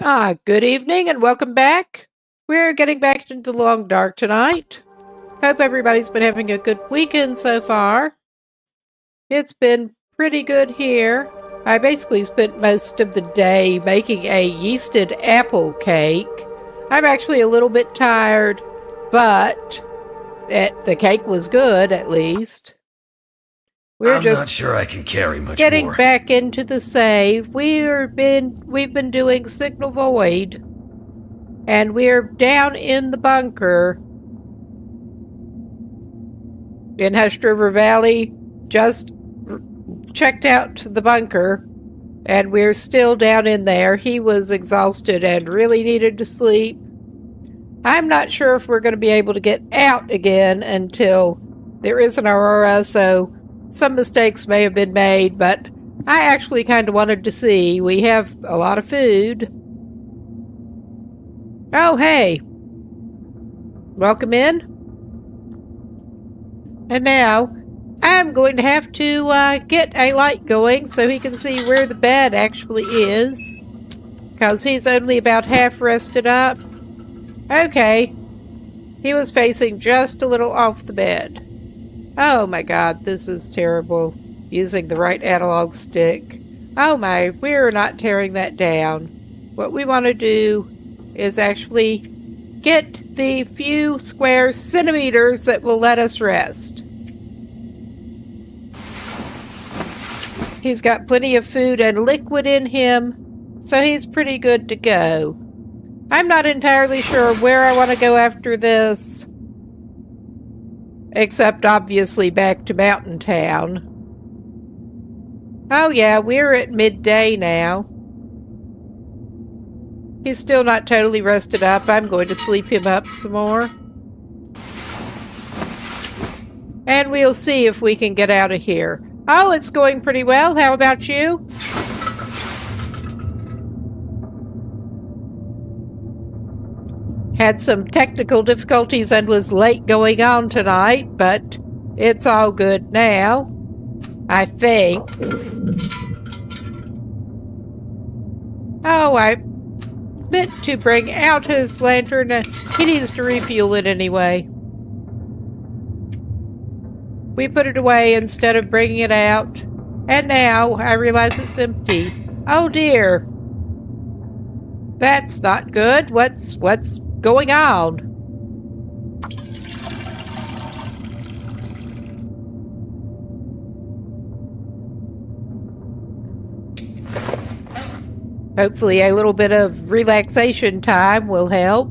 Good evening and welcome back. We're getting back into the long dark tonight. Hope everybody's been having a good weekend so far. It's been pretty good here. I basically spent most of the day making a yeasted apple cake. I'm actually a little bit tired, but the cake was good at least. I'm not sure I can carry much getting more. back into the save. We've been doing Signal Void, and we're down in the bunker in Hushed River Valley. Just checked out the bunker, and we're still down in there. He was exhausted and really needed to sleep. I'm not sure if we're going to be able to get out again until there is an aurora, so some mistakes may have been made, but I actually kind of wanted to see. We have a lot of food. Oh, hey. Welcome in. And now, I'm going to have to get a light going so he can see where the bed actually is, because he's only about half rested up. Okay. He was facing just a little off the bed. Oh my god, this is terrible. Using the right analog stick. Oh my, we're not tearing that down. What we want to do is actually get the few square centimeters that will let us rest. He's got plenty of food and liquid in him, so he's pretty good to go. I'm not entirely sure where I want to go after this. Except, obviously, back to Mountain Town. Oh yeah, we're at midday now. He's still not totally rested up. I'm going to sleep him up some more. And we'll see if we can get out of here. Oh, it's going pretty well. How about you? Had some technical difficulties and was late going on tonight, but it's all good now, I think. Oh, I meant to bring out his lantern. He needs to refuel it anyway. We put it away instead of bringing it out, and now I realize it's empty. Oh dear. That's not good. What's going on? Hopefully a little bit of relaxation time will help.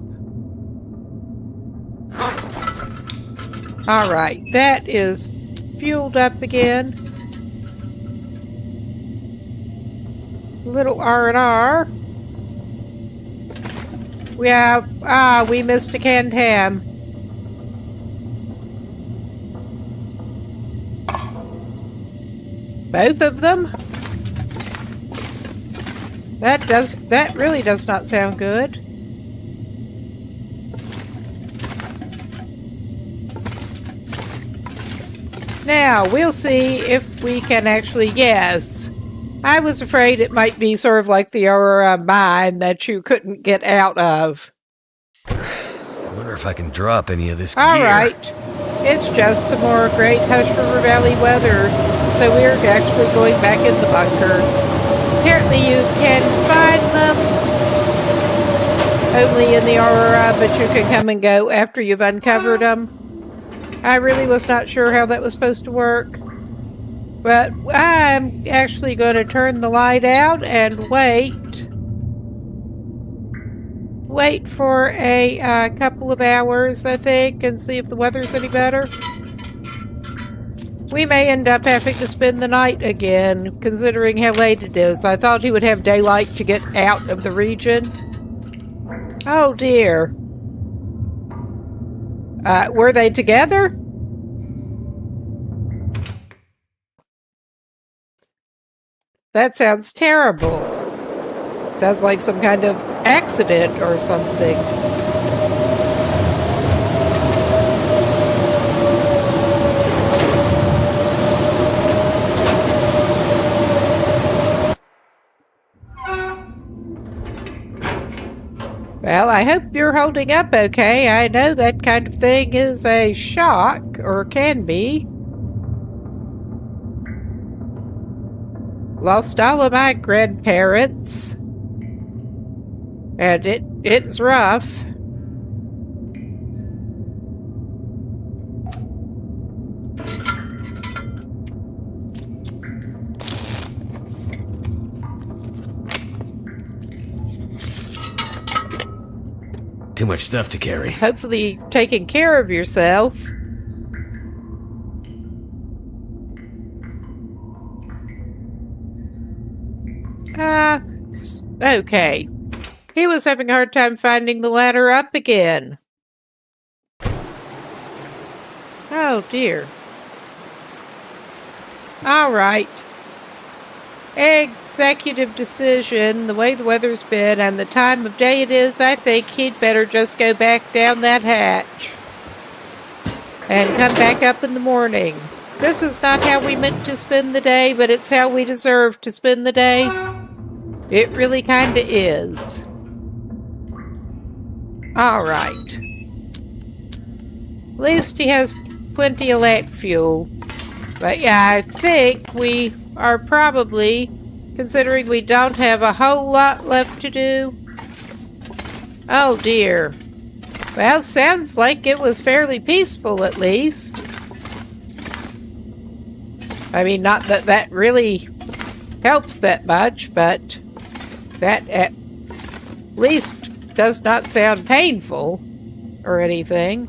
Alright, that is fueled up again. Little R&R. We missed a canned ham. Both of them? That really does not sound good. Now, we'll see if we can actually, yes. I was afraid it might be sort of like the Aurora mine that you couldn't get out of. I wonder if I can drop any of this gear. Alright. It's just some more great Hushed River Valley weather, so we're actually going back in the bunker. Apparently you can find them only in the Aurora, but you can come and go after you've uncovered them. I really was not sure how that was supposed to work. But I'm actually going to turn the light out and wait for a couple of hours, I think, and see if the weather's any better. We may end up having to spend the night again, considering how late it is. I thought he would have daylight to get out of the region. Oh dear. Were they together? That sounds terrible. Sounds like some kind of accident or something. Well, I hope you're holding up okay. I know that kind of thing is a shock, or can be. Lost all of my grandparents. And it's rough. Too much stuff to carry. Hopefully you're taking care of yourself. Okay. He was having a hard time finding the ladder up again. Oh, dear. All right. Executive decision, the way the weather's been and the time of day it is, I think he'd better just go back down that hatch and come back up in the morning. This is not how we meant to spend the day, but it's how we deserve to spend the day. It really kinda is. Alright. At least he has plenty of lamp fuel. But yeah, I think we are probably, considering we don't have a whole lot left to do. Oh dear. Well, sounds like it was fairly peaceful at least. I mean, not that that really helps that much, but that at least does not sound painful or anything.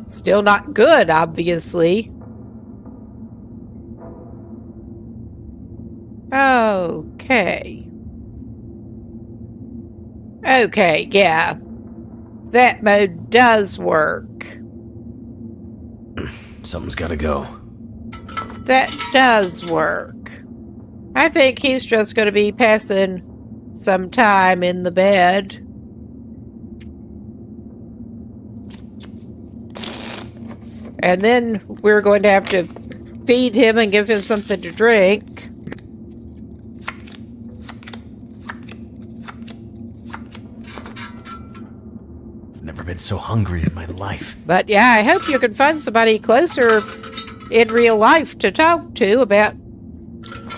Still not good, obviously. Okay. Okay, yeah. That mode does work. Something's gotta go. That does work. I think he's just going to be passing some time in the bed. And then we're going to have to feed him and give him something to drink. Never been so hungry in my life. But yeah, I hope you can find somebody closer in real life to talk to about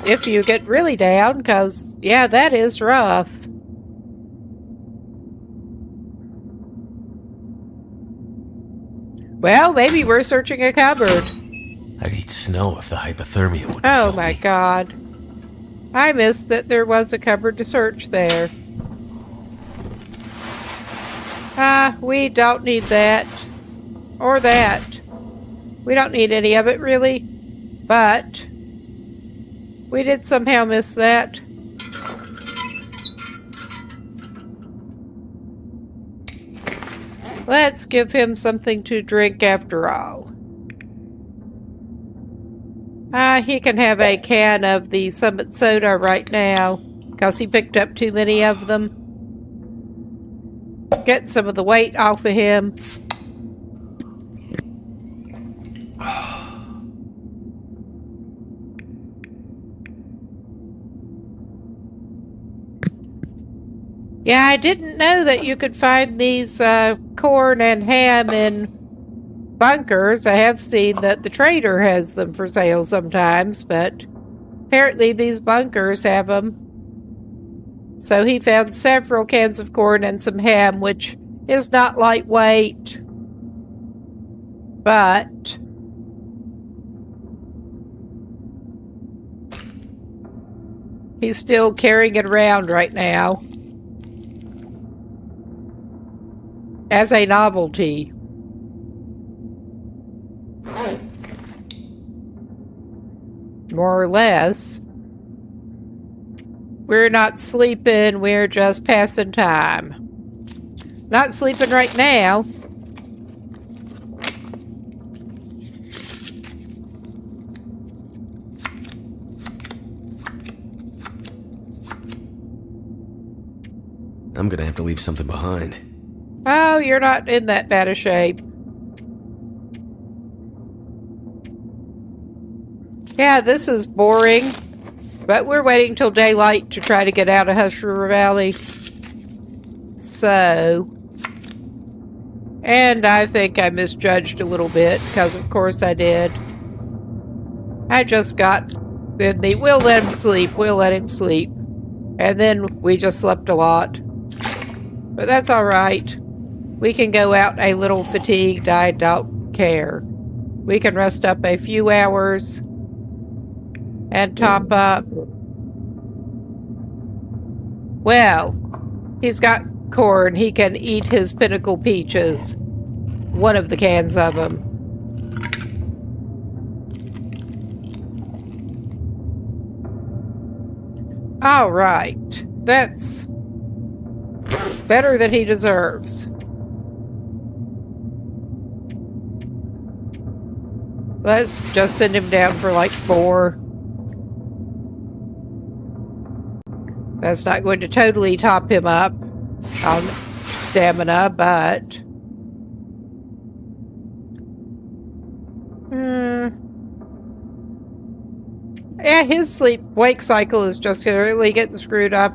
if you get really down, because, yeah, that is rough. Well, maybe we're searching a cupboard. I'd eat snow if the hypothermia would. Oh my God. I missed that there was a cupboard to search there. We don't need that. Or that. We don't need any of it, really. But we did somehow miss that. Let's give him something to drink after all. He can have a can of the Summit Soda right now, because he picked up too many of them. Get some of the weight off of him. Yeah, I didn't know that you could find these corn and ham in bunkers. I have seen that the trader has them for sale sometimes, but apparently these bunkers have them. So he found several cans of corn and some ham, which is not lightweight, but he's still carrying it around right now as a novelty. More or less. We're not sleeping, we're just passing time. Not sleeping right now. I'm gonna have to leave something behind. Oh, you're not in that bad a shape. Yeah, this is boring. But we're waiting till daylight to try to get out of Hush River Valley. So... And I think I misjudged a little bit, because of course I did. I just got in the, we'll let him sleep. And then we just slept a lot. But that's alright. We can go out a little fatigued, I don't care. We can rest up a few hours and top up. Well, he's got corn. He can eat his pinnacle peaches. One of the cans of them. All right. That's better than he deserves. Let's just send him down for like 4. That's not going to totally top him up on stamina, but... Yeah, his sleep-wake cycle is just really getting screwed up.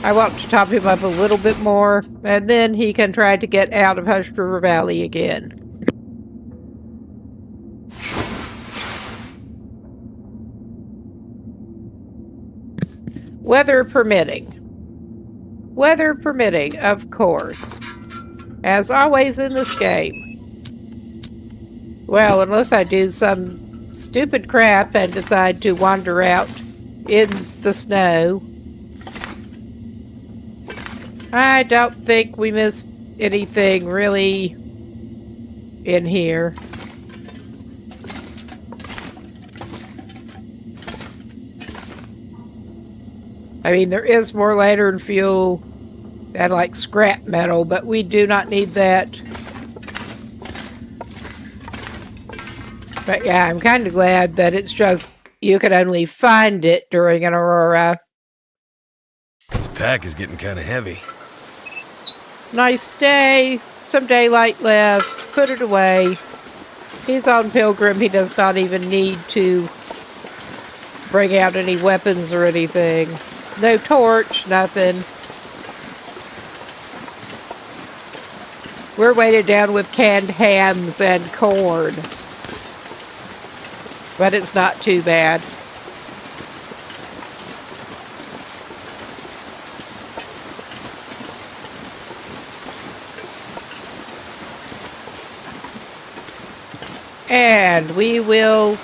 I want to top him up a little bit more, and then he can try to get out of Hush River Valley again. Weather permitting. Weather permitting, of course. As always in this game. Well, unless I do some stupid crap and decide to wander out in the snow. I don't think we missed anything really in here. I mean, there is more lantern fuel and like scrap metal, but we do not need that. But yeah, I'm kind of glad that it's just you can only find it during an aurora. This pack is getting kind of heavy. Nice day. Some daylight left. Put it away. He's on Pilgrim. He does not even need to bring out any weapons or anything. No torch, nothing. We're weighted down with canned hams and corn. But it's not too bad. And we will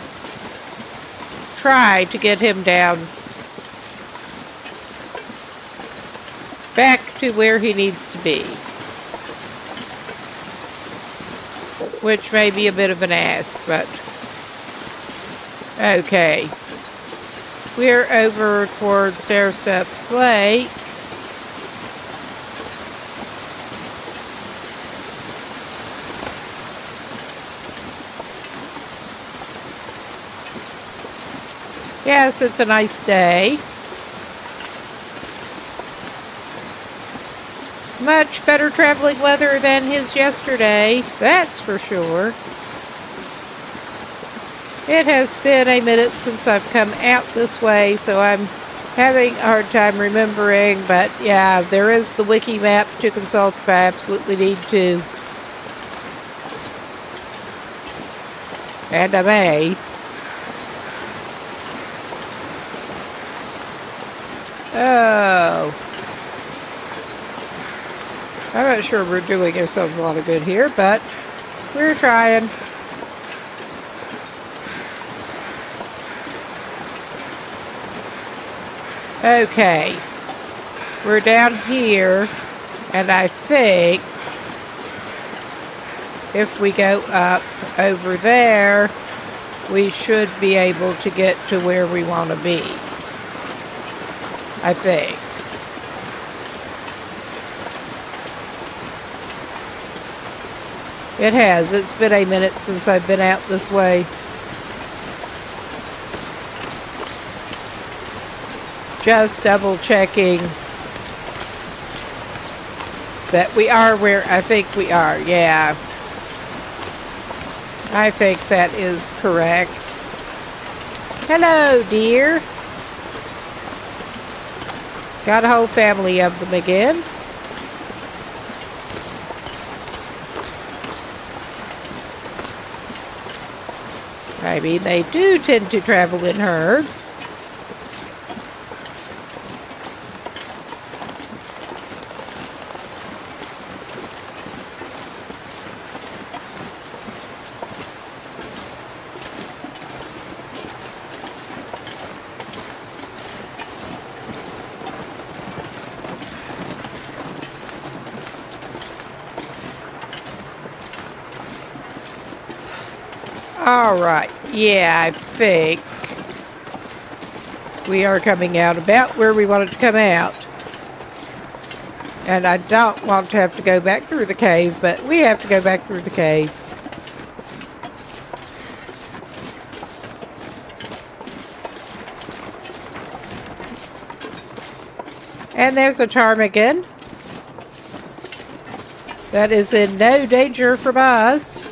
try to get him down back to where he needs to be. Which may be a bit of an ask, but... Okay. We're over towards Stair Steps Lake. Yes, it's a nice day. Much better traveling weather than his yesterday, that's for sure. It has been a minute since I've come out this way, so I'm having a hard time remembering, but yeah, there is the wiki map to consult if I absolutely need to. And I may. Oh. I'm not sure we're doing ourselves a lot of good here, but we're trying. Okay. We're down here, and I think if we go up over there, we should be able to get to where we want to be. I think. It has. It's been a minute since I've been out this way. Just double checking that we are where I think we are. Yeah. I think that is correct. Hello, dear. Got a whole family of them again. I mean, they do tend to travel in herds. Alright, yeah, I think we are coming out about where we wanted to come out. And I don't want to have to go back through the cave, but we have to go back through the cave. And there's a ptarmigan that is in no danger from us.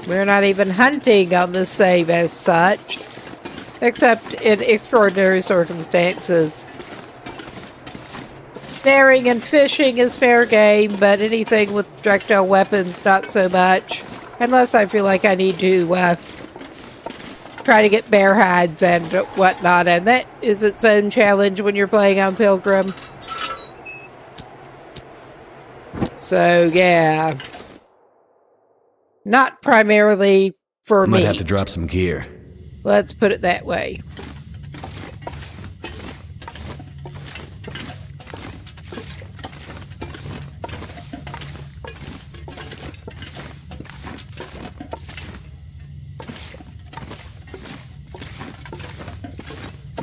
We're not even hunting on this save as such, except in extraordinary circumstances. Snaring and fishing is fair game, but anything with projectile weapons, not so much. Unless I feel like I need to try to get bear hides and whatnot, and that is its own challenge when you're playing on Pilgrim. So, yeah. Not primarily for me. Might have to drop some gear. Let's put it that way.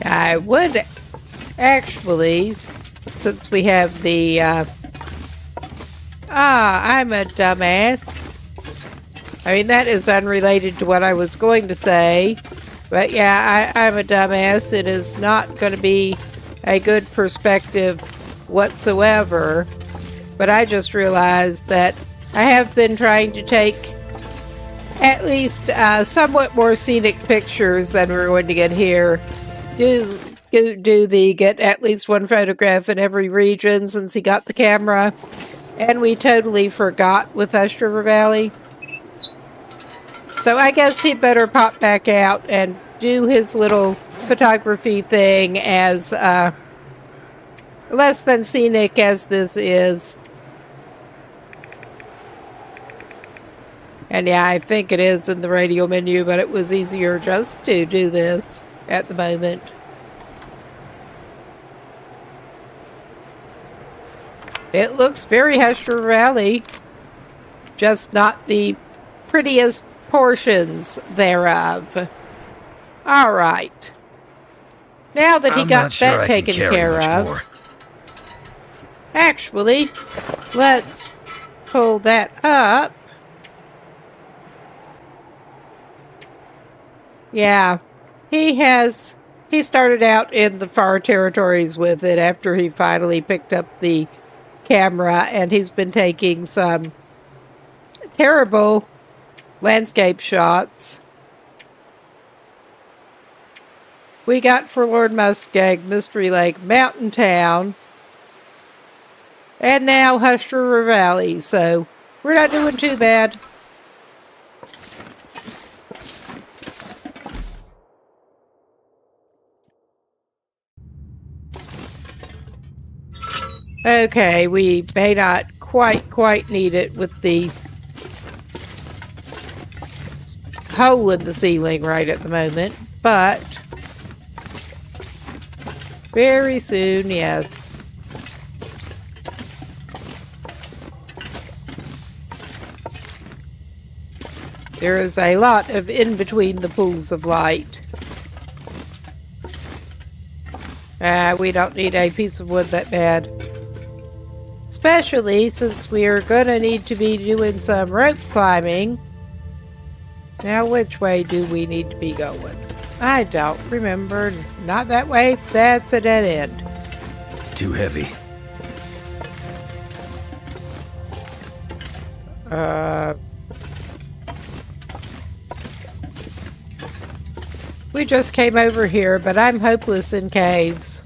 I would actually, since we have the, I'm a dumbass. I mean, that is unrelated to what I was going to say. But yeah, I'm a dumbass. It is not going to be a good perspective whatsoever. But I just realized that I have been trying to take at least somewhat more scenic pictures than we're going to get here. Do the get at least one photograph in every region since he got the camera. And we totally forgot with Hush River Valley. So I guess he'd better pop back out and do his little photography thing as less than scenic as this is. And yeah, I think it is in the radio menu, but it was easier just to do this at the moment. It looks very Hush River Valley, just not the prettiest portions thereof. All right. Now that he got that taken care of, actually, let's pull that up. Yeah, he started out in the far territories with it after he finally picked up the camera, and he's been taking some terrible landscape shots. We got Forlorn Muskeg, Mystery Lake, Mountain Town, and now Hush River Valley, so we're not doing too bad. Okay, we may not quite need it with the hole in the ceiling right at the moment, but very soon, yes. There is a lot of in between the pools of light. We don't need a piece of wood that bad. Especially since we are going to need to be doing some rope climbing. Now, which way do we need to be going? I don't remember. Not that way. That's a dead end. Too heavy. We just came over here, but I'm hopeless in caves.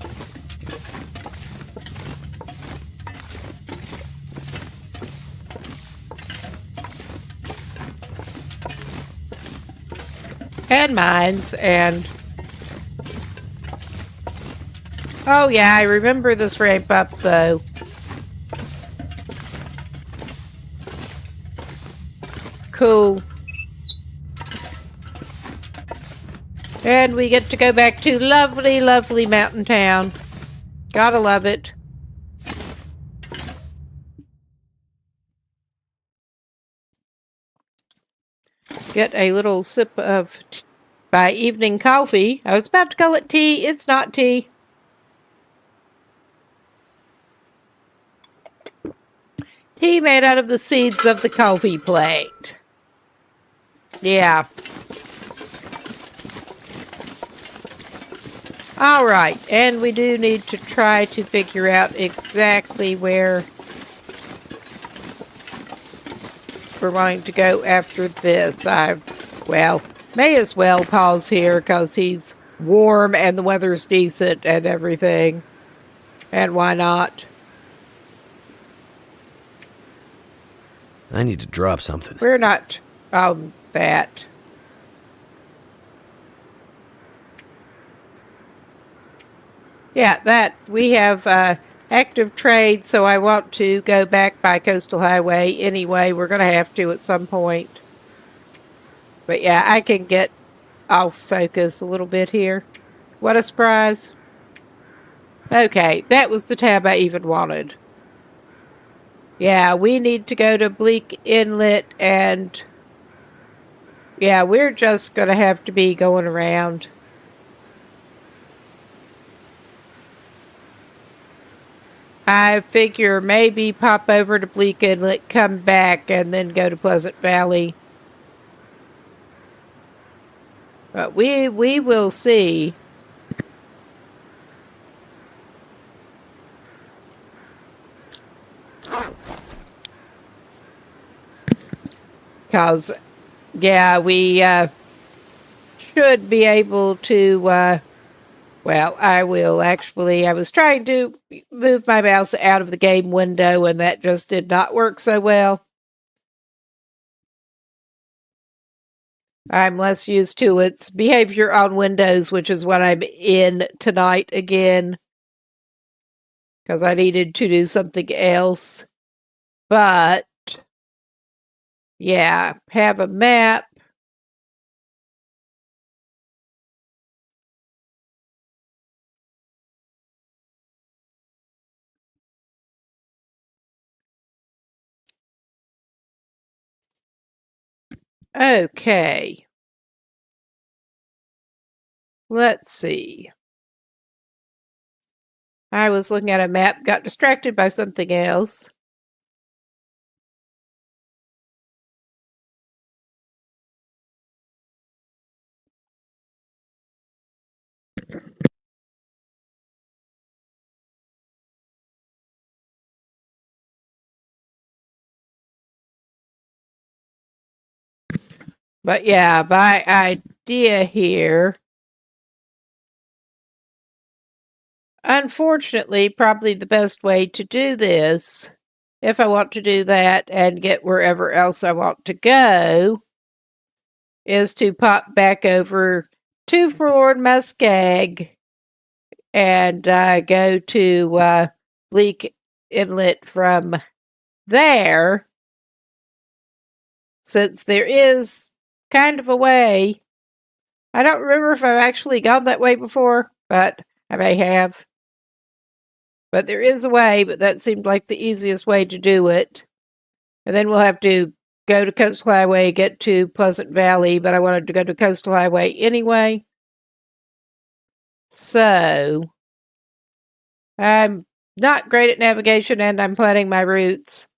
And mines, and... Oh yeah, I remember this ramp up, though. Cool. And we get to go back to lovely, lovely Mountain Town. Gotta love it. Get a little sip of my evening coffee. I was about to call it tea. It's not tea. Tea made out of the seeds of the coffee plant. Yeah. Alright, and we do need to try to figure out exactly where we're wanting to go after this. Well, may as well pause here because he's warm and the weather's decent and everything. And why not? I need to drop something. We're not on that. Yeah, that. We have active trade, so I want to go back by Coastal Highway anyway. We're going to have to at some point. But yeah, I can get off focus a little bit here. What a surprise. Okay, that was the tab I even wanted. Yeah, we need to go to Bleak Inlet, and yeah, we're just going to have to be going around. I figure maybe pop over to Bleak Inlet, come back, and then go to Pleasant Valley. But we will see. Because, yeah, we should be able to, well, I will actually, I was trying to move my mouse out of the game window, and that just did not work so well. I'm less used to its behavior on Windows, which is what I'm in tonight again. Because I needed to do something else. But, yeah, have a map. Okay. Let's see. I was looking at a map, got distracted by something else. But yeah, my idea here, unfortunately, probably the best way to do this, if I want to do that and get wherever else I want to go, is to pop back over to Forlorn Muskeg and go to Bleak Inlet from there, since there is kind of a way. I don't remember if I've actually gone that way before, but I may have. But there is a way, but that seemed like the easiest way to do it. And then we'll have to go to Coastal Highway, get to Pleasant Valley, but I wanted to go to Coastal Highway anyway. So, I'm not great at navigation, and I'm planning my routes.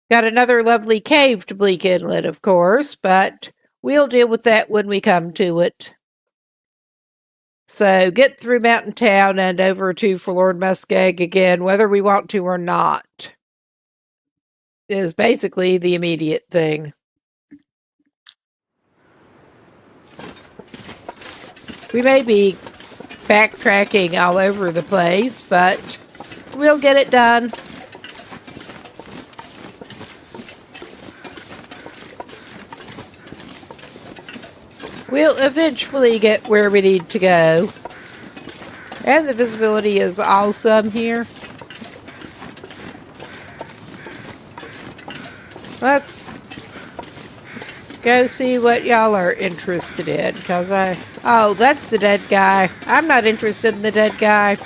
Got another lovely cave to Bleak Inlet, of course, but we'll deal with that when we come to it. So, get through Mountain Town and over to Forlorn Muskeg again, whether we want to or not, is basically the immediate thing. We may be backtracking all over the place, but we'll get it done. We'll eventually get where we need to go. And the visibility is awesome here. Let's go see what y'all are interested in, because oh, that's the dead guy. I'm not interested in the dead guy.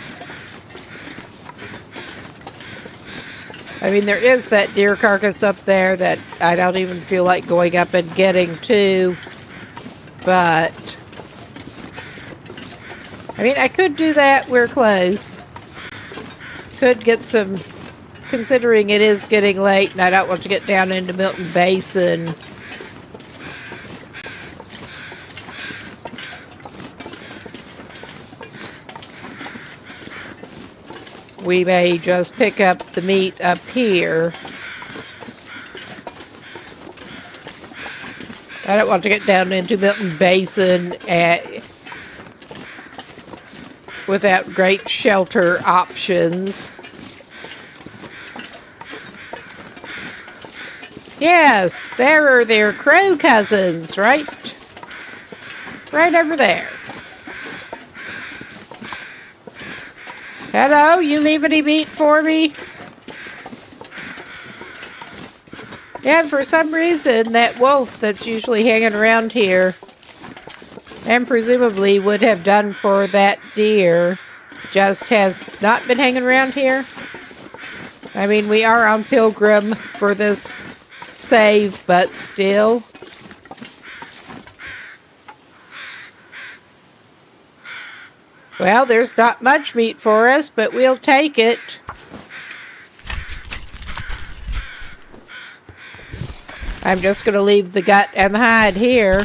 I mean, there is that deer carcass up there that I don't even feel like going up and getting to. But, I mean, I could do that. We're close. Could get some, considering it is getting late and I don't want to get down into Milton Basin. We may just pick up the meat up here. I don't want to get down into Milton Basin without great shelter options. Yes, there are their crow cousins, right? Right over there. Hello, you leave any meat for me? And for some reason, that wolf that's usually hanging around here, and presumably would have done for that deer, just has not been hanging around here. I mean, we are on Pilgrim for this save, but still. Well, there's not much meat for us, but we'll take it. I'm just going to leave the gut and the hide here.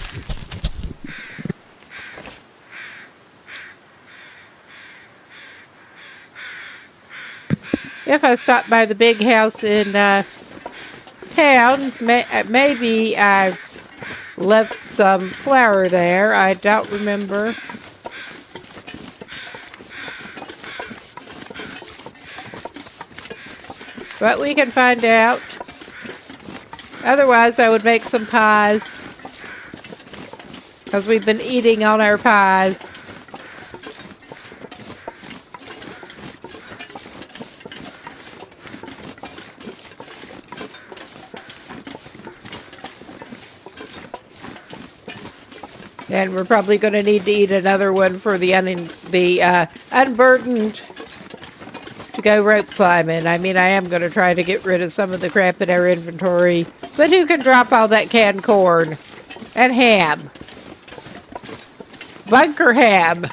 If I stop by the big house in town, maybe I left some flour there. I don't remember. But we can find out. Otherwise, I would make some pies. Because we've been eating on our pies. And we're probably going to need to eat another one for the unburdened to go rope climbing. I mean, I am going to try to get rid of some of the crap in our inventory. But who can drop all that canned corn? And ham. Bunker ham.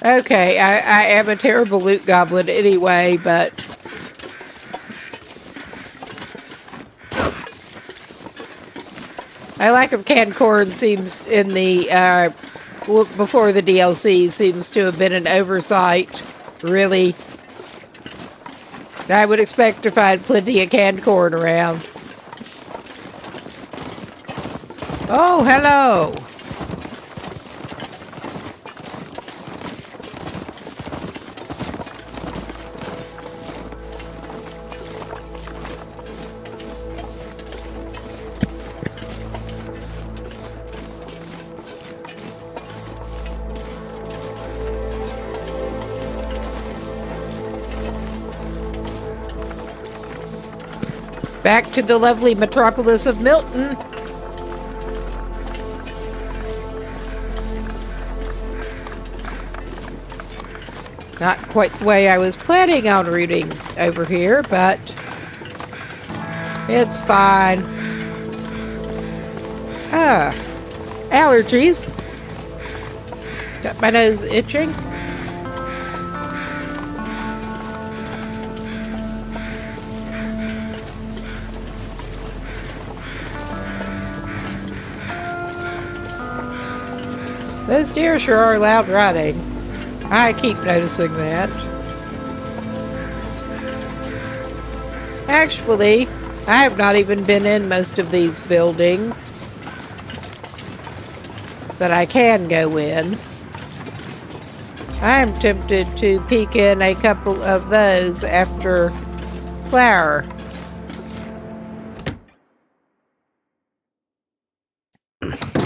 Okay, I am a terrible loot goblin anyway, but... my lack of canned corn seems in the, before the DLC, seems to have been an oversight, really. I would expect to find plenty of canned corn around. Oh, hello! Back to the lovely metropolis of Milton. Not quite the way I was planning on routing over here, but it's fine. Ah, allergies. Got my nose itching. Those deer sure are loud riding. I keep noticing that. Actually, I have not even been in most of these buildings that I can go in. I am tempted to peek in a couple of those after flour.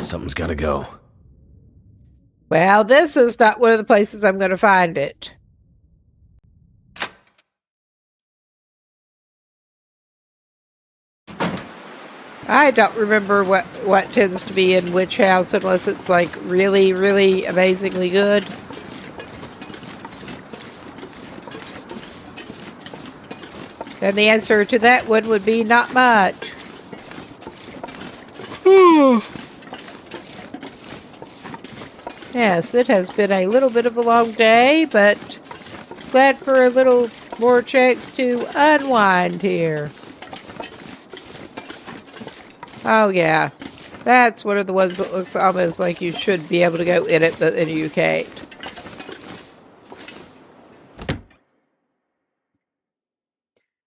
Something's gotta go. Well, this is not one of the places I'm going to find it. I don't remember what tends to be in which house unless it's like really, really amazingly good. And the answer to that one would be not much. Yes, it has been a little bit of a long day, but glad for a little more chance to unwind here. Oh, yeah. That's one of the ones that looks almost like you should be able to go in it, but then you can't.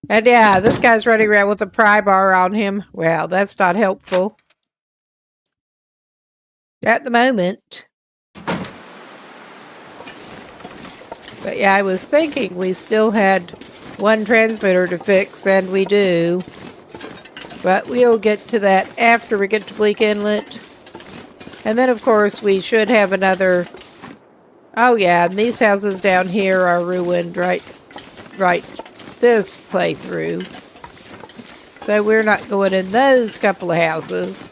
And yeah, this guy's running around with a pry bar on him. Well, that's not helpful. At the moment. But yeah, I was thinking we still had one transmitter to fix, and we do. But we'll get to that after we get to Bleak Inlet. And then, of course, we should have another... Oh, yeah, and these houses down here are ruined right this playthrough. So we're not going in those couple of houses.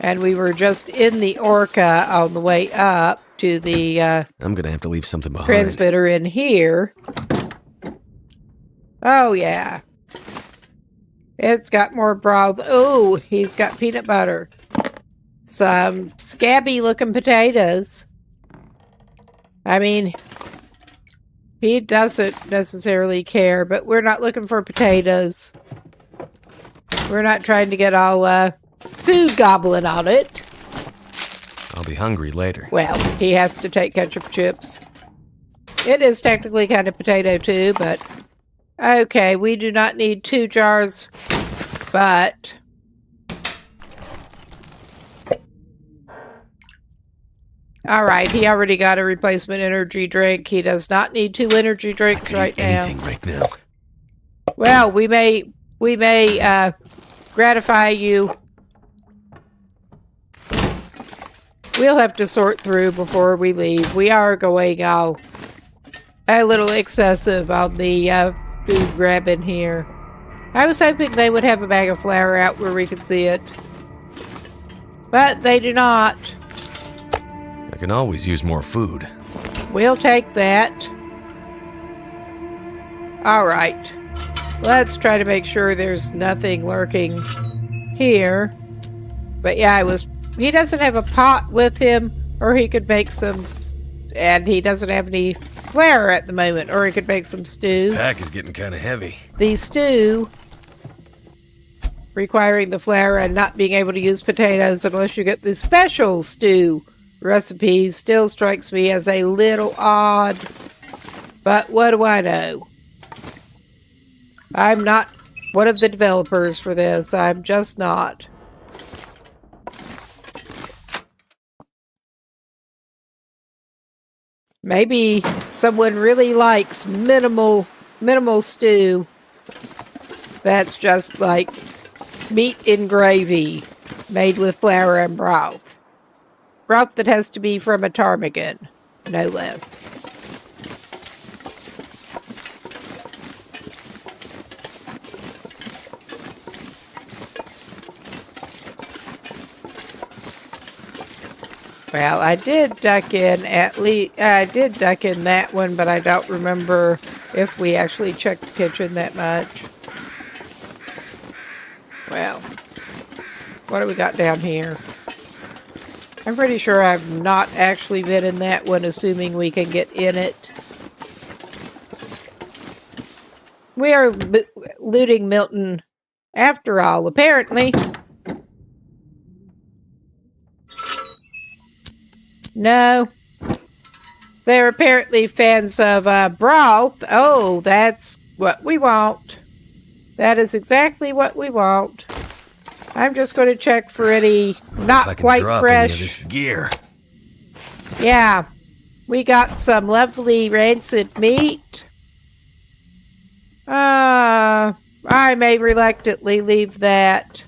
And we were just in the Orca on the way up to the I'm gonna have to leave something behind. transmitter in here. Oh, yeah. It's got more broth. Oh, he's got peanut butter. Some scabby-looking potatoes. I mean, he doesn't necessarily care, but we're not looking for potatoes. We're not trying to get all food gobbling on it. I'll be hungry later. Well, he has to take ketchup chips. It is technically kind of potato too, but... Okay, we do not need 2 jars, but... Alright, he already got a replacement energy drink. He does not need 2 energy drinks right now. Anything right now. Well, we may gratify you. We'll have to sort through before we leave. We are going a little excessive on the food grabbing here. I was hoping they would have a bag of flour out where we could see it. But they do not. I can always use more food. We'll take that. Alright. Let's try to make sure there's nothing lurking here. But yeah, he doesn't have a pot with him, or he could make some, and he doesn't have any flour at the moment, or he could make some stew. This pack is getting kind of heavy. The stew, requiring the flour and not being able to use potatoes unless you get the special stew recipe, still strikes me as a little odd. But what do I know? I'm not one of the developers for this. I'm just not. Maybe someone really likes minimal stew. That's just like meat in gravy made with flour and broth. Broth that has to be from a ptarmigan, no less. Well, I did duck in that one, but I don't remember if we actually checked the kitchen that much. Well, what do we got down here? I'm pretty sure I've not actually been in that one, assuming we can get in it. We are looting Milton after all, apparently. No. They're apparently fans of broth. Oh, that's what we want. That is exactly what we want. I'm just going to check for any not quite fresh. Any of this gear. Yeah, we got some lovely rancid meat. I may reluctantly leave that.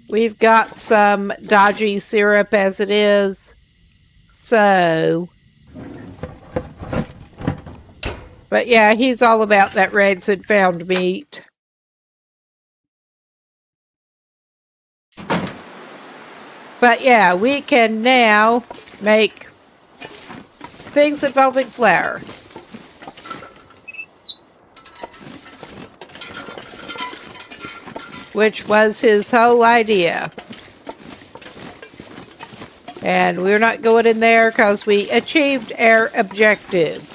We've got some dodgy syrup as it is. So. But yeah, he's all about that rancid found meat. But yeah, we can now make things involving flour. Which was his whole idea. And we're not going in there because we achieved our objective.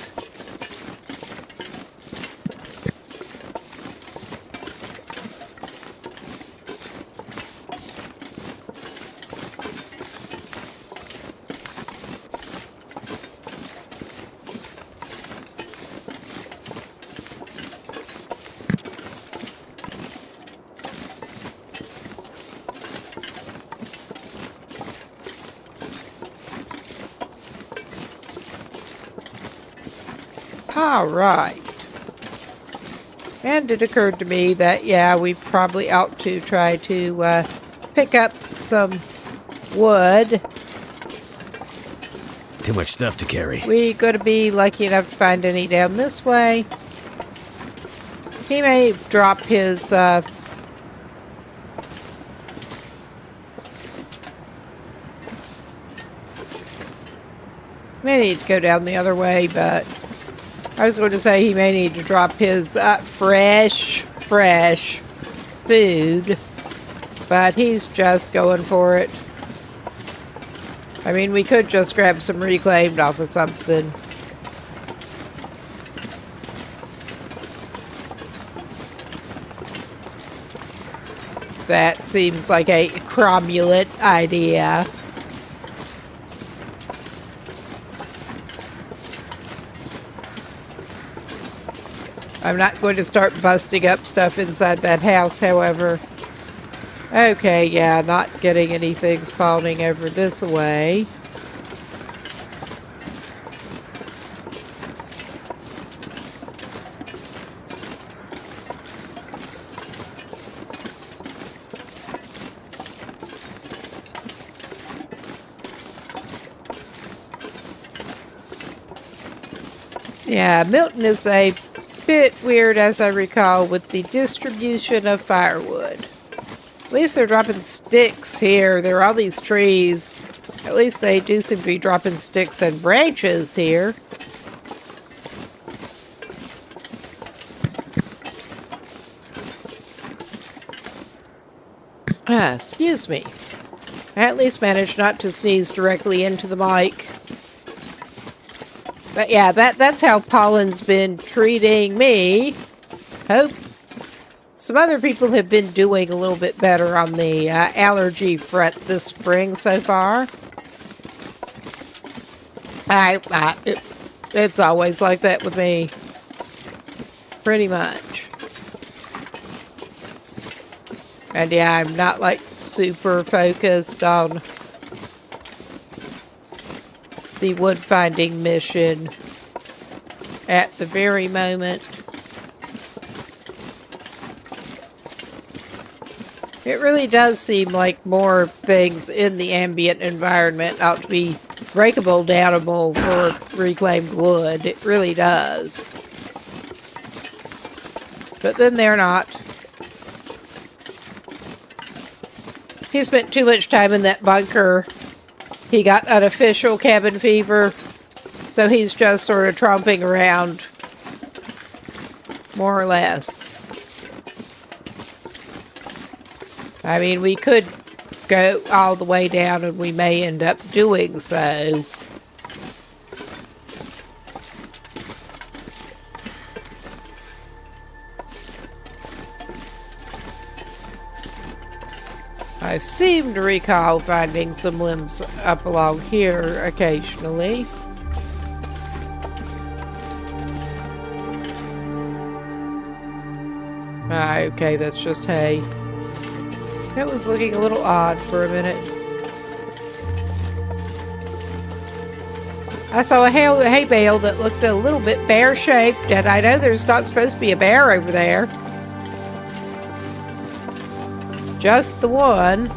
Alright. And it occurred to me that, yeah, we probably ought to try to pick up some wood. Too much stuff to carry. We going to be lucky enough to find any down this way. He may drop his may need to go down the other way, but I was going to say he may need to drop his fresh food, but he's just going for it. I mean, we could just grab some reclaimed off of something. That seems like a cromulent idea. I'm not going to start busting up stuff inside that house, however. Okay, yeah, not getting anything spawning over this way. Yeah, Milton is a bit weird, as I recall, with the distribution of firewood. At least they're dropping sticks here. There are all these trees. At least they do seem to be dropping sticks and branches here. Excuse me. I at least managed not to sneeze directly into the mic. But yeah, that's how pollen's been treating me. Hope some other people have been doing a little bit better on the allergy front this spring so far. It's always like that with me. Pretty much. And yeah, I'm not like super focused on the wood finding mission at the very moment. It really does seem like more things in the ambient environment ought to be breakable, downable for reclaimed wood. It really does. But then they're not. He spent too much time in that bunker. He got unofficial cabin fever, so he's just sort of tromping around, more or less. I mean, we could go all the way down, and we may end up doing so. I seem to recall finding some limbs up along here occasionally. Ah, okay, that's just hay. That was looking a little odd for a minute. I saw a hay bale that looked a little bit bear-shaped, and I know there's not supposed to be a bear over there. Just the one.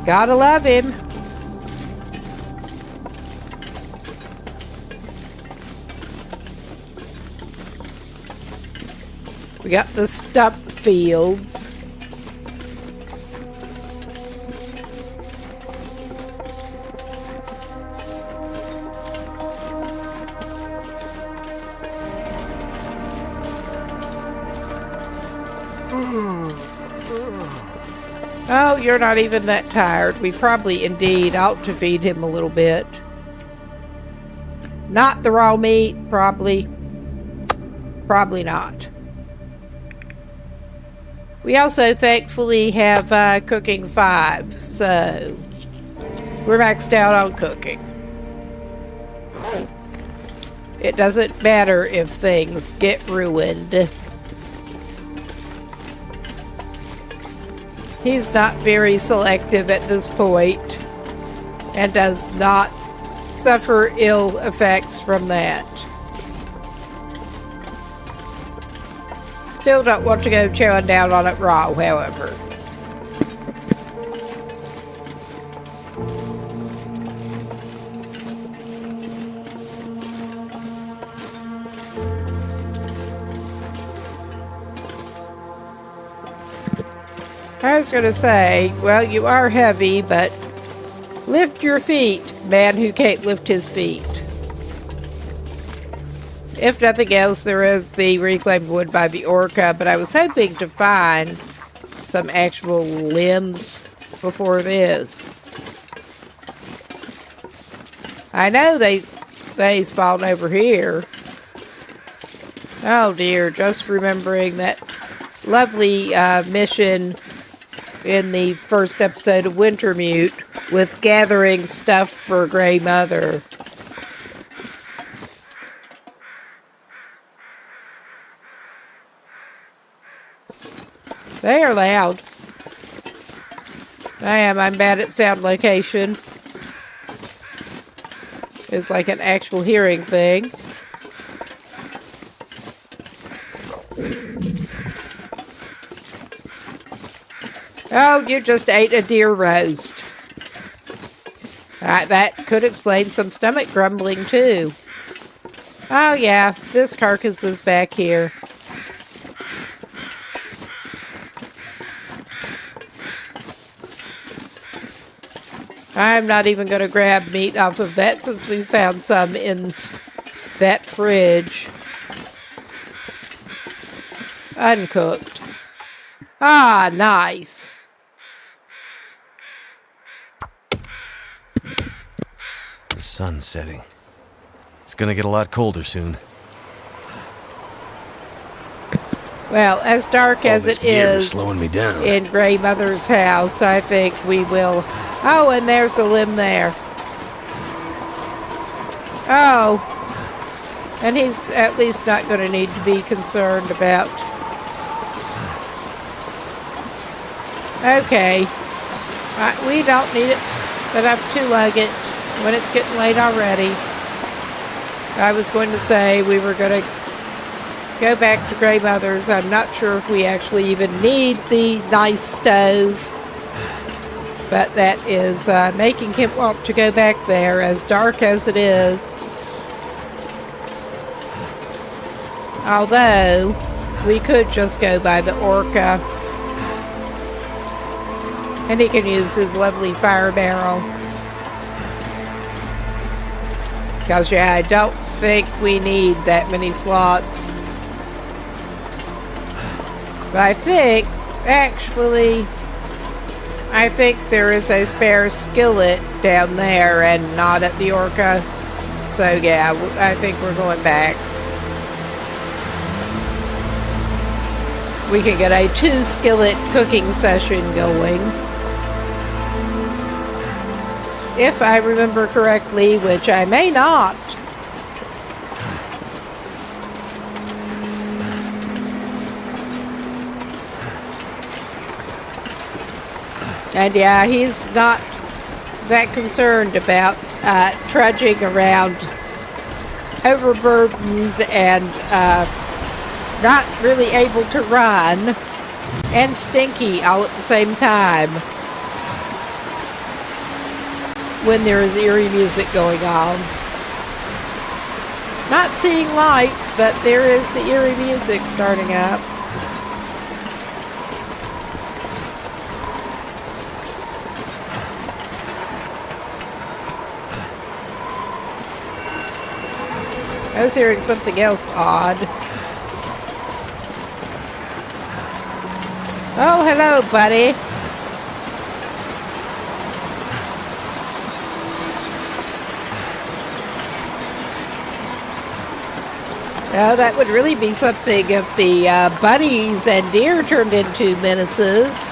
Gotta love him. We got the stump fields. Oh, you're not even that tired. We probably indeed ought to feed him a little bit. Not the raw meat, probably. Probably not. We also thankfully have cooking 5, so we're maxed out on cooking. It doesn't matter if things get ruined. He's not very selective at this point and does not suffer ill effects from that. Still don't want to go chowing down on it raw, however. I was going to say, well, you are heavy, but lift your feet, man who can't lift his feet. If nothing else, there is the reclaimed wood by the orca, but I was hoping to find some actual limbs before this. I know they spawn over here. Oh dear, just remembering that lovely mission in the first episode of Wintermute with gathering stuff for Grey Mother. They are loud. I'm bad at sound location. It's like an actual hearing thing. Oh, you just ate a deer roast. That could explain some stomach grumbling, too. Oh, yeah, this carcass is back here. I'm not even going to grab meat off of that since we found some in that fridge. Uncooked. Ah, nice. The sun's setting. It's gonna get a lot colder soon. Well, as dark as it is slowing me down. in Grey Mother's house, I think we will... Oh, and there's the limb there. Oh. And he's at least not going to need to be concerned about... Okay. We don't need it, but I have to lug it when it's getting late already. I was going to say we were going to go back to Grey Mother's. I'm not sure if we actually even need the nice stove. But that is making him want to go back there, as dark as it is. Although, we could just go by the orca. And he can use his lovely fire barrel. Because, yeah, I don't think we need that many slots. But I think, actually... I think there is a spare skillet down there and not at the orca. So yeah, I think we're going back. We can get a 2-skillet cooking session going. If I remember correctly, which I may not. And yeah, he's not that concerned about trudging around overburdened and not really able to run and stinky all at the same time when there is eerie music going on. Not seeing lights, but there is the eerie music starting up. I was hearing something else odd. Oh, hello, buddy. Oh, that would really be something if the bunnies and deer turned into menaces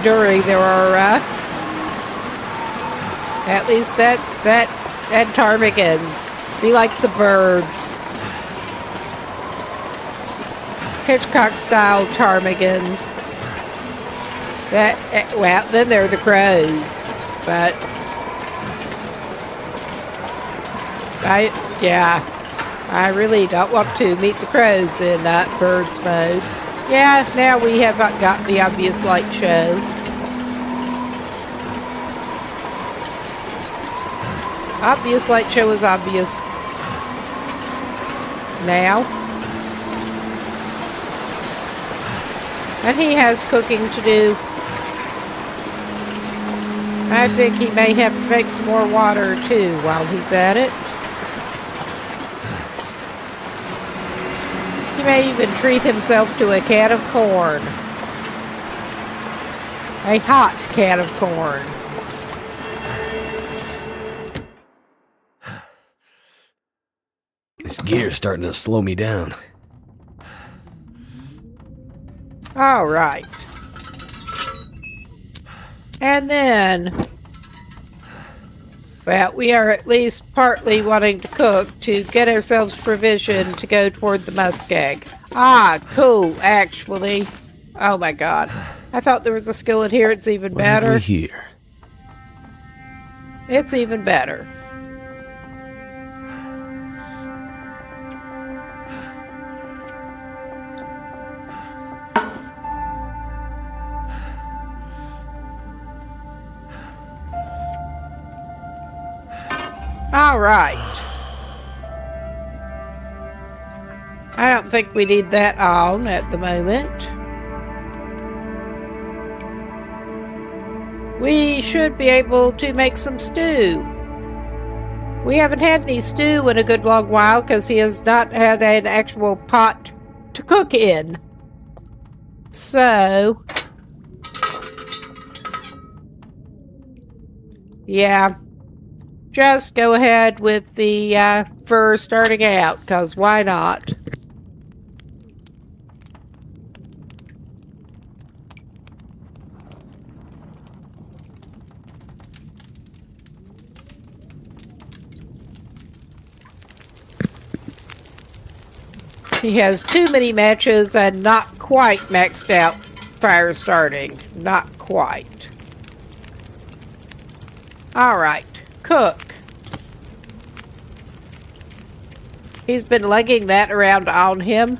during their aura. At least that and ptarmigans. Be like the birds. Hitchcock-style ptarmigans. Well, then they're the crows. But I really don't want to meet the crows in birds mode. Yeah, now we have got the obvious light show. Obvious light show is obvious. Now. And he has cooking to do. I think he may have to make some more water too while he's at it. He may even treat himself to a can of corn. A hot can of corn. This gear's starting to slow me down. All right. And then, well, we are at least partly wanting to cook to get ourselves provision to go toward the muskeg. Ah, cool, actually. Oh my god. I thought there was a skillet here. It's even better. What have we here? It's even better. All right. I don't think we need that on at the moment. We should be able to make some stew. We haven't had any stew in a good long while because he has not had an actual pot to cook in. So, yeah. Just go ahead with the fur starting out, because why not? He has too many matches and not quite maxed out fire starting. Not quite. Alright. Cook. He's been lugging that around on him.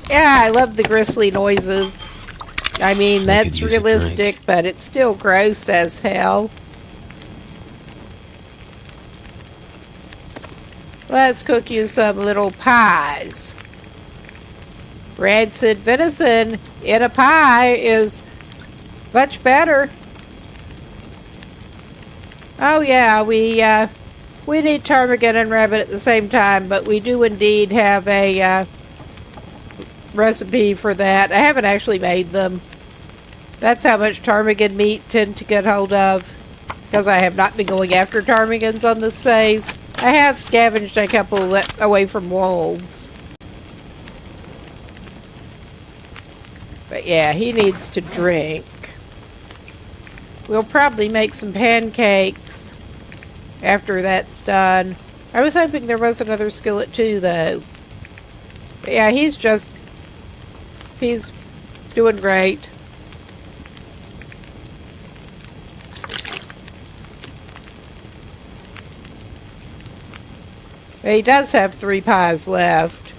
Yeah, I love the grisly noises. I mean, that's realistic, but it's still gross as hell. Let's cook you some little pies. Rancid venison in a pie is much better. Oh yeah, we need ptarmigan and rabbit at the same time, but we do indeed have a recipe for that. I haven't actually made them. That's how much ptarmigan meat tend to get hold of, because I have not been going after ptarmigans on this save. I have scavenged a couple away from wolves. But yeah, he needs to drink. We'll probably make some pancakes after that's done. I was hoping there was another skillet too, though. Yeah, he's doing great. He does have 3 pies left.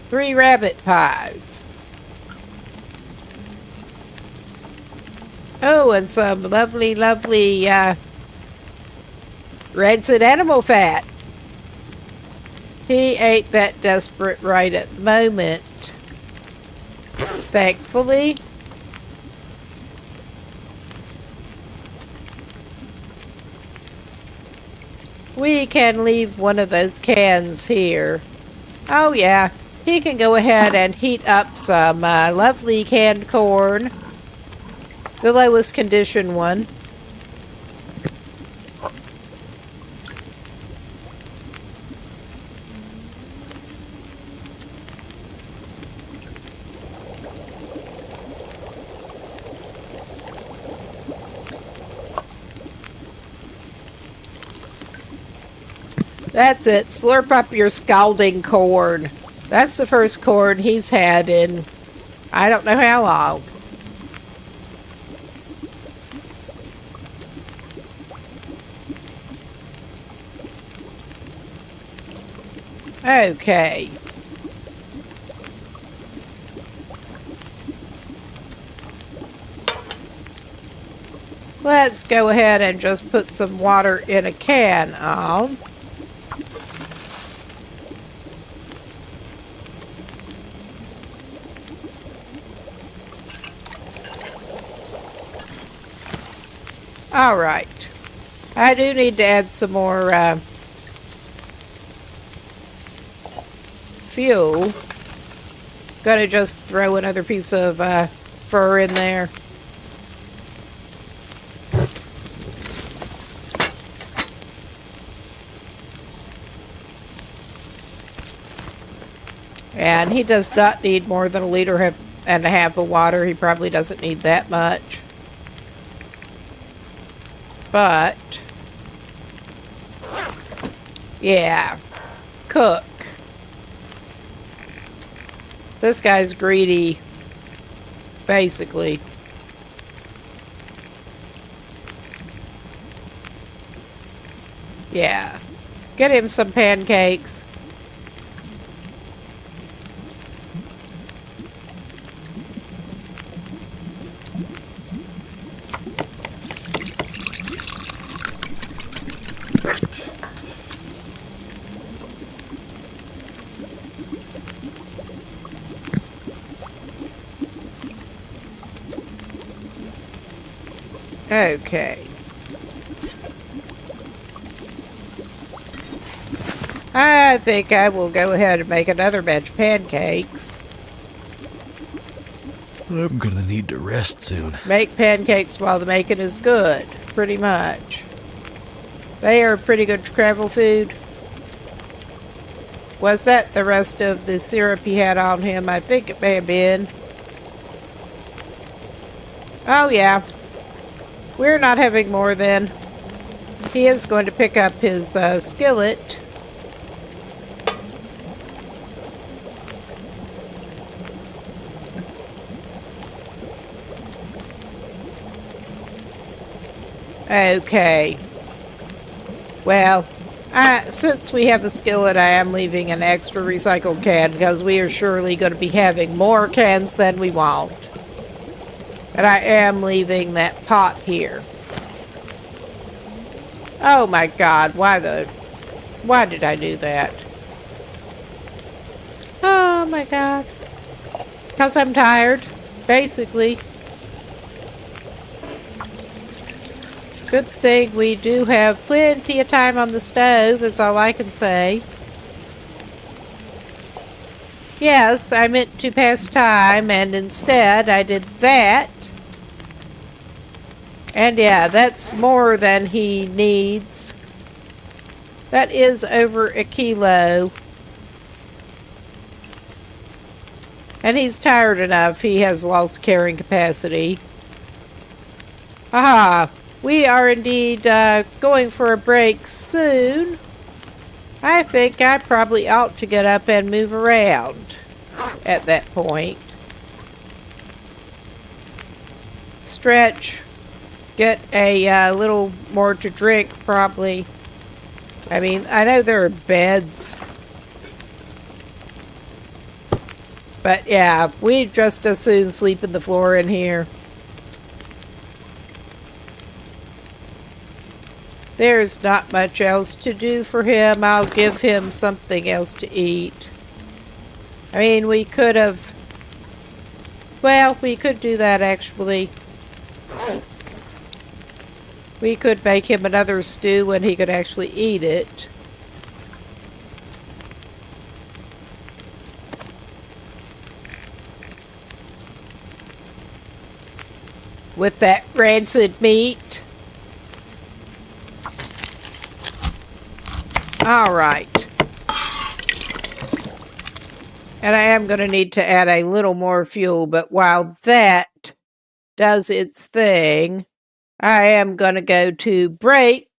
3 rabbit pies. Oh, and some lovely, lovely rancid animal fat. He ain't that desperate right at the moment. Thankfully. We can leave one of those cans here. Oh yeah, he can go ahead and heat up some lovely canned corn. The lowest condition one. That's it. Slurp up your scalding corn. That's the first corn he's had in I don't know how long. Okay. Let's go ahead and just put some water in a can on. All right. I do need to add some more fuel. Gonna just throw another piece of fur in there. And he does not need more than 1.5 liters of water. He probably doesn't need that much. But, yeah, cook. This guy's greedy, basically. Yeah, get him some pancakes. Okay. I think I will go ahead and make another batch of pancakes. I'm gonna need to rest soon. Make pancakes while the making is good, pretty much. They are pretty good travel food. Was that the rest of the syrup he had on him? I think it may have been. Oh yeah. We're not having more then. He is going to pick up his skillet. Okay. Well, since we have a skillet, I am leaving an extra recycled can because we are surely going to be having more cans than we want. And I am leaving that pot here. Oh my God, why did I do that? Oh my God. Because I'm tired, basically. Good thing we do have plenty of time on the stove, is all I can say. Yes, I meant to pass time, and instead I did that. And yeah, that's more than he needs. That is over 1 kilo. And he's tired enough. He has lost carrying capacity. Aha! We are indeed going for a break soon. I think I probably ought to get up and move around. at that point. Stretch. Get a little more to drink, probably. I mean, I know there are beds. But yeah, we'd just as soon sleep in the floor in here. There's not much else to do for him. I'll give him something else to eat. I mean, we could have... Well, we could do that, actually. We could make him another stew and he could actually eat it. With that rancid meat. Alright. And I am going to need to add a little more fuel, but while that does its thing, I am going to go to break.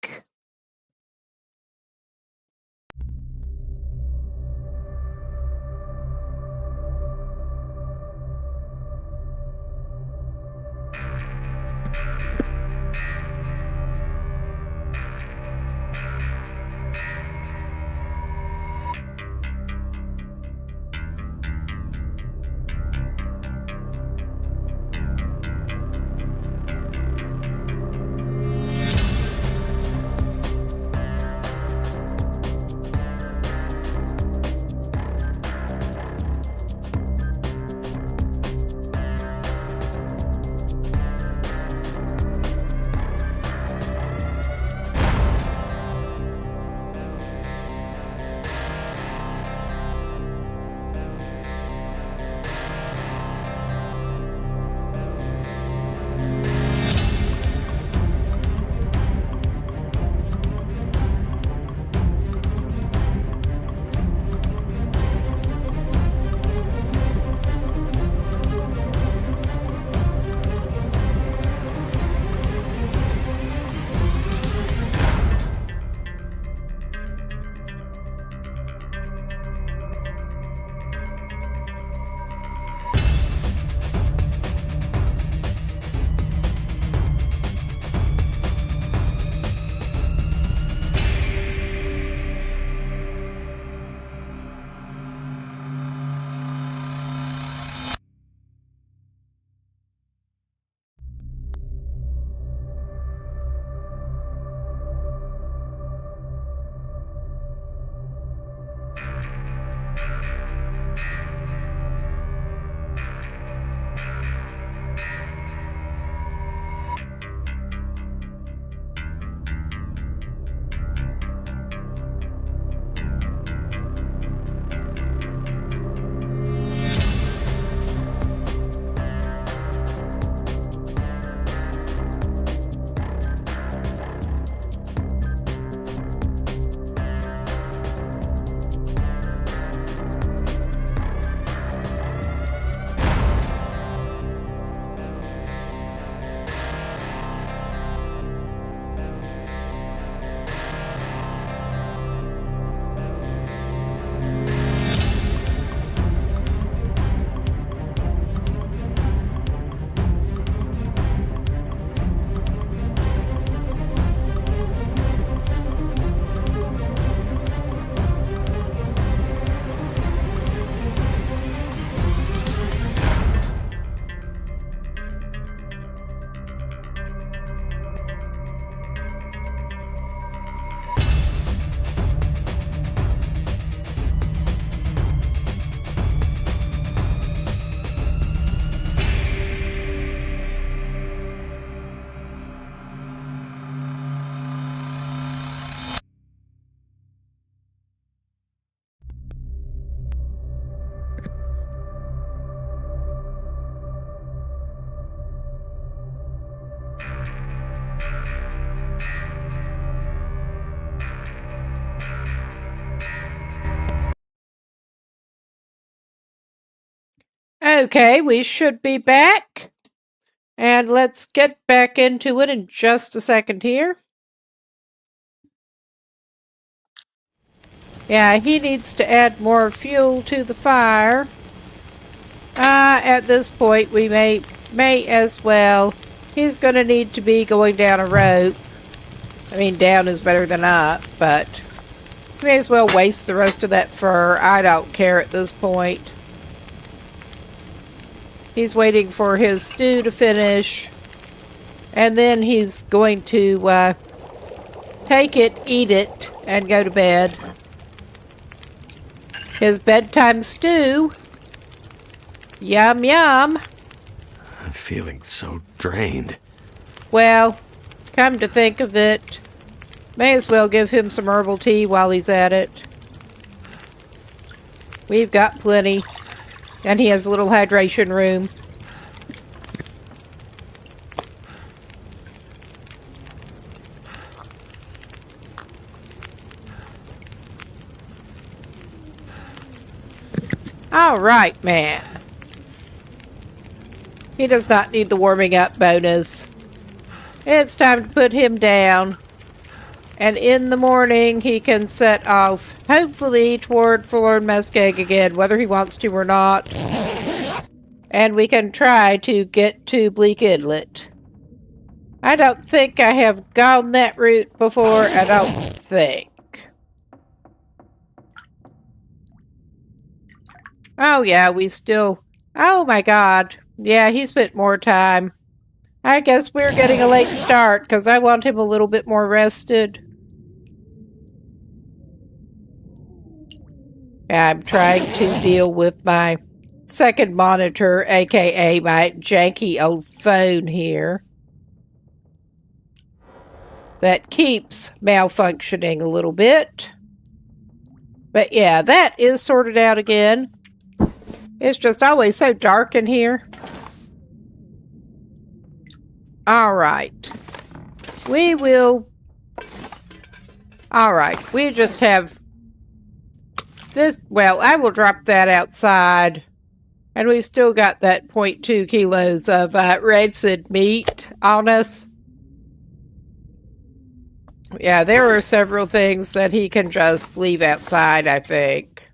Okay, we should be back. And let's get back into it in just a second here. Yeah, he needs to add more fuel to the fire. At this point, we may as well. He's going to need to be going down a rope. I mean, down is better than up, but we may as well waste the rest of that fur. I don't care at this point. He's waiting for his stew to finish, and then he's going to take it, eat it, and go to bed. His bedtime stew. Yum, yum. I'm feeling so drained. Well, come to think of it, may as well give him some herbal tea while he's at it. We've got plenty. And he has a little hydration room. All right, man. He does not need the warming up bonus. It's time to put him down. And in the morning, he can set off, hopefully, toward Forlorn Muskeg again, whether he wants to or not. And we can try to get to Bleak Inlet. I don't think I have gone that route before. I don't think. Oh, yeah, we still... Oh, my God. Yeah, he spent more time. I guess we're getting a late start, because I want him a little bit more rested. I'm trying to deal with my second monitor, aka my janky old phone here. That keeps malfunctioning a little bit. But yeah, that is sorted out again. It's just always so dark in here. Alright. We will... Alright, we just have... This, well, I will drop that outside. And we still got that 0.2 kilos of rancid meat on us. Yeah, there are several things that he can just leave outside, I think.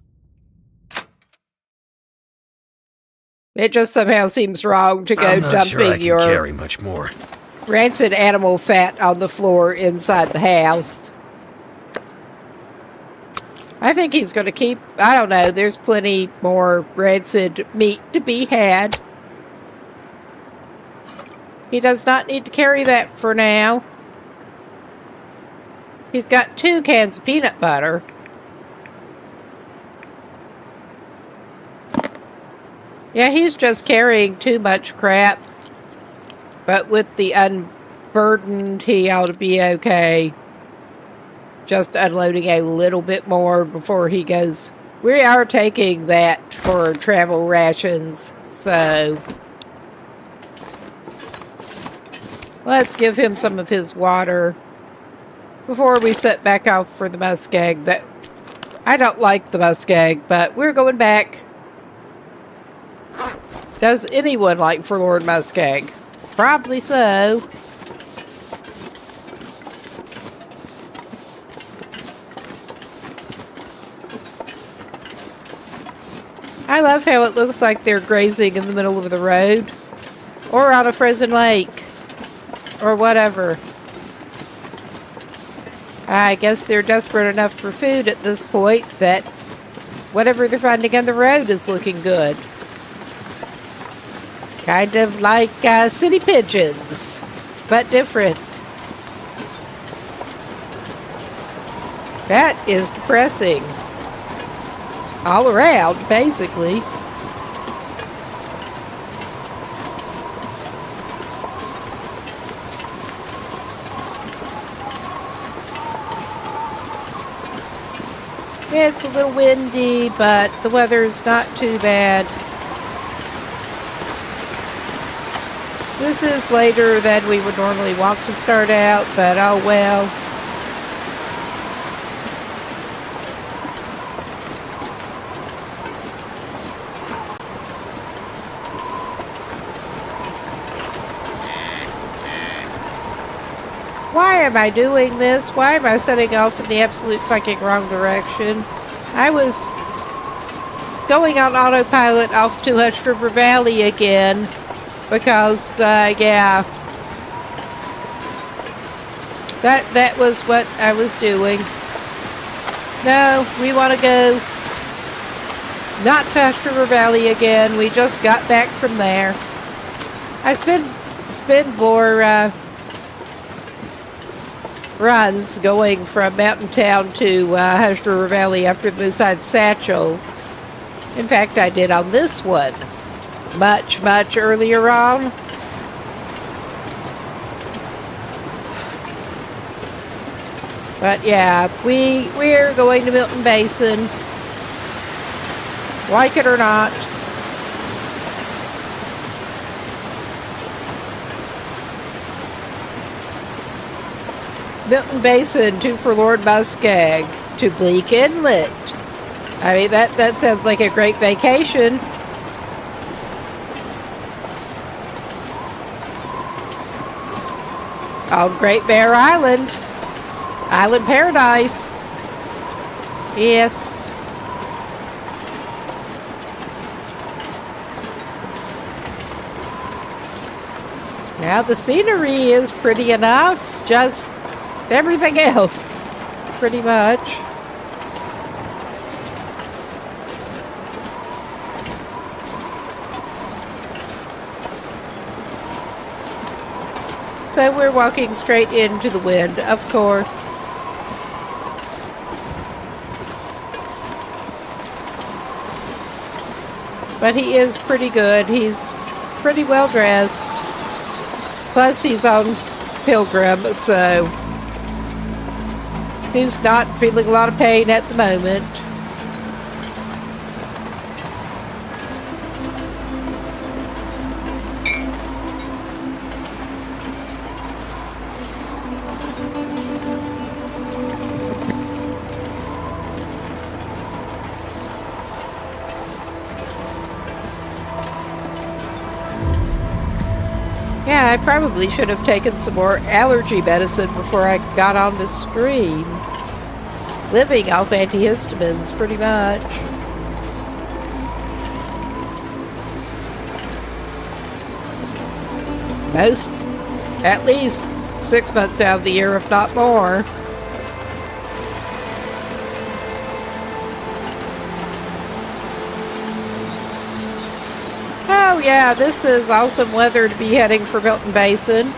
It just somehow seems wrong to go dumping sure I can your carry much more. rancid animal fat on the floor inside the house. I think he's going to keep... I don't know. There's plenty more rancid meat to be had. He does not need to carry that for now. He's got 2 cans of peanut butter. Yeah, he's just carrying too much crap. But with the unburdened, he ought to be okay. Just unloading a little bit more before he goes. We are taking that for travel rations, so let's give him some of his water before we set back off for the muskeg. That I don't like the muskeg, but we're going back. Does anyone like Forlorn Muskeg? Probably so. I love how it looks like they're grazing in the middle of the road. Or on a frozen lake. Or whatever. I guess they're desperate enough for food at this point that whatever they're finding on the road is looking good. Kind of like city pigeons, but different. That is depressing. All around, basically. It's a little windy, but the weather's not too bad. This is later than we would normally want to start out, but oh well. Why am I doing this? Why am I setting off in the absolute fucking wrong direction? I was going on autopilot off to Hush River Valley again because, yeah, that was what I was doing. No, we want to go not to Hush River Valley again. We just got back from there. I spend more runs going from Mountain Town to Hush River Valley after the Moosehide Satchel. In fact, I did on this one much, much earlier on. But yeah, we're going to Milton Basin, like it or not. Milton Basin to Forlorn Muskeg to Bleak Inlet. I mean, that sounds like a great vacation. On Great Bear Island. Island Paradise. Yes. Now the scenery is pretty enough. Just everything else, pretty much. So we're walking straight into the wind, of course. But he is pretty good. He's pretty well dressed. Plus he's on Pilgrim, so he's not feeling a lot of pain at the moment. Yeah, I probably should have taken some more allergy medicine before I got on the stream. Living off antihistamines, pretty much. At least 6 months out of the year, if not more. Oh yeah, this is awesome weather to be heading for Milton Basin.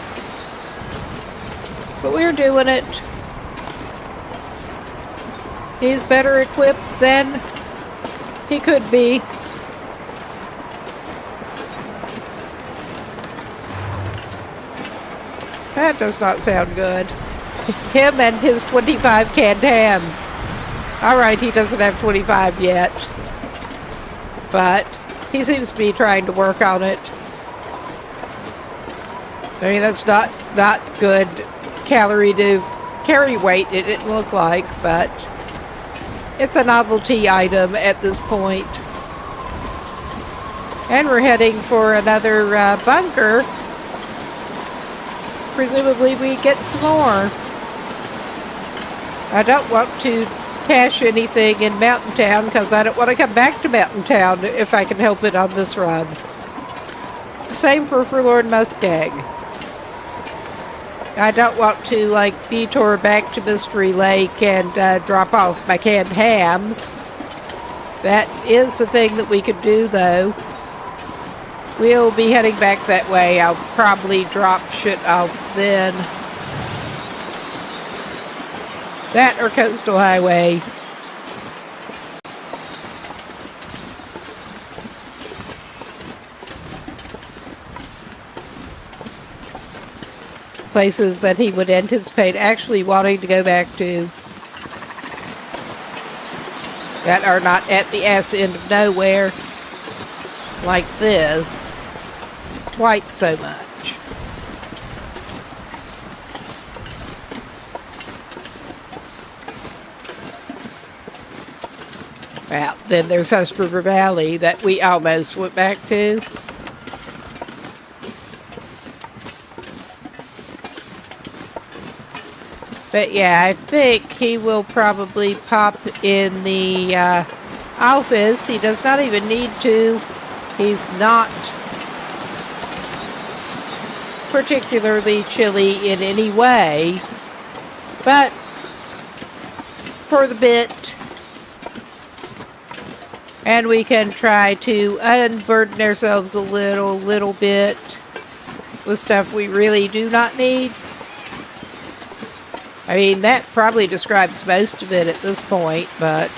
But we're doing it. He's better equipped than he could be. That does not sound good. Him and his 25 canned hams. Alright, he doesn't have 25 yet. But he seems to be trying to work on it. I mean, that's not good calorie to carry weight, it didn't look like, but it's a novelty item at this point. And we're heading for another bunker. Presumably we get some more. I don't want to cache anything in Mountain Town because I don't want to come back to Mountain Town if I can help it on this run. Same for Forlorn Muskeg. I don't want to detour back to Mystery Lake and drop off my canned hams. That is the thing that we could do, though. We'll be heading back that way. I'll probably drop shit off then. That or Coastal Highway. Places that he would anticipate actually wanting to go back to. That are not at the ass end of nowhere. Like this. Quite so much. Well, then there's Hush River Valley that we almost went back to. But yeah, I think he will probably pop in the office. He does not even need to. He's not particularly chilly in any way. But for the bit, and we can try to unburden ourselves a little bit with stuff we really do not need. I mean, that probably describes most of it at this point, but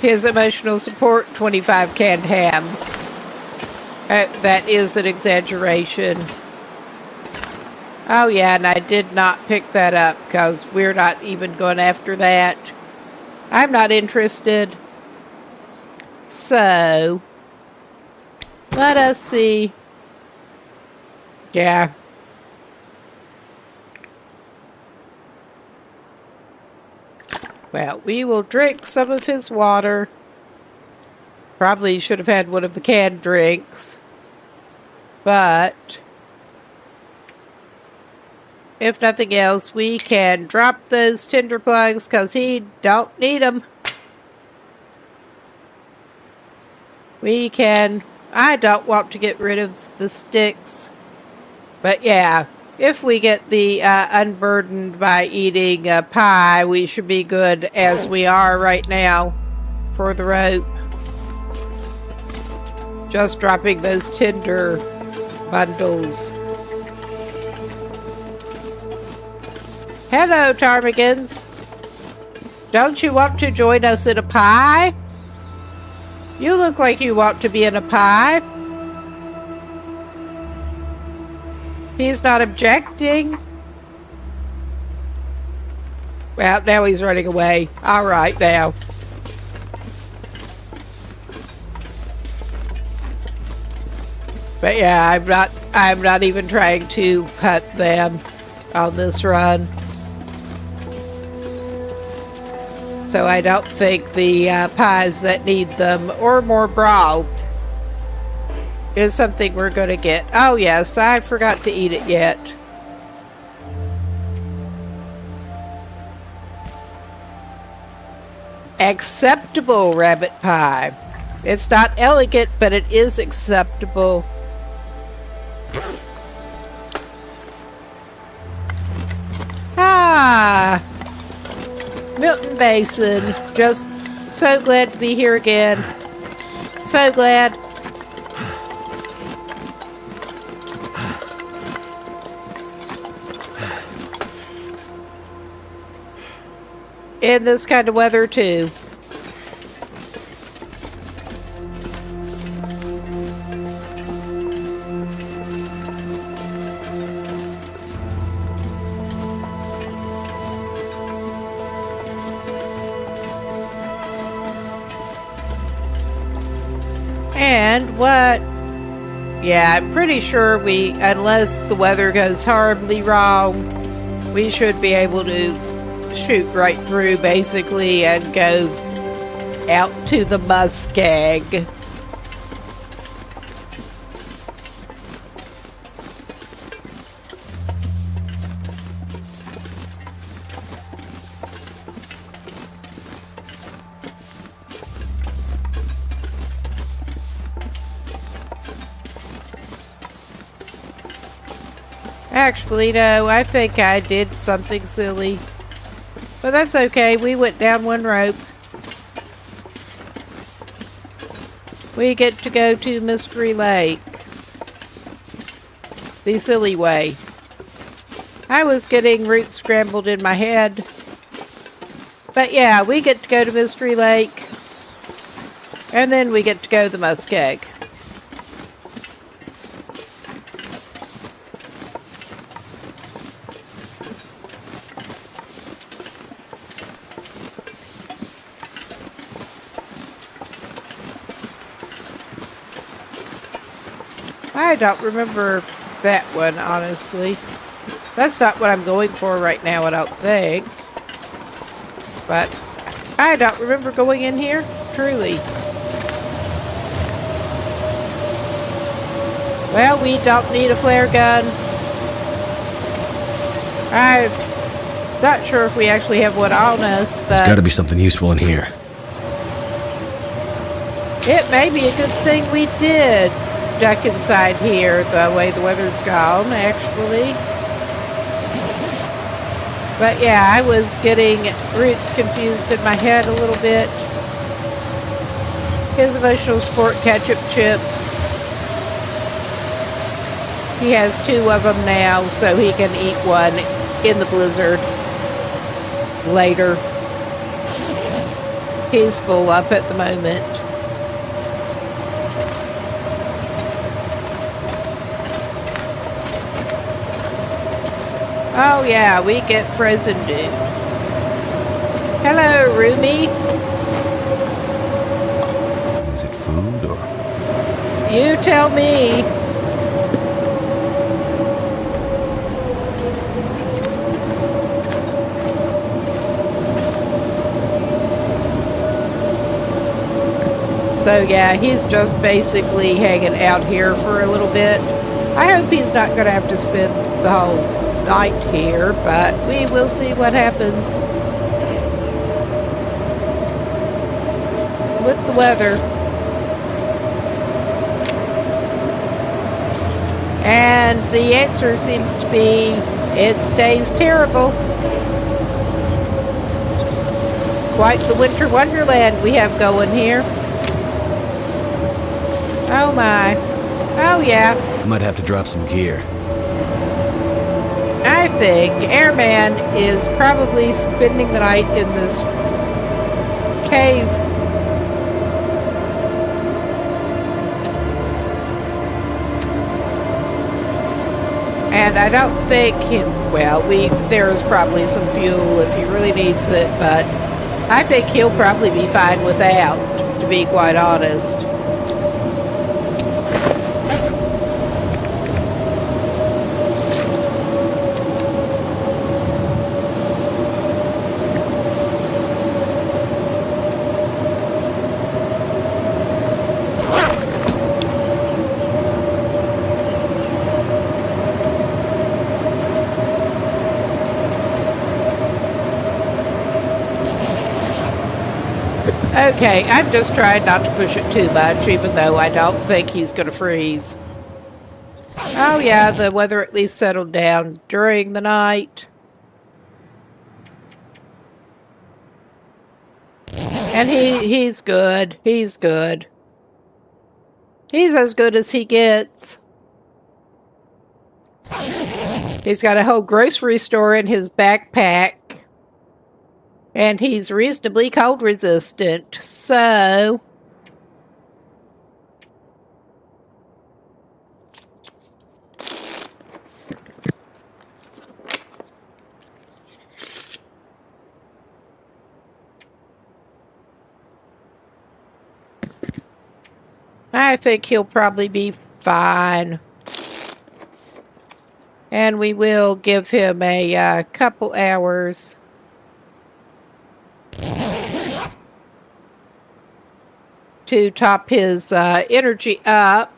his emotional support, 25 canned hams. That is an exaggeration. Oh yeah, and I did not pick that up because we're not even going after that. I'm not interested. So, let us see. Yeah. Well, we will drink some of his water. Probably should have had one of the canned drinks. But if nothing else, we can drop those tinder plugs because he don't need them. We can... I don't want to get rid of the sticks. But yeah, if we get the unburdened by eating pie, we should be good as we are right now for the rope. Just dropping those tinder bundles. Hello, ptarmigans. Don't you want to join us in a pie? You look like you want to be in a pie. He's not objecting. Well, now he's running away. All right, now. But yeah, I'm not even trying to put them on this run. So I don't think the pies that need them or more broth is something we're going to get. Oh yes, I forgot to eat it yet. Acceptable rabbit pie. It's not elegant, but it is acceptable. Ah, Milton Basin. Just so glad to be here again. So glad. In this kind of weather, too. And what? Yeah, I'm pretty sure unless the weather goes horribly wrong, we should be able to shoot right through basically and go out to the muskeg. Actually, no, I think I did something silly. But that's okay, we went down one rope. We get to go to Mystery Lake. The silly way. I was getting routes scrambled in my head. But yeah, we get to go to Mystery Lake. And then we get to go to the muskeg. I don't remember that one, honestly. That's not what I'm going for right now, I don't think. But I don't remember going in here, truly. Well, we don't need a flare gun. Not sure if we actually have one on us, There's but gotta be something useful in here. it may be a good thing we did duck inside here the way the weather's gone, actually. But yeah, I was getting roots confused in my head a little bit. His emotional support ketchup chips. He has 2 of them now, so he can eat one in the blizzard later. He's full up at the moment. Oh yeah, we get frozen dude. Hello, Rumi. Is it food or... You tell me. So yeah, he's just basically hanging out here for a little bit. I hope he's not going to have to spend the whole night here, but we will see what happens with the weather. And the answer seems to be it stays terrible. Quite the winter wonderland we have going here. Oh my. Oh yeah. I might have to drop some gear. I think Airman is probably spending the night in this cave. And I don't think there's probably some fuel if he really needs it, but I think he'll probably be fine without, to be quite honest. Okay, I'm just trying not to push it too much, even though I don't think he's going to freeze. Oh yeah, the weather at least settled down during the night. And he's good. He's good. He's as good as he gets. He's got a whole grocery store in his backpack. And he's reasonably cold resistant, so... I think he'll probably be fine. And we will give him a couple hours to top his energy up.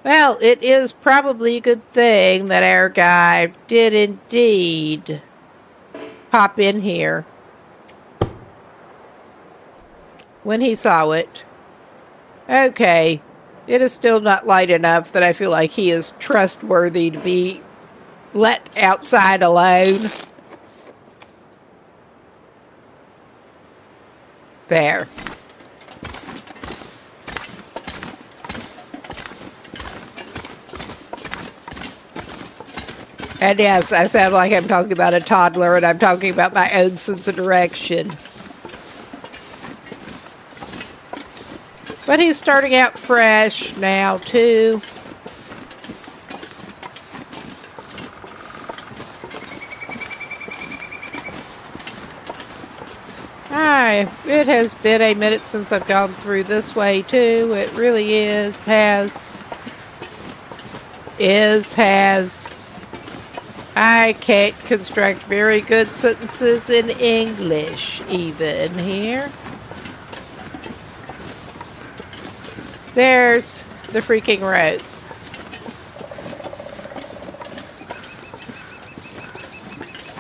Well, it is probably a good thing that our guy did indeed pop in here when he saw it. Okay, it is still not light enough that I feel like he is trustworthy to be let outside alone. There. And yes, I sound like I'm talking about a toddler, and I'm talking about my own sense of direction. But he's starting out fresh now, too. Hi, it has been a minute since I've gone through this way, too. It really is, has. I can't construct very good sentences in English, even here. There's the freaking rope.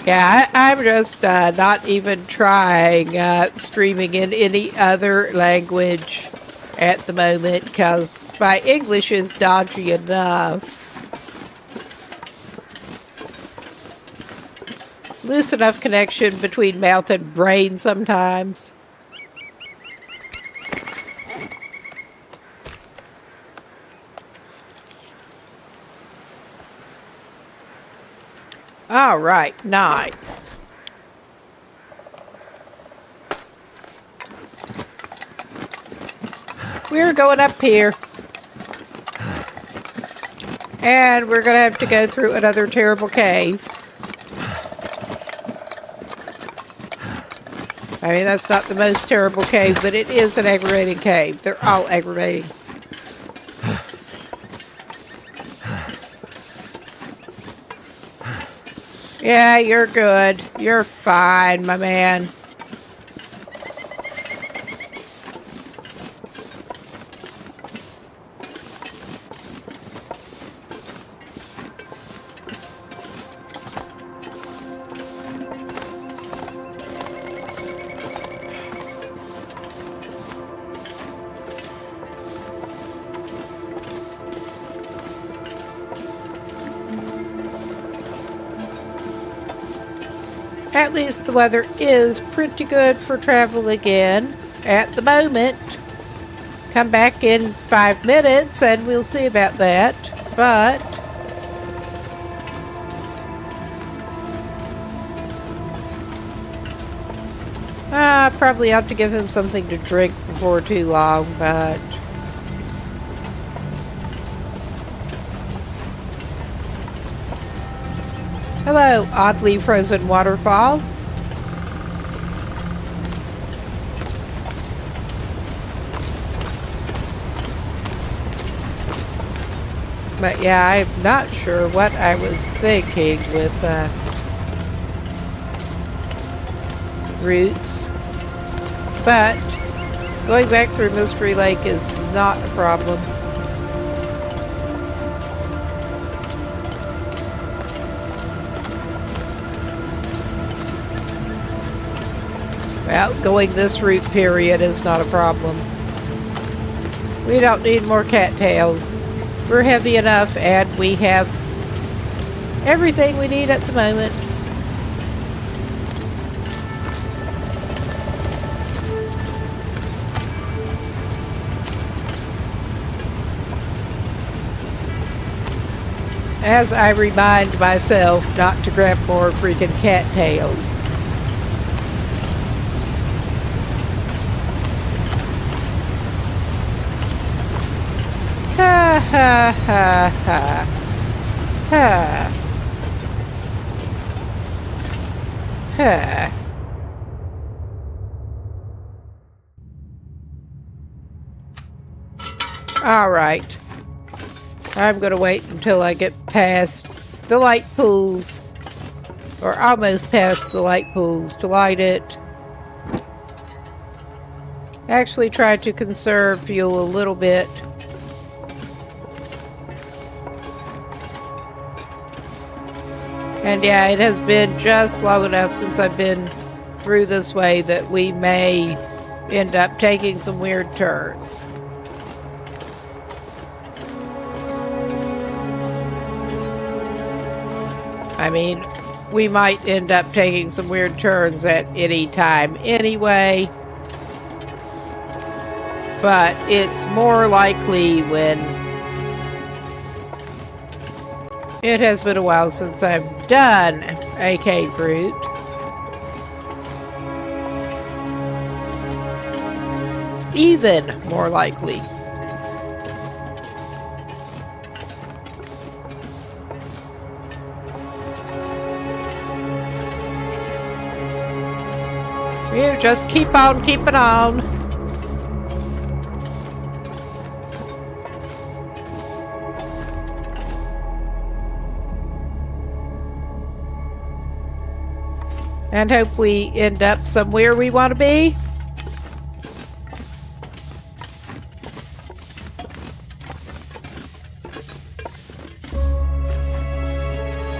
Yeah, I'm just not even trying streaming in any other language at the moment because my English is dodgy enough. Loose enough connection between mouth and brain sometimes. All right, nice. We're going up here. And we're going to have to go through another terrible cave. I mean, that's not the most terrible cave, but it is an aggravating cave. They're all aggravating. Yeah, you're good. You're fine, my man. At least the weather is pretty good for travel again at the moment. Come back in 5 minutes and we'll see about that. But I probably ought to give him something to drink before too long, but hello, oddly frozen waterfall. But yeah, I'm not sure what I was thinking with routes. But going back through Mystery Lake is not a problem. Well, going this route period is not a problem. We don't need more cattails. We're heavy enough and we have everything we need at the moment. As I remind myself not to grab more freaking cattails. Ha ha ha ha. Ha. Ha. All right. I'm gonna wait until I get past the light pools, or almost past the light pools, to light it. Actually try to conserve fuel a little bit. And yeah, it has been just long enough since I've been through this way that we may end up taking some weird turns. I mean, we might end up taking some weird turns at any time anyway. But it's more likely when it has been a while since I've done a cave route. Even more likely. You just keep on keeping on. And hope we end up somewhere we want to be.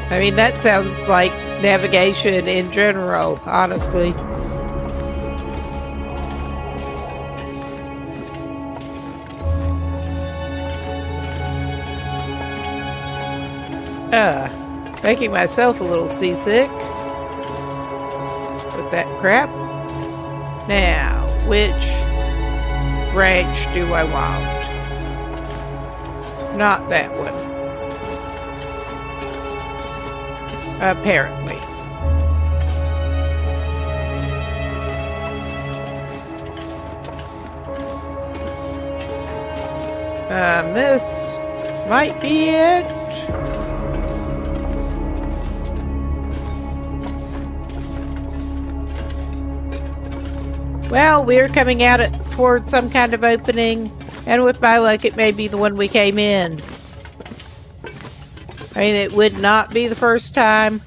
I mean, that sounds like navigation in general, honestly. Making myself a little seasick with that crap. Now, which branch do I want? Not that one. Apparently. This might be it. Well, we're coming out towards some kind of opening, and with my luck, it may be the one we came in. I mean, it would not be the first time.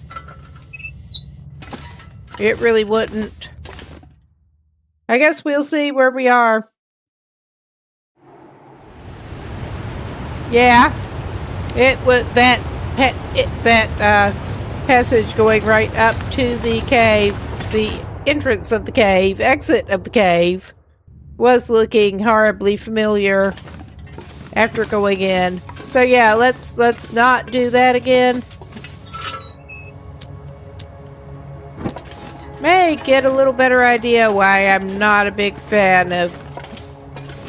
It really wouldn't. I guess we'll see where we are. Yeah, it was that passage going right up to the cave, the entrance of the cave, exit of the cave, was looking horribly familiar after going in. So yeah, let's not do that again. May get a little better idea why I'm not a big fan of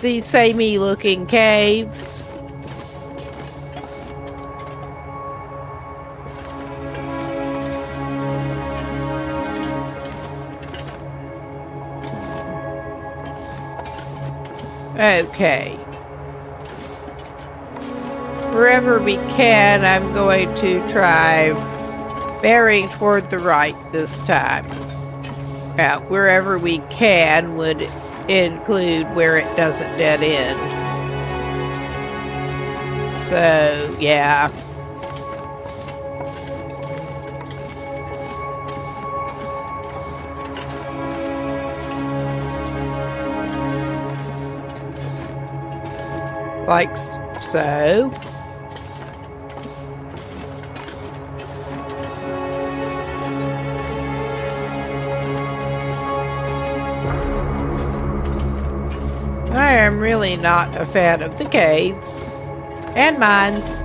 these samey looking caves. Okay. Wherever we can, I'm going to try bearing toward the right this time. Now, wherever we can would include where it doesn't dead end. So, yeah. Like so. I am really not a fan of the caves and mines.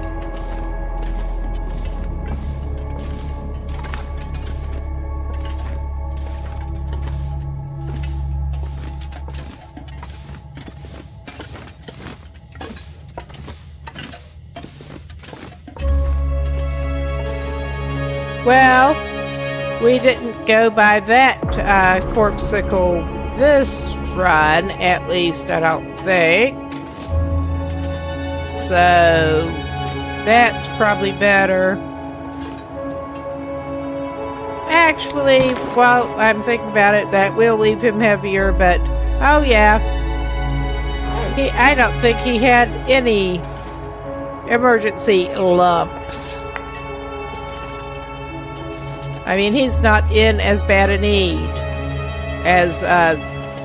Well, we didn't go by that corpsicle this run, at least I don't think. So, that's probably better. Actually, while I'm thinking about it, that will leave him heavier, but oh yeah. I don't think he had any emergency lumps. I mean, he's not in as bad a need as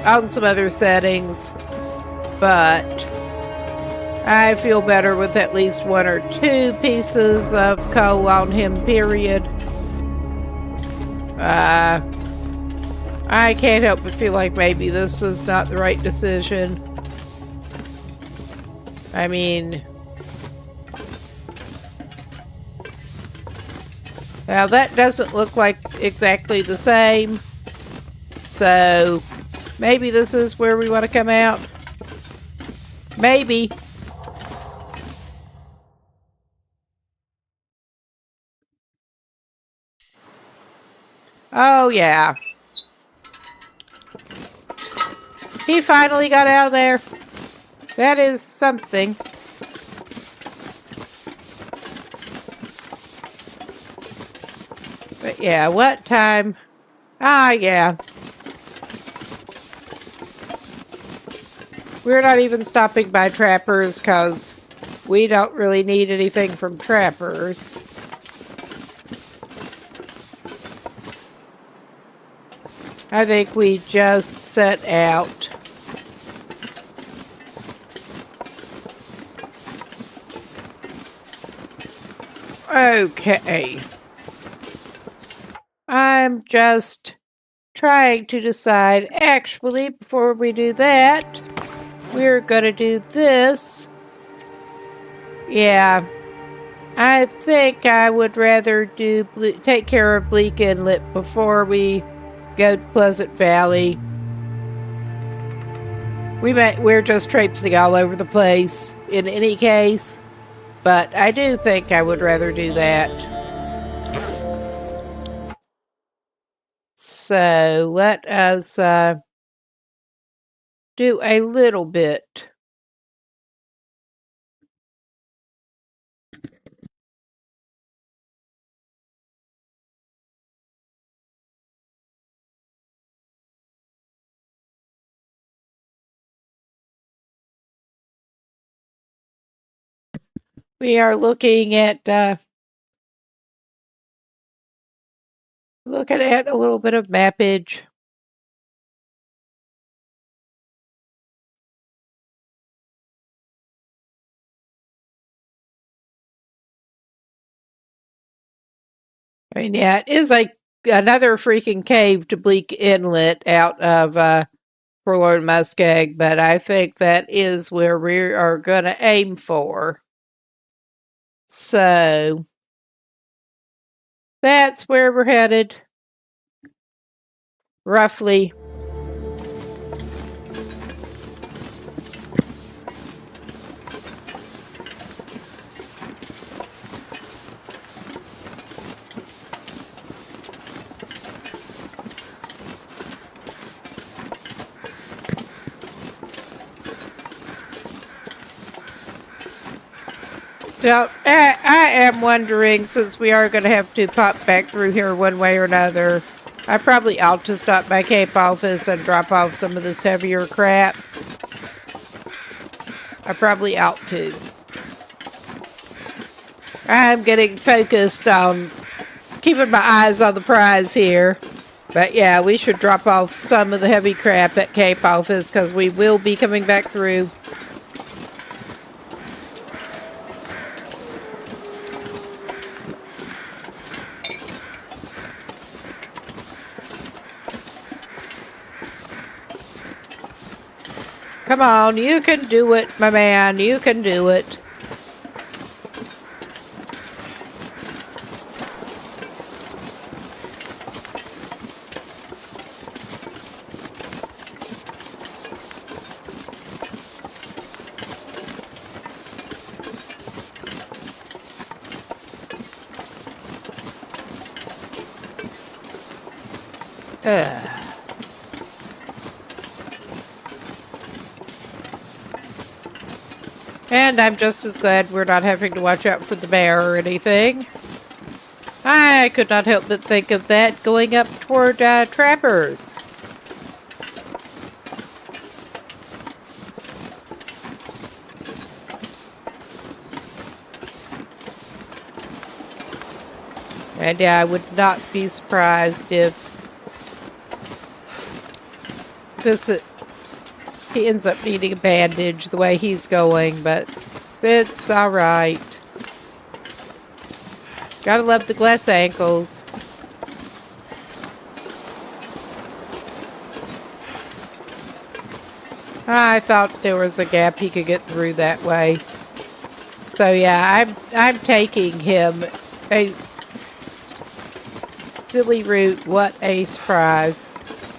on some other settings, but I feel better with at least 1 or 2 pieces of coal on him, period. I can't help but feel like maybe this was not the right decision. I mean, now that doesn't look like exactly the same, so maybe this is where we want to come out. Maybe. Oh yeah. He finally got out of there. That is something. But yeah, what time? Ah, yeah. We're not even stopping by trappers because we don't really need anything from trappers. I think we just set out. Okay. I'm just trying to decide. Actually, before we do that, we're gonna do this. Yeah, I think I would rather take care of Bleak Inlet before we go to Pleasant Valley. We're just traipsing all over the place in any case, but I do think I would rather do that. So let us do a little bit. We are looking at a little bit of mappage. I mean, yeah, it is another freaking cave to Bleak Inlet out of Forlorn Muskeg, but I think that is where we are going to aim for. So that's where we're headed, roughly. Now, I am wondering, since we are going to have to pop back through here one way or another, I probably ought to stop by Cape Office and drop off some of this heavier crap. I probably ought to. I'm getting focused on keeping my eyes on the prize here. But yeah, we should drop off some of the heavy crap at Cape Office because we will be coming back through. Come on, you can do it, my man. You can do it. And I'm just as glad we're not having to watch out for the bear or anything. I could not help but think of that going up toward Trappers. And yeah, I would not be surprised if he ends up needing a bandage the way he's going, but it's alright. Gotta love the glass ankles. I thought there was a gap he could get through that way. So yeah, I'm taking him. A silly route, what a surprise.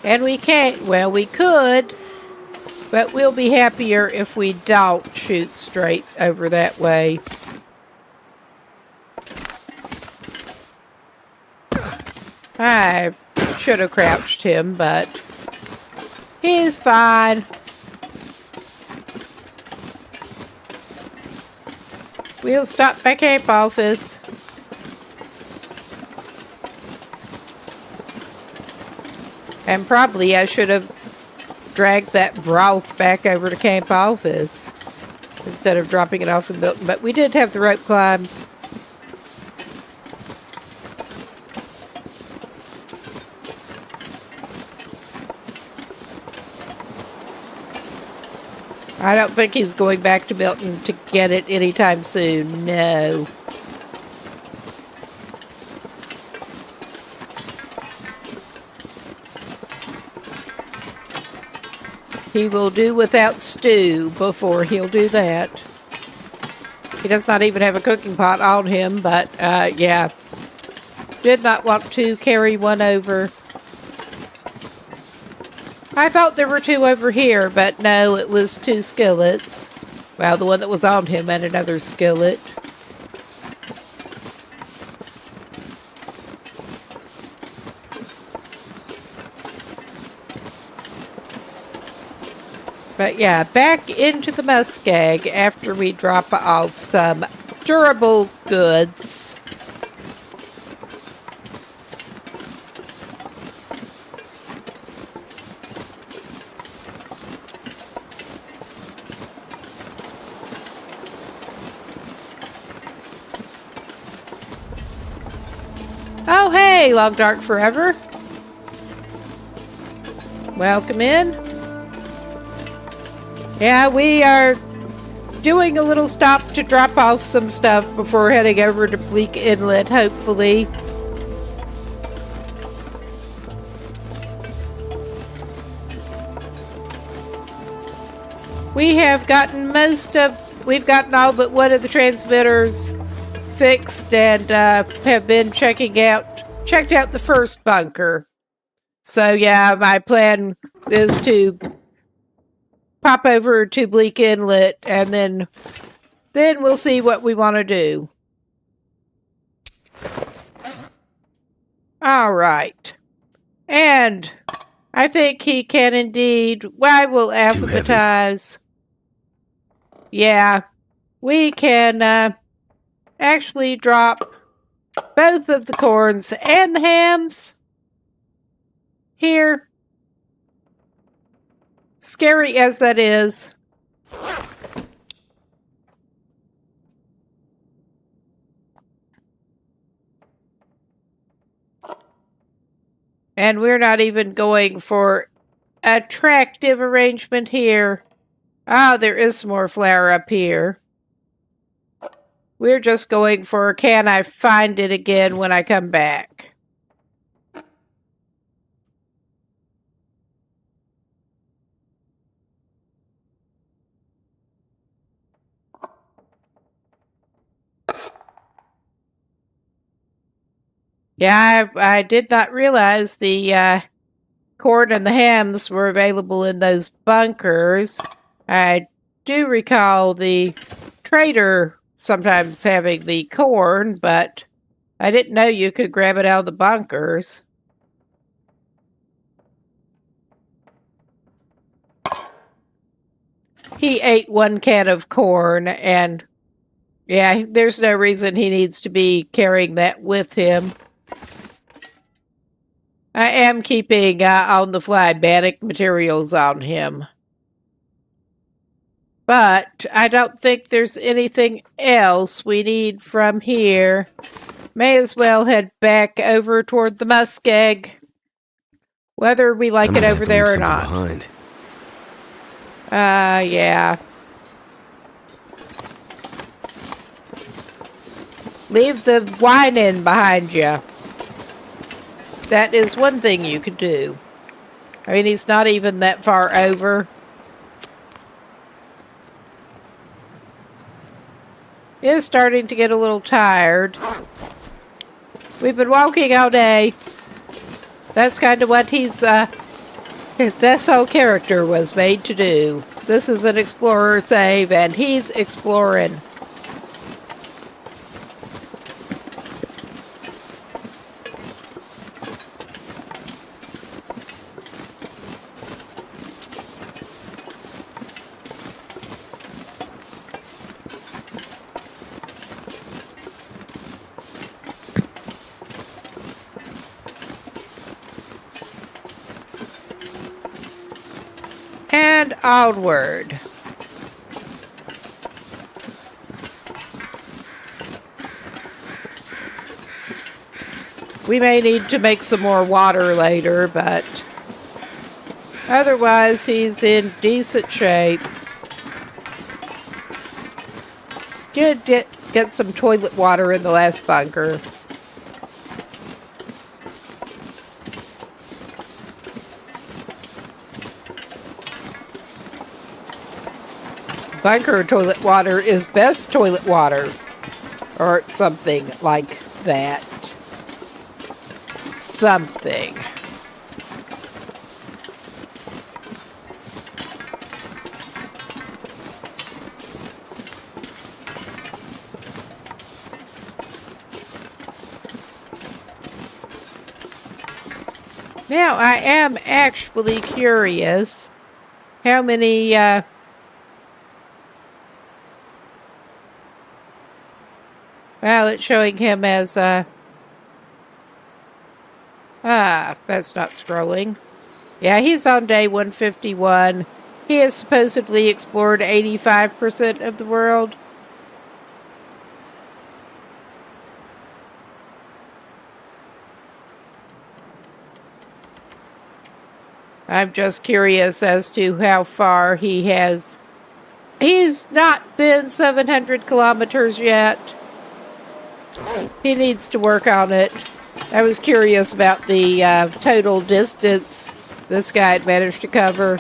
And we can't, well, we could, but we'll be happier if we don't shoot straight over that way. I should have crouched him, but he's fine. We'll stop by Cape Office. And probably I should have dragged that broth back over to Camp Office instead of dropping it off in Milton. But we did have the rope climbs. I don't think he's going back to Milton to get it anytime soon. No. He will do without stew before he'll do that. He does not even have a cooking pot on him, but yeah. Did not want to carry one over. I thought there were two over here, but no, it was two skillets. Well, the one that was on him and another skillet. But yeah, back into the muskeg after we drop off some durable goods. Oh hey, Long Dark Forever. Welcome in. Yeah, we are doing a little stop to drop off some stuff before heading over to Bleak Inlet, hopefully. We have gotten we've gotten all but one of the transmitters fixed and have been checked out the first bunker. So yeah, my plan is to pop over to Bleak Inlet, and then we'll see what we want to do. All right. And I think he can indeed. I will alphabetize. Yeah. We can actually drop both of the corns and the hams here. Scary as that is. And we're not even going for attractive arrangement here. Ah, there is some more flour up here. We're just going for, can I find it again when I come back? Yeah, I did not realize the corn and the hams were available in those bunkers. I do recall the trader sometimes having the corn, but I didn't know you could grab it out of the bunkers. He ate one can of corn, and yeah, there's no reason he needs to be carrying that with him. I am keeping on-the-fly bannock materials on him. But I don't think there's anything else we need from here. May as well head back over toward the muskeg. Whether we like it over there or not. Behind. Yeah. Leave the whining behind you. That is one thing you could do. I mean, he's not even that far over. He is starting to get a little tired. We've been walking all day. That's kind of what his whole character was made to do. This is an explorer save, and he's exploring. And onward. We may need to make some more water later, but otherwise he's in decent shape. Did get some toilet water in the last bunker. bunker toilet water is best toilet water. Or something like that. Something. Now, I am actually curious how many, well, it's showing him as, that's not scrolling. Yeah, he's on day 151. He has supposedly explored 85% of the world. I'm just curious as to how far he has. He's not been 700 kilometers yet. He needs to work on it. I was curious about the total distance this guy had managed to cover.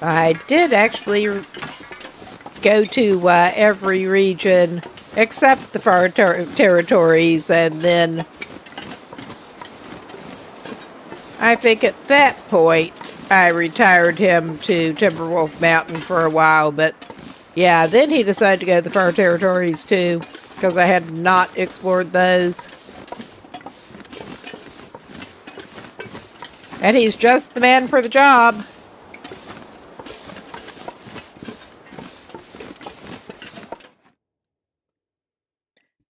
I did actually go to every region except the far territories, and then I think at that point I retired him to Timberwolf Mountain for a while, but yeah, then he decided to go to the far territories too, because I had not explored those. And he's just the man for the job.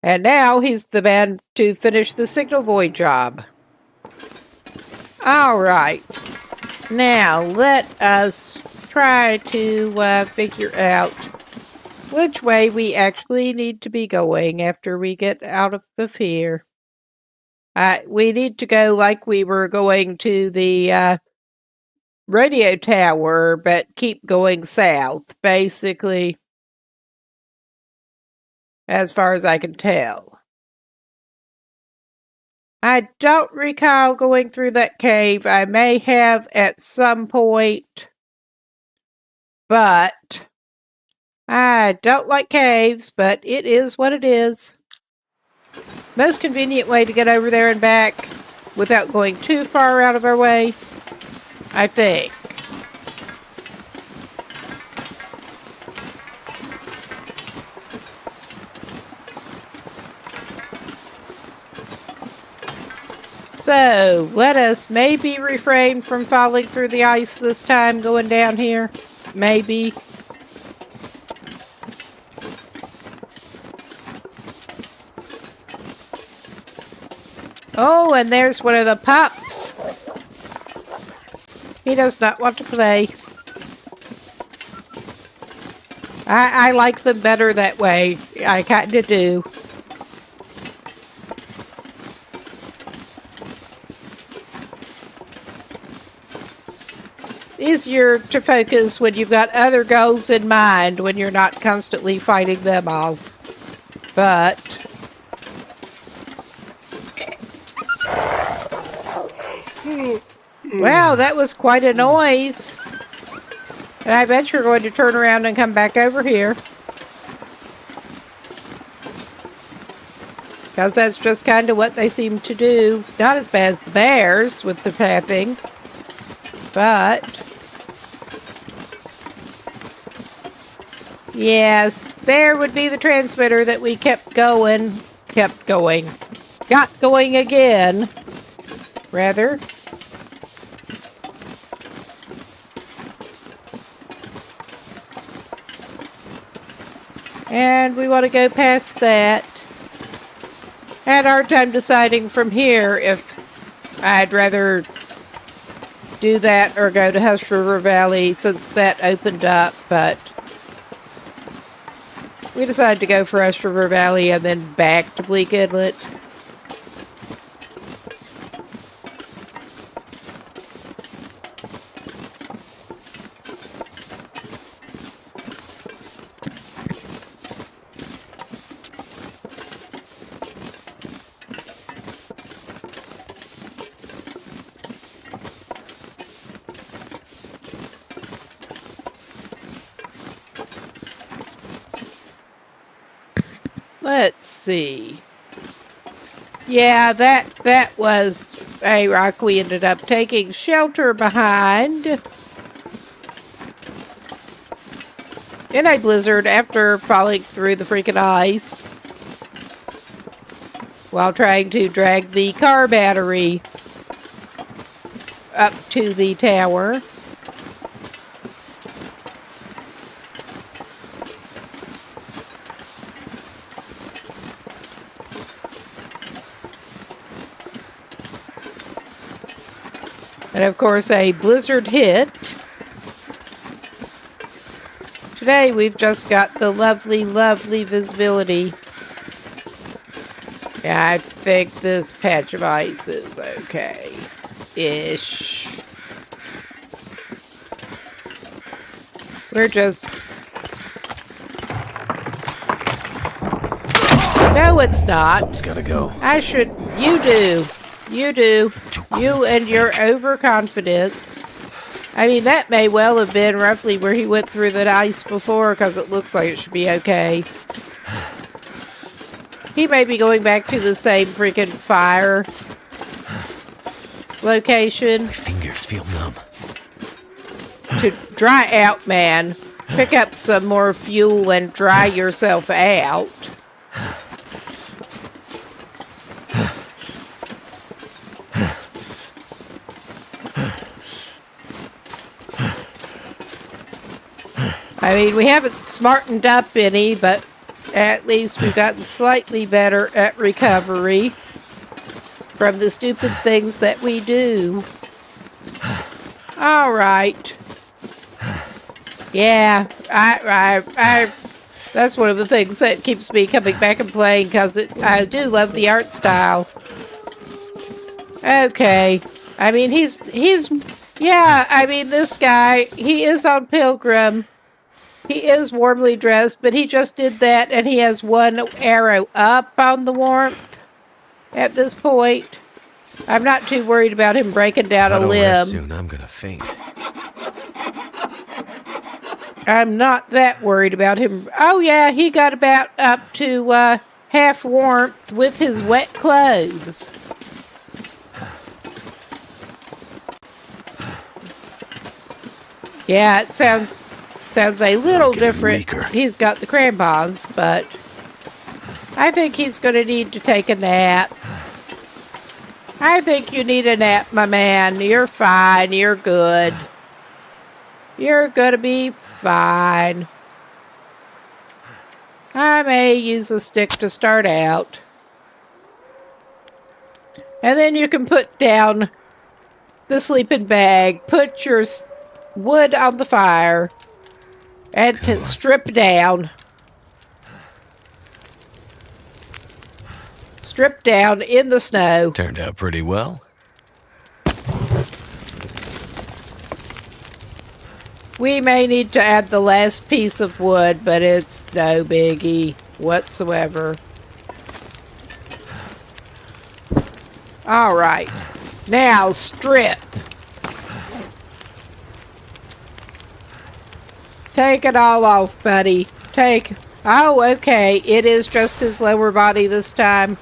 And now he's the man to finish the signal void job. All right. Now let us try to figure out which way we actually need to be going after we get out of here. We need to go like we were going to the radio tower, but keep going south, basically. As far as I can tell. I don't recall going through that cave. I may have at some point, but I don't like caves, but it is what it is. Most convenient way to get over there and back without going too far out of our way, I think. So, let us maybe refrain from falling through the ice this time going down here. Maybe. Oh, and there's one of the pups. He does not want to play. I like them better that way. I kind of do. Easier to focus when you've got other goals in mind, when you're not constantly fighting them off. But wow, that was quite a noise. And I bet you're going to turn around and come back over here. Because that's just kind of what they seem to do. Not as bad as the bears with the pathing. But yes, there would be the transmitter that we got going again, rather. And we want to go past that. Had a hard time deciding from here if I'd rather do that or go to Hush River Valley since that opened up, but we decided to go for Hush River Valley and then back to Bleak Inlet. Let's see. Yeah, that was a rock we ended up taking shelter behind in a blizzard after falling through the freaking ice while trying to drag the car battery up to the tower. And of course, a blizzard hit. Today, we've just got the lovely, lovely visibility. Yeah, I think this patch of ice is okay-ish. We're just... No, it's not. Something's gotta go. I should... You do. You do. You and your overconfidence. I mean, that may well have been roughly where he went through the ice before, because it looks like it should be okay. He may be going back to the same freaking fire location. My fingers feel numb. To dry out, man. Pick up some more fuel and dry yourself out. I mean, we haven't smartened up any, but at least we've gotten slightly better at recovery from the stupid things that we do. All right. Yeah, I that's one of the things that keeps me coming back and playing, because I do love the art style. Okay. I mean, yeah, I mean, this guy, he is on Pilgrim. He is warmly dressed, but he just did that, and he has one arrow up on the warmth at this point. I'm not too worried about him breaking down a limb. Soon I'm gonna faint. I'm not that worried about him. Oh, yeah, he got about up to half warmth with his wet clothes. Yeah, it sounds a little different. Weaker. He's got the crampons, but I think he's going to need to take a nap. I think you need a nap, my man. You're fine. You're good. You're going to be fine. I may use a stick to start out. And then you can put down the sleeping bag, put your wood on the fire, and to strip down. Strip down in the snow. Turned out pretty well. We may need to add the last piece of wood, but it's no biggie whatsoever. All right. Now strip. Take it all off, buddy. Oh, okay. It is just his lower body this time.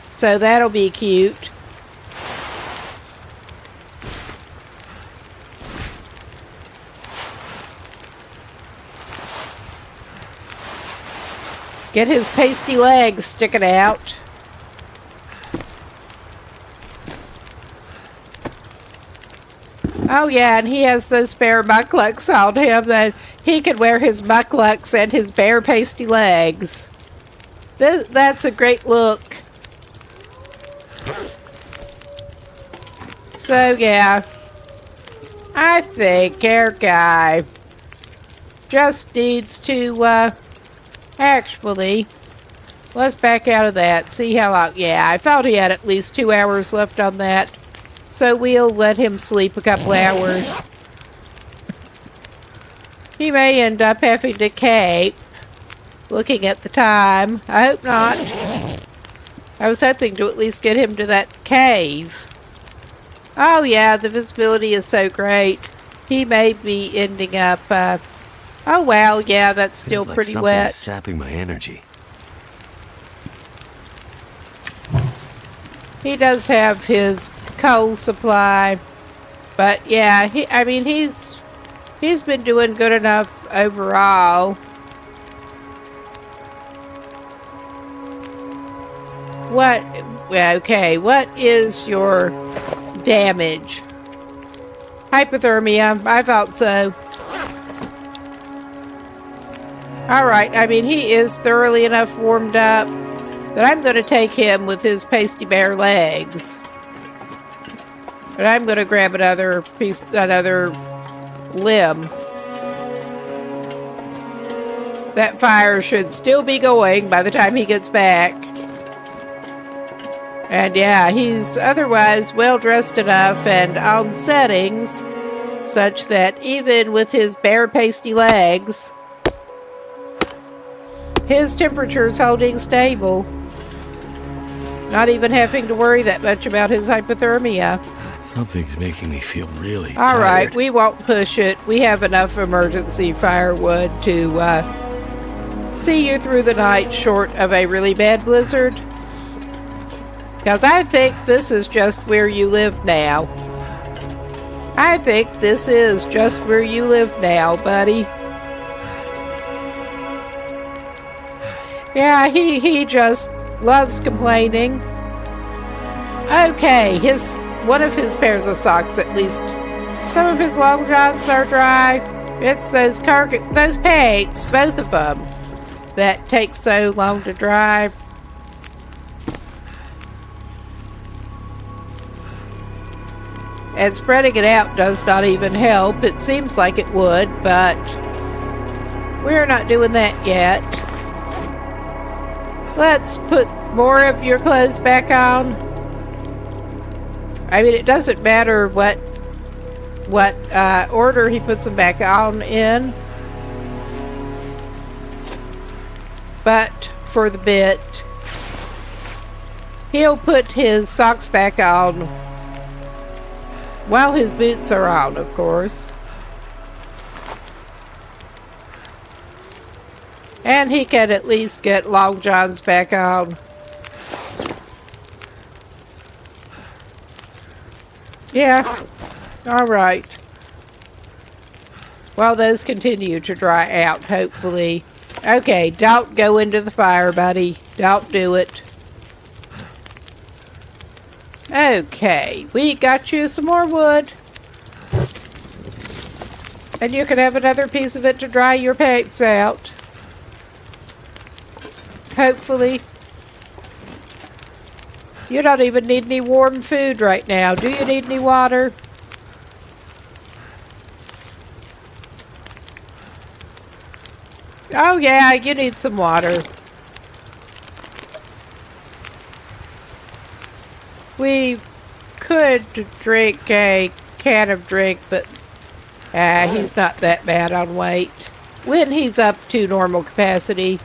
So that'll be cute. Get his pasty legs sticking out. Oh yeah, and he has those bare mucklucks on him that he can wear his mucklucks and his bare pasty legs. That's a great look. So yeah, I think our guy just needs to, actually, let's back out of that, see how long. Yeah, I thought he had at least 2 hours left on that. So we'll let him sleep a couple hours. He may end up having to cape. Looking at the time. I hope not. I was hoping to at least get him to that cave. Oh yeah, the visibility is so great. He may be ending up, oh wow, yeah, that's still Feels like pretty something wet. is sapping my energy. He does have his coal supply. But yeah, he's been doing good enough overall. What? Okay, what is your damage? Hypothermia. I thought so. Alright, he is thoroughly enough warmed up that I'm going to take him with his pasty bare legs. But I'm going to grab another limb. That fire should still be going by the time he gets back. And yeah, he's otherwise well dressed enough and on settings such that even with his bare pasty legs, his temperature's holding stable. Not even having to worry that much about his hypothermia. Something's making me feel really tired. All right, we won't push it. We have enough emergency firewood to see you through the night short of a really bad blizzard. Because I think this is just where you live now. I think this is just where you live now, buddy. Yeah, he just loves complaining. Okay, one of his pairs of socks at least. Some of his long johns are dry. It's those pants, both of them, that take so long to dry. And spreading it out does not even help. It seems like it would, but we're not doing that yet. Let's put more of your clothes back on. It doesn't matter what order he puts them back on in. But for the bit, he'll put his socks back on while his boots are on, of course. And he can at least get long johns back on. Yeah, alright. While those continue to dry out, hopefully. Okay, don't go into the fire, buddy. Don't do it. Okay, we got you some more wood. And you can have another piece of it to dry your pants out. Hopefully. You don't even need any warm food right now. Do you need any water? Oh yeah, you need some water. We could drink a can of drink, but he's not that bad on weight. When he's up to normal capacity.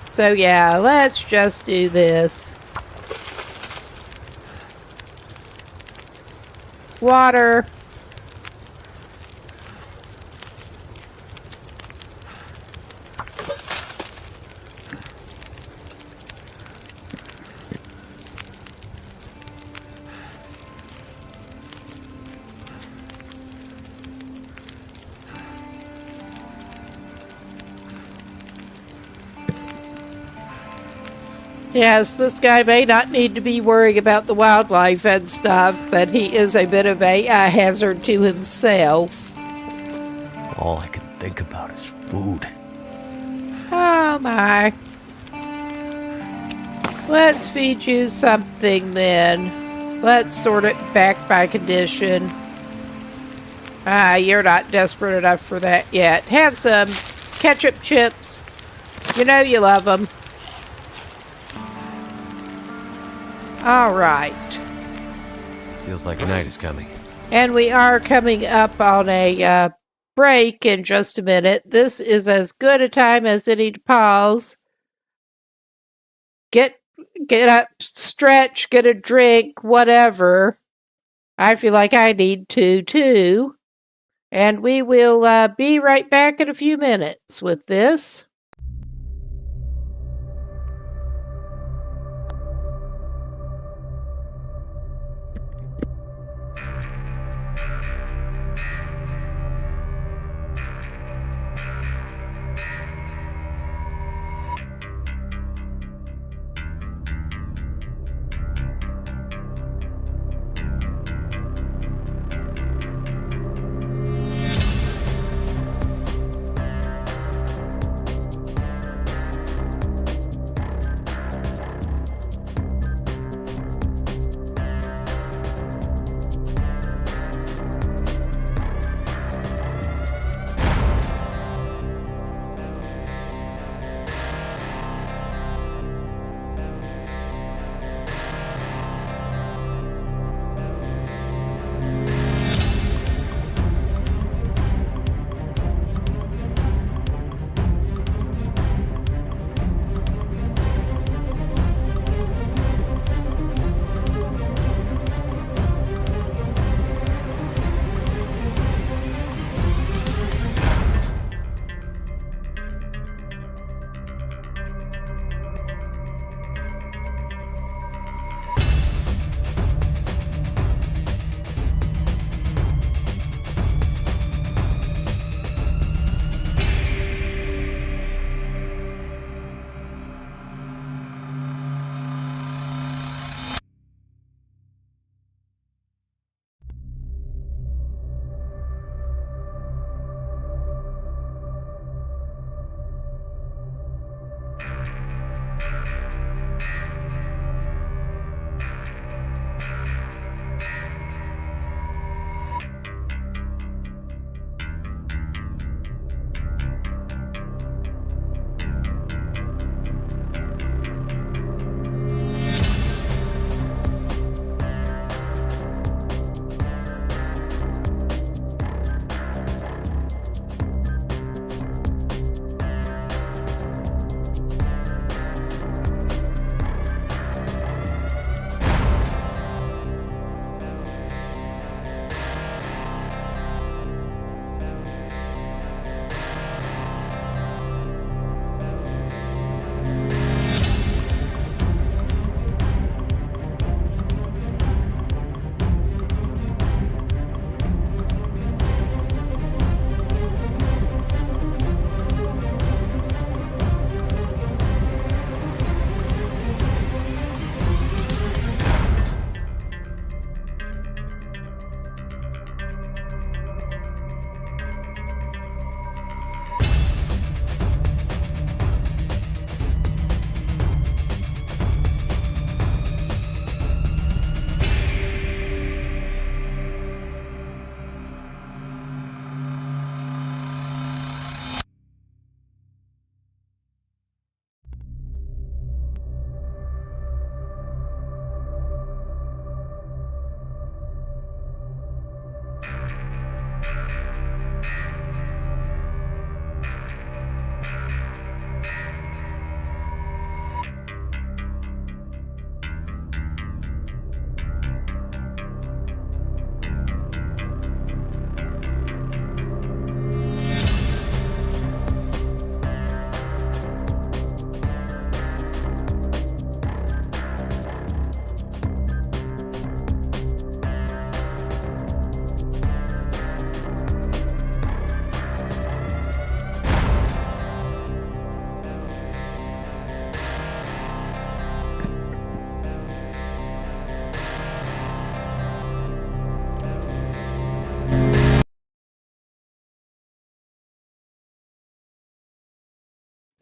So yeah, let's just do this. Water. Yes, this guy may not need to be worrying about the wildlife and stuff, but he is a bit of a hazard to himself. All I can think about is food. Oh my. Let's feed you something then. Let's sort it back by condition. You're not desperate enough for that yet. Have some ketchup chips. You know you love them. All right. Feels like night is coming. And we are coming up on a break in just a minute. This is as good a time as any to pause. Get up, stretch, get a drink, whatever. I feel like I need to, too. And we will be right back in a few minutes with this.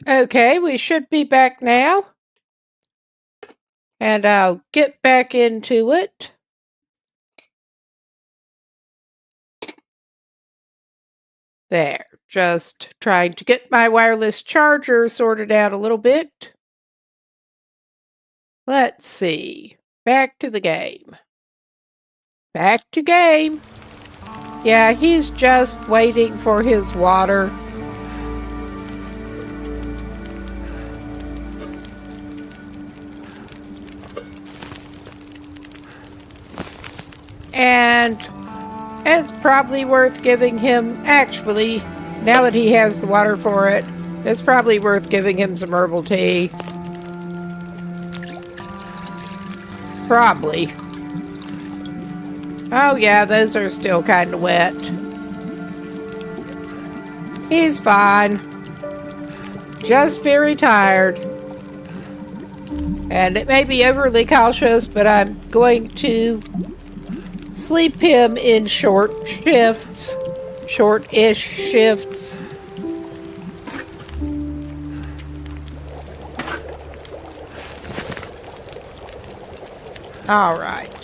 Okay, we should be back now. And I'll get back into it. There, just trying to get my wireless charger sorted out a little bit. Let's see. Back to the game. Back to game. Yeah, he's just waiting for his water. And it's probably worth giving him, actually, now that he has the water for it, it's probably worth giving him some herbal tea. Probably. Oh yeah, those are still kind of wet. He's fine. Just very tired. And it may be overly cautious, but I'm going to sleep him in short shifts. Short-ish shifts. All right.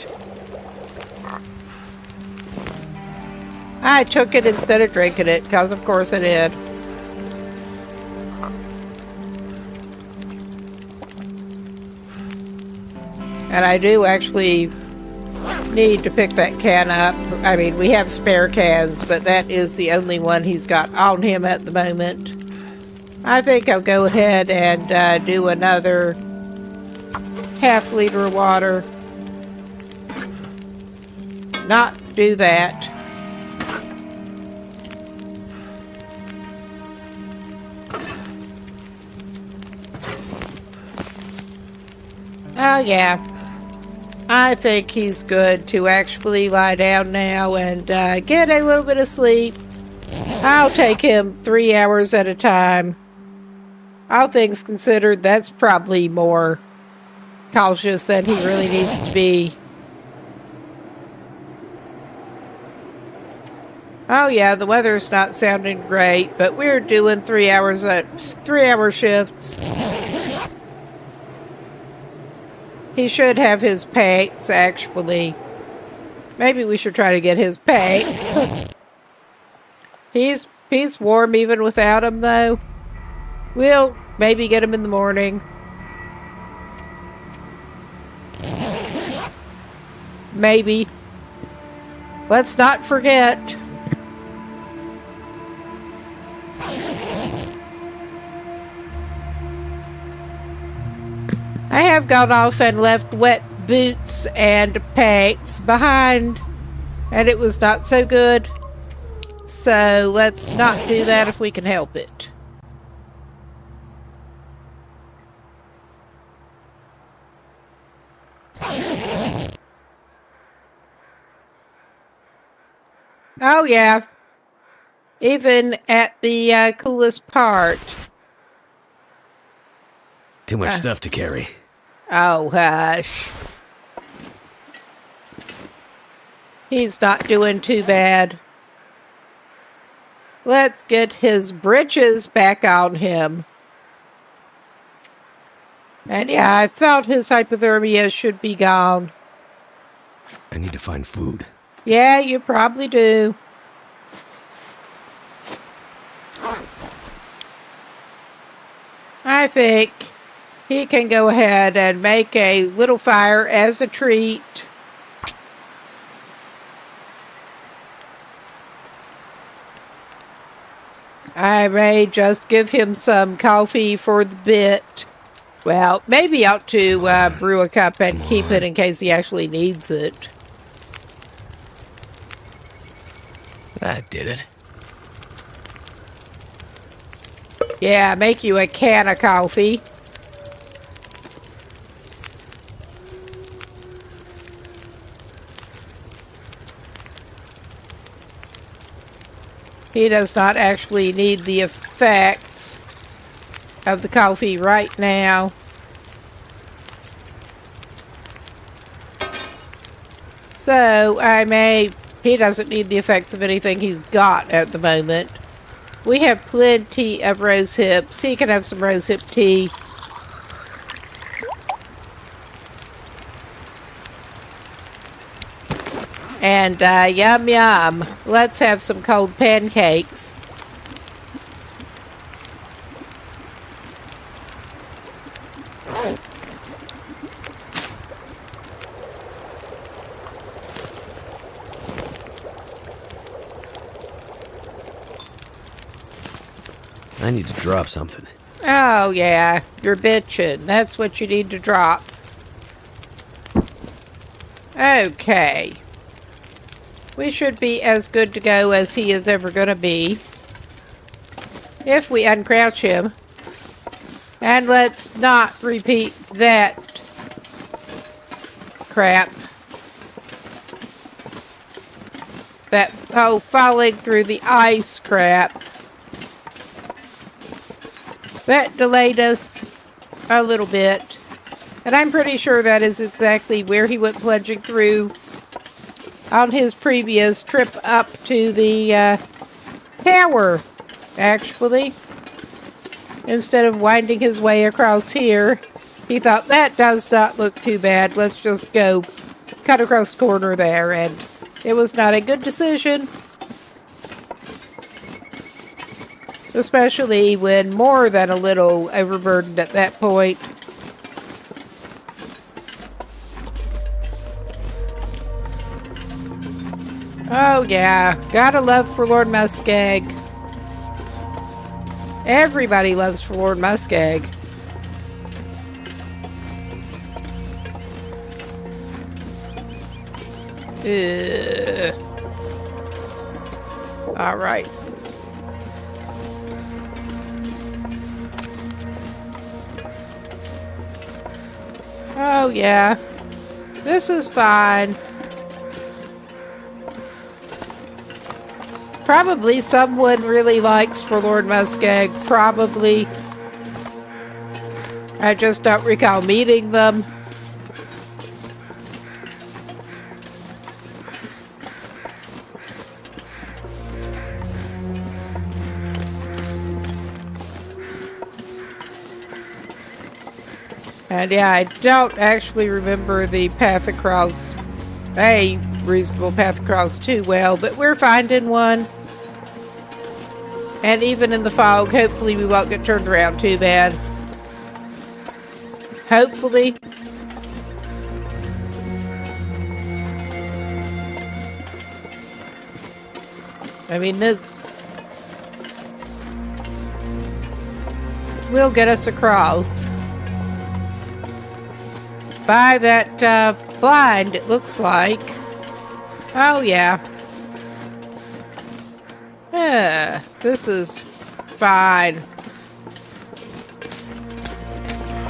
I took it instead of drinking it, because of course I did. And I do actually need to pick that can up. I mean, we have spare cans, but that is the only one he's got on him at the moment. I think I'll go ahead and do another half liter of water. Not do that. Oh yeah, I think he's good to actually lie down now and get a little bit of sleep. I'll take him 3 hours at a time. All things considered, that's probably more cautious than he really needs to be. Oh yeah, the weather's not sounding great, but we're doing 3 hour shifts. He should have his pants, actually. Maybe we should try to get his pants. He's warm even without him, though. We'll maybe get him in the morning. Maybe. Let's not forget. I have gone off and left wet boots and pants behind, and it was not so good. So let's not do that if we can help it. Oh yeah, even at the coolest part. Too much stuff to carry. Oh, hush. He's not doing too bad. Let's get his britches back on him. And yeah, I thought his hypothermia should be gone. I need to find food. Yeah, you probably do. I think he can go ahead and make a little fire as a treat. I may just give him some coffee for the bit. Well, maybe ought to brew a cup and keep it in case he actually needs it. That did it. Yeah, make you a can of coffee. He does not actually need the effects of the coffee right now. So, he doesn't need the effects of anything he's got at the moment. We have plenty of rose hips. He can have some rose hip tea. And yum yum. Let's have some cold pancakes. I need to drop something. Oh, yeah. You're bitching. That's what you need to drop. Okay. We should be as good to go as he is ever going to be. If we uncrouch him. And let's not repeat that crap. That whole falling through the ice crap. That delayed us a little bit. And I'm pretty sure that is exactly where he went plunging through on his previous trip up to the tower, actually. Instead of winding his way across here, he thought, that does not look too bad. Let's just go cut across the corner there. And it was not a good decision. Especially when more than a little overburdened at that point. Oh yeah, gotta love Forlorn Muskeg. Everybody loves Forlorn Muskeg. All right. Oh, yeah. This is fine. Probably someone really likes Forlorn Muskeg. Probably. I just don't recall meeting them. And yeah, I don't actually remember the path across, a reasonable path across too well, but we're finding one. And even in the fog, hopefully we won't get turned around too bad. Hopefully. I mean, this will get us across. By that blind, it looks like. Oh, yeah. This is fine.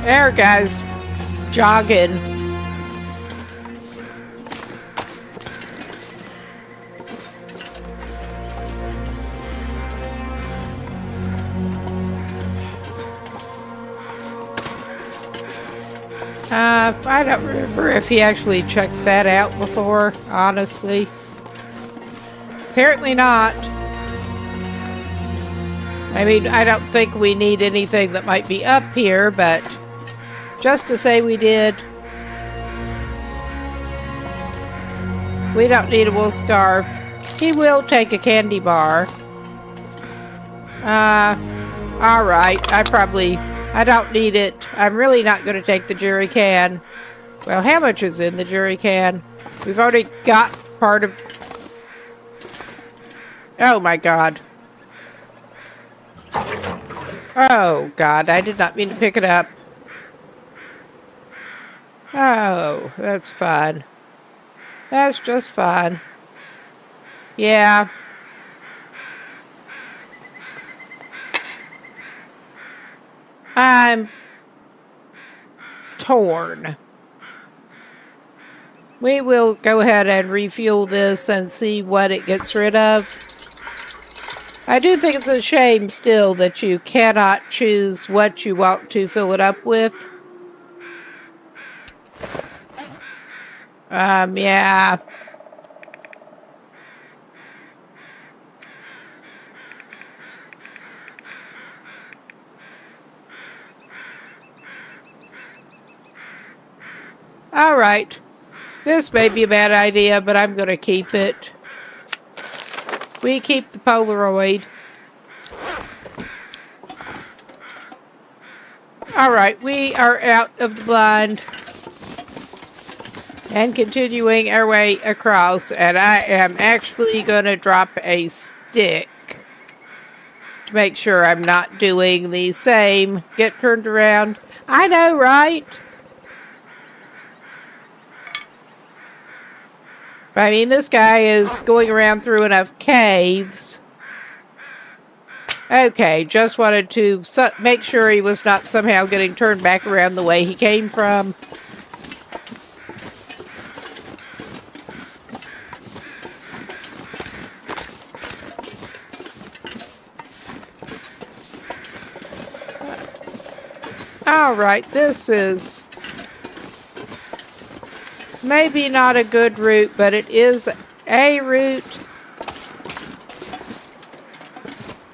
There, guys. Jogging. I don't remember if he actually checked that out before, honestly. Apparently not. I mean, I don't think we need anything that might be up here, but just to say we did. We don't need a wool scarf. He will take a candy bar. Alright. I don't need it. I'm really not going to take the jerry can. Well, how much is in the jerry can? We've already got part of... Oh my god. Oh god, I did not mean to pick it up. Oh, that's fine. That's just fine. Yeah. I'm torn. We will go ahead and refuel this and see what it gets rid of. I do think it's a shame still that you cannot choose what you want to fill it up with. Yeah. Alright. This may be a bad idea, but I'm going to keep it. We keep the Polaroid. Alright, we are out of the blind. And continuing our way across. And I am actually going to drop a stick. To make sure I'm not doing the same. Get turned around. I know, right? I mean, this guy is going around through enough caves. Okay, just wanted to make sure he was not somehow getting turned back around the way he came from. Alright, this is maybe not a good route, but it is a route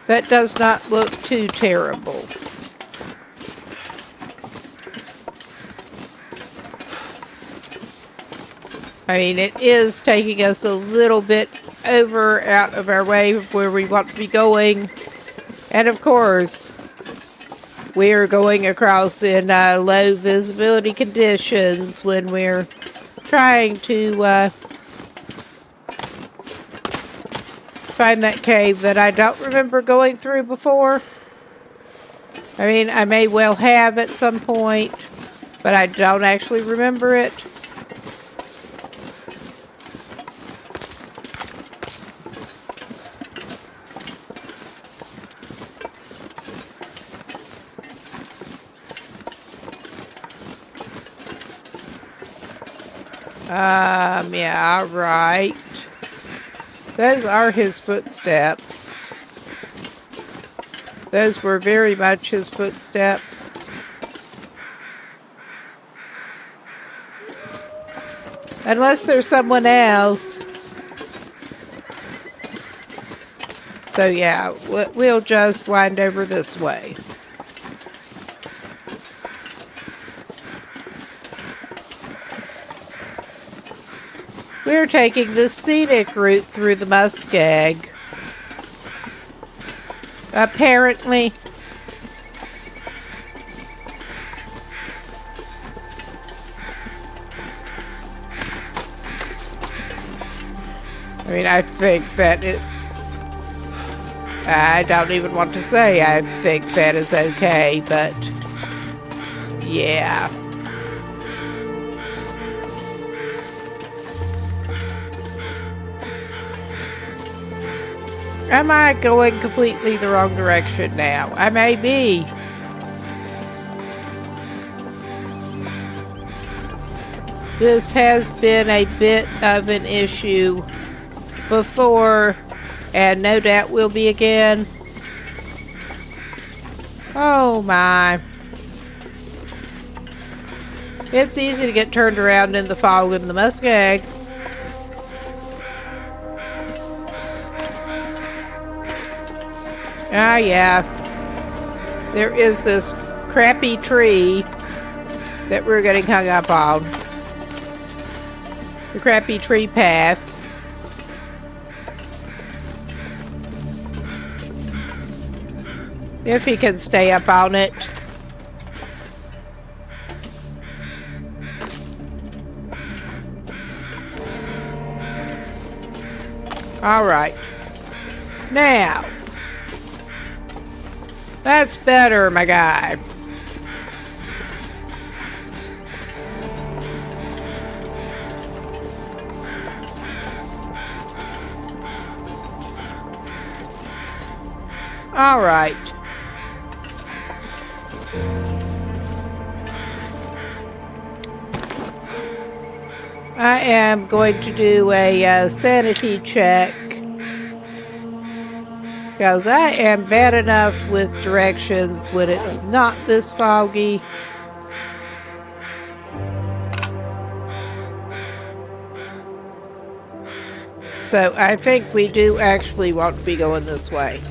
that does not look too terrible. I mean, it is taking us a little bit over out of our way of where we want to be going. And of course, we are going across in low visibility conditions when we're trying to find that cave that I don't remember going through before. I mean, I may well have at some point, but I don't actually remember it. Yeah, right. Those are his footsteps. Those were very much his footsteps. Unless there's someone else. So yeah, we'll just wind over this way. We're taking the scenic route through the muskeg. Apparently. I mean, I think that it... I don't even want to say I think that is okay, but... yeah. Am I going completely the wrong direction now? I may be. This has been a bit of an issue before, and no doubt will be again. Oh my. It's easy to get turned around in the fog in the muskeg. Ah, yeah. There is this crappy tree that we're getting hung up on. The crappy tree path. If he can stay up on it. Alright. Now. That's better, my guy. All right. I am going to do a sanity check. Because I am bad enough with directions when it's not this foggy. So I think we do actually want to be going this way.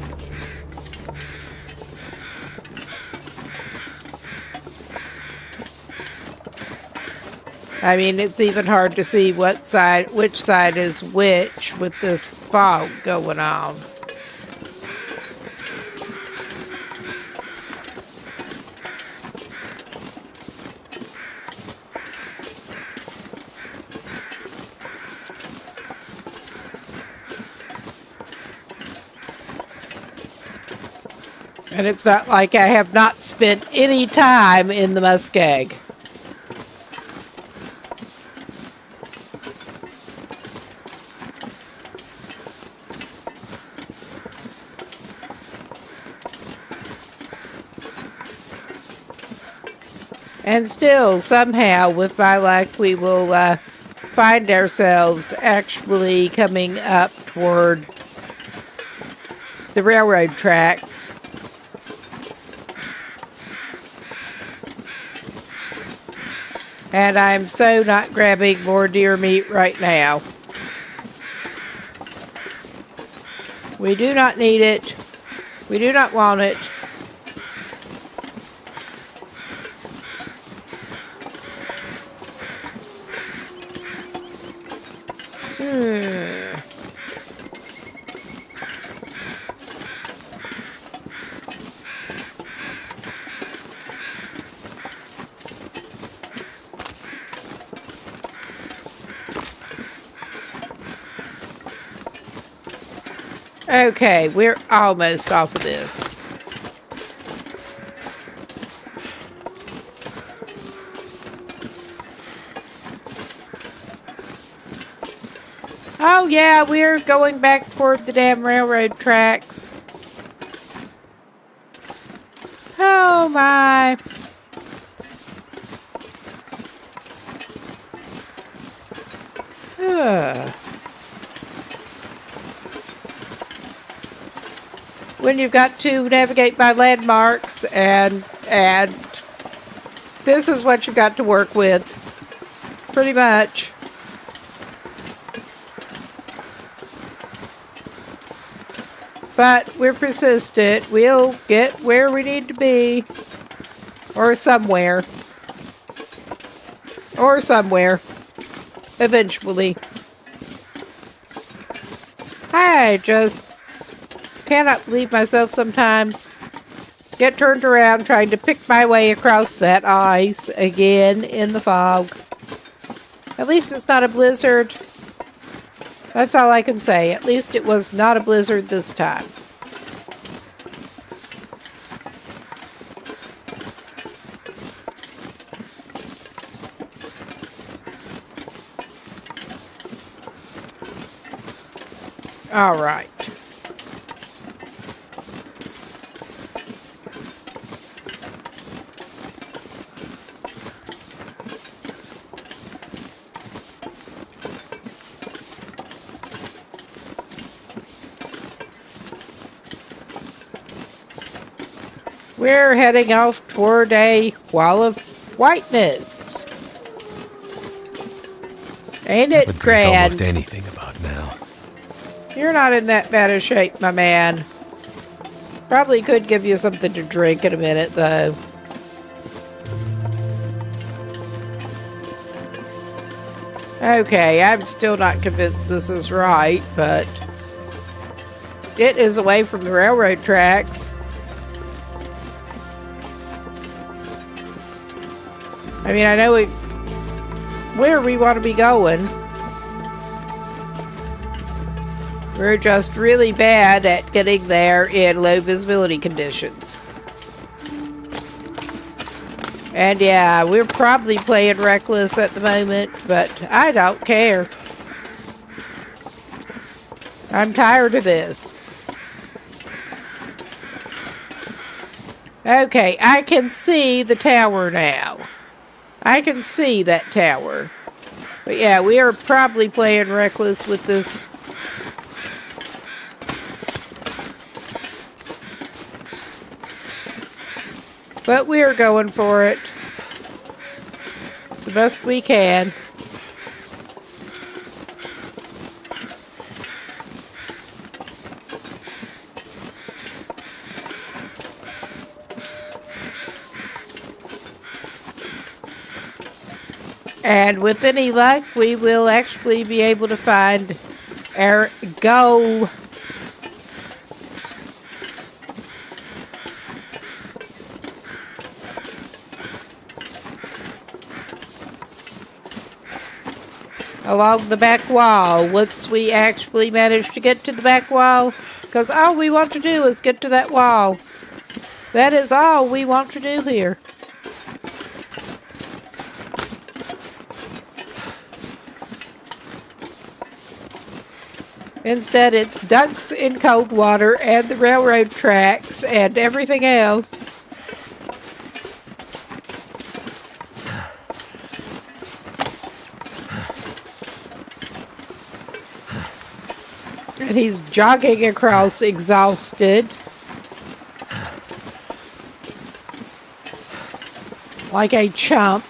I mean, it's even hard to see which side is which with this fog going on. And it's not like I have not spent any time in the muskeg. And still, somehow, with my luck, we will find ourselves actually coming up toward the railroad tracks. And I'm so not grabbing more deer meat right now. We do not need it. We do not want it. Okay, we're almost off of this. Oh yeah, we're going back toward the damn railroad tracks. Oh my. Ugh. When you've got to navigate by landmarks and this is what you've got to work with, pretty much. But we're persistent. We'll get where we need to be, or somewhere, eventually. I just cannot believe myself sometimes. Get turned around trying to pick my way across that ice again in the fog. At least it's not a blizzard. That's all I can say. At least it was not a blizzard this time. All right. We're heading off toward a wall of whiteness. Ain't it grand? Almost anything about now. You're not in that bad a shape, my man. Probably could give you something to drink in a minute, though. Okay, I'm still not convinced this is right, but it is away from the railroad tracks. I mean, I know where we want to be going. We're just really bad at getting there in low visibility conditions. And yeah, we're probably playing reckless at the moment, but I don't care. I'm tired of this. Okay, I can see the tower now. I can see that tower. But yeah, we are probably playing reckless with this. But we are going for it the best we can. And with any luck, we will actually be able to find our goal. Along the back wall, once we actually manage to get to the back wall, because all we want to do is get to that wall. That is all we want to do here. Instead, it's ducks in cold water and the railroad tracks and everything else. And he's jogging across exhausted. Like a chump.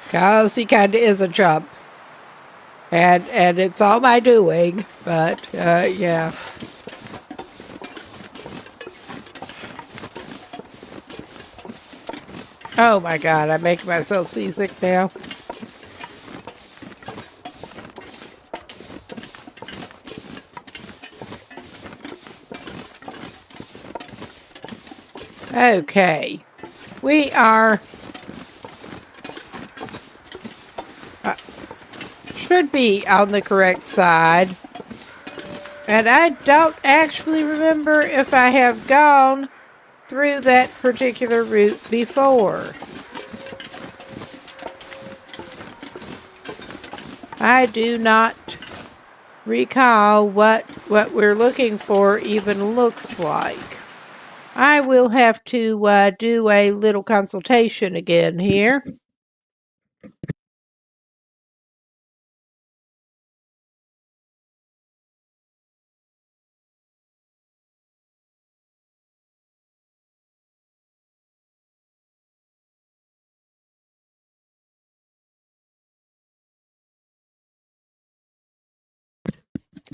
'Cause he kinda is a chump. And it's all my doing, but, yeah. Oh my god, I'm making myself seasick now. Okay. We are... should be on the correct side. And I don't actually remember if I have gone through that particular route before. I do not recall what we're looking for even looks like. I will have to do a little consultation again here.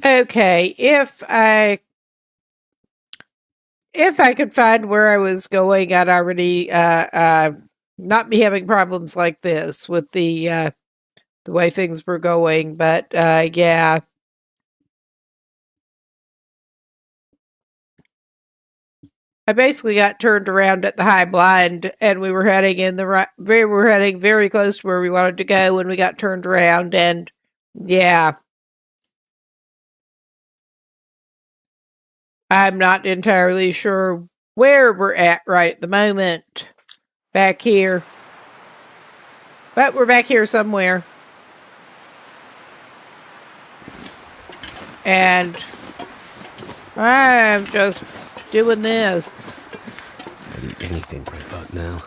Okay, if I could find where I was going, I'd already not be having problems like this with the way things were going. But yeah, I basically got turned around at the high blind, and we were heading in the right. We were heading very close to where we wanted to go when we got turned around, and yeah. I'm not entirely sure where we're at right at the moment. Back here. But we're back here somewhere. And I'm just doing this. I'd eat anything right about now.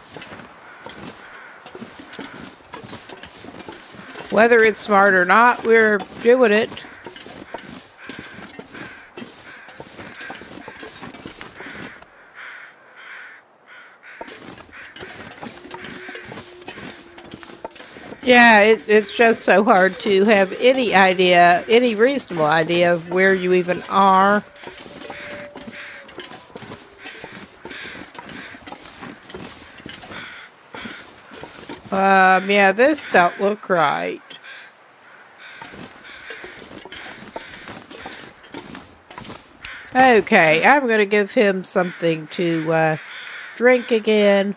Whether it's smart or not, we're doing it. Yeah, it's just so hard to have any idea, any reasonable idea of where you even are. Yeah, this don't look right. Okay, I'm gonna give him something to drink again.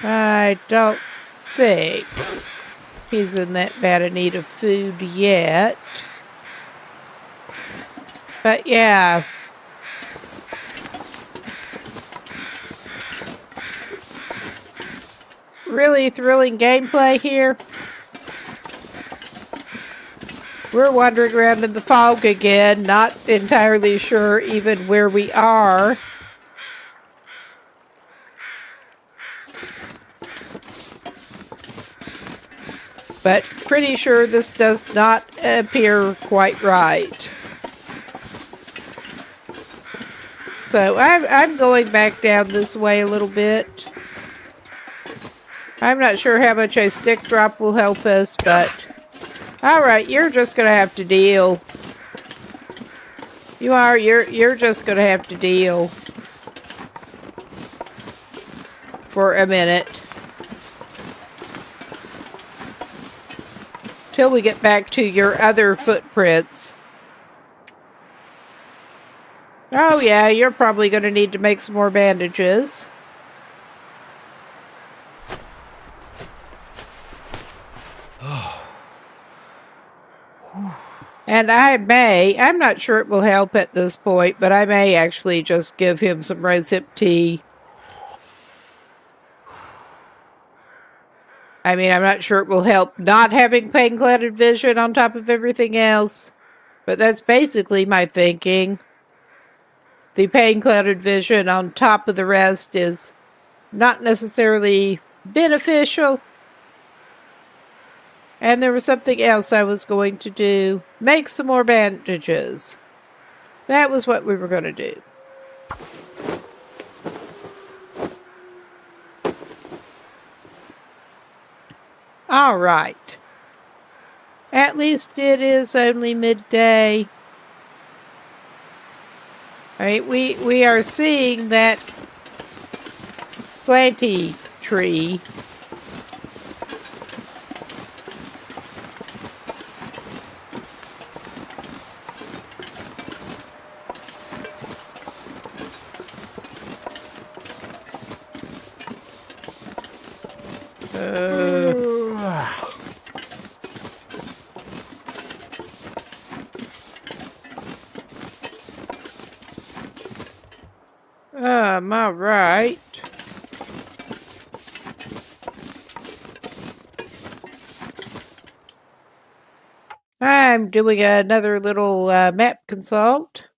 I don't think he's in that bad a need of food yet. But yeah. Really thrilling gameplay here. We're wandering around in the fog again, not entirely sure even where we are. But pretty sure this does not appear quite right. So I'm going back down this way a little bit. I'm not sure how much a stick drop will help us, but... Alright, you're just gonna have to deal. You're just gonna have to deal. For a minute. Till we get back to your other footprints. Oh yeah, you're probably gonna need to make some more bandages. And I'm not sure it will help at this point, but I may actually just give him some rosehip tea. I mean, I'm not sure it will help not having pain-clouded vision on top of everything else, but that's basically my thinking. The pain-clouded vision on top of the rest is not necessarily beneficial. And there was something else I was going to do. Make some more bandages. That was what we were going to do. All right. At least it is only midday. All right, we are seeing that slanty tree. All right. I'm doing another little map consult.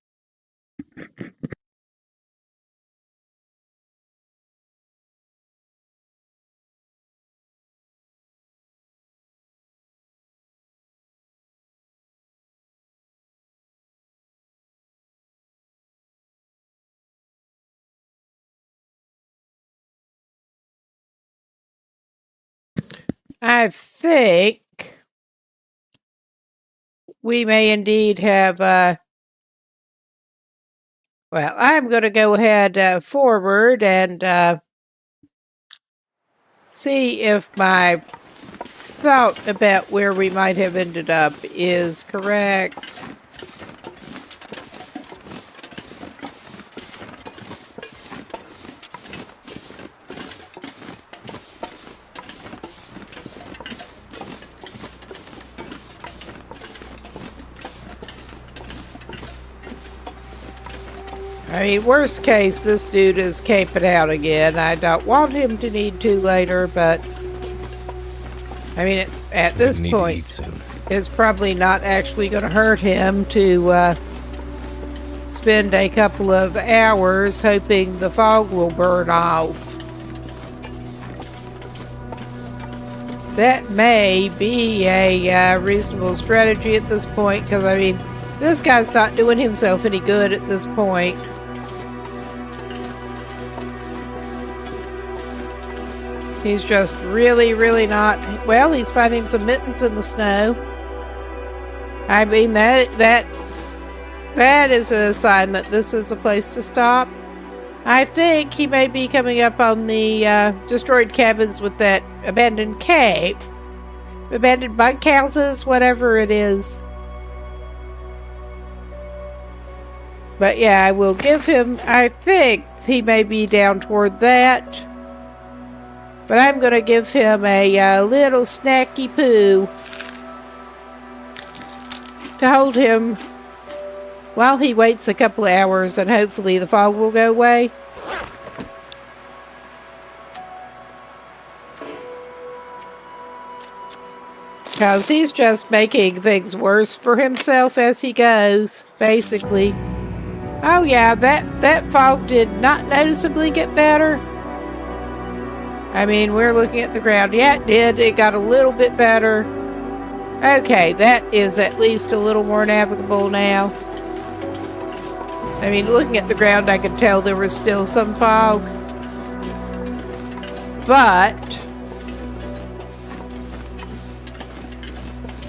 I think we may indeed have, well, I'm going to go ahead forward and see if my thought about where we might have ended up is correct. I mean, worst case, this dude is caping out again. I don't want him to need to later, but... I mean, at this point, it's probably not actually going to hurt him to spend a couple of hours hoping the fog will burn off. That may be a reasonable strategy at this point, because, I mean, this guy's not doing himself any good at this point. He's just really, really not... Well, he's finding some mittens in the snow. I mean, that is a sign that this is a place to stop. I think he may be coming up on the destroyed cabins with that abandoned cave. Abandoned bunkhouses, whatever it is. But yeah, I will give him... I think he may be down toward that. But I'm going to give him a little snacky poo to hold him while he waits a couple of hours, and hopefully the fog will go away. Because he's just making things worse for himself as he goes, basically. Oh yeah, that fog did not noticeably get better. I mean, we're looking at the ground. Yeah, it did. It got a little bit better. Okay, that is at least a little more navigable now. I mean, looking at the ground, I could tell there was still some fog. But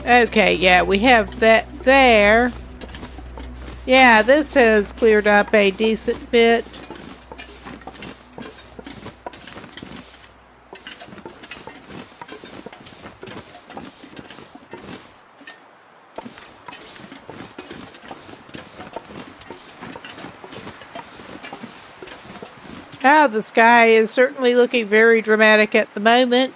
Okay, yeah, we have that there. Yeah, this has cleared up a decent bit. Ah, the sky is certainly looking very dramatic at the moment.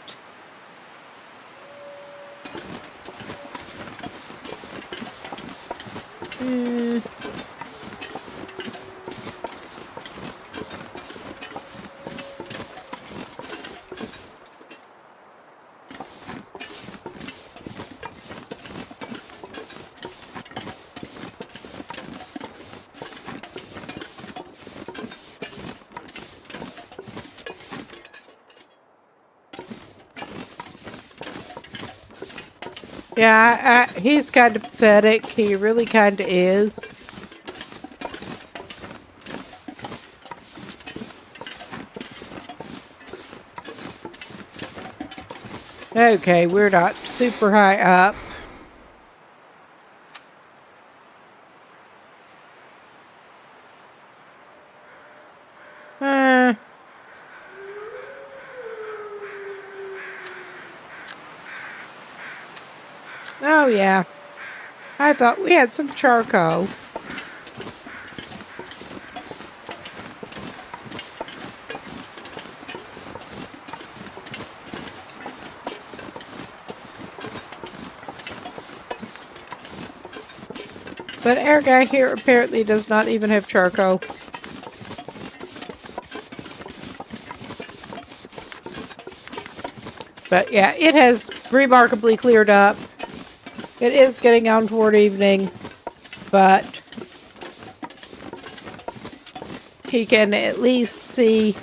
Yeah, he's kind of pathetic. He really kind of is. Okay, we're not super high up. Oh, yeah. I thought we had some charcoal. But our guy here apparently does not even have charcoal. But yeah, it has remarkably cleared up. It is getting on toward evening, but he can at least see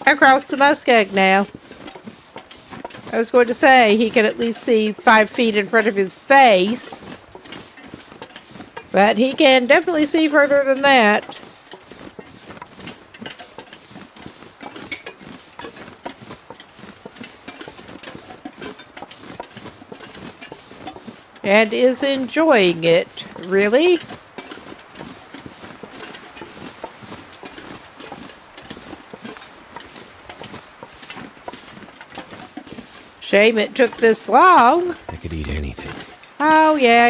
across the muskeg now. I was going to say he can at least see 5 feet in front of his face, but he can definitely see further than that. And is enjoying it, really. Shame it took this long. I could eat anything. Oh, yeah.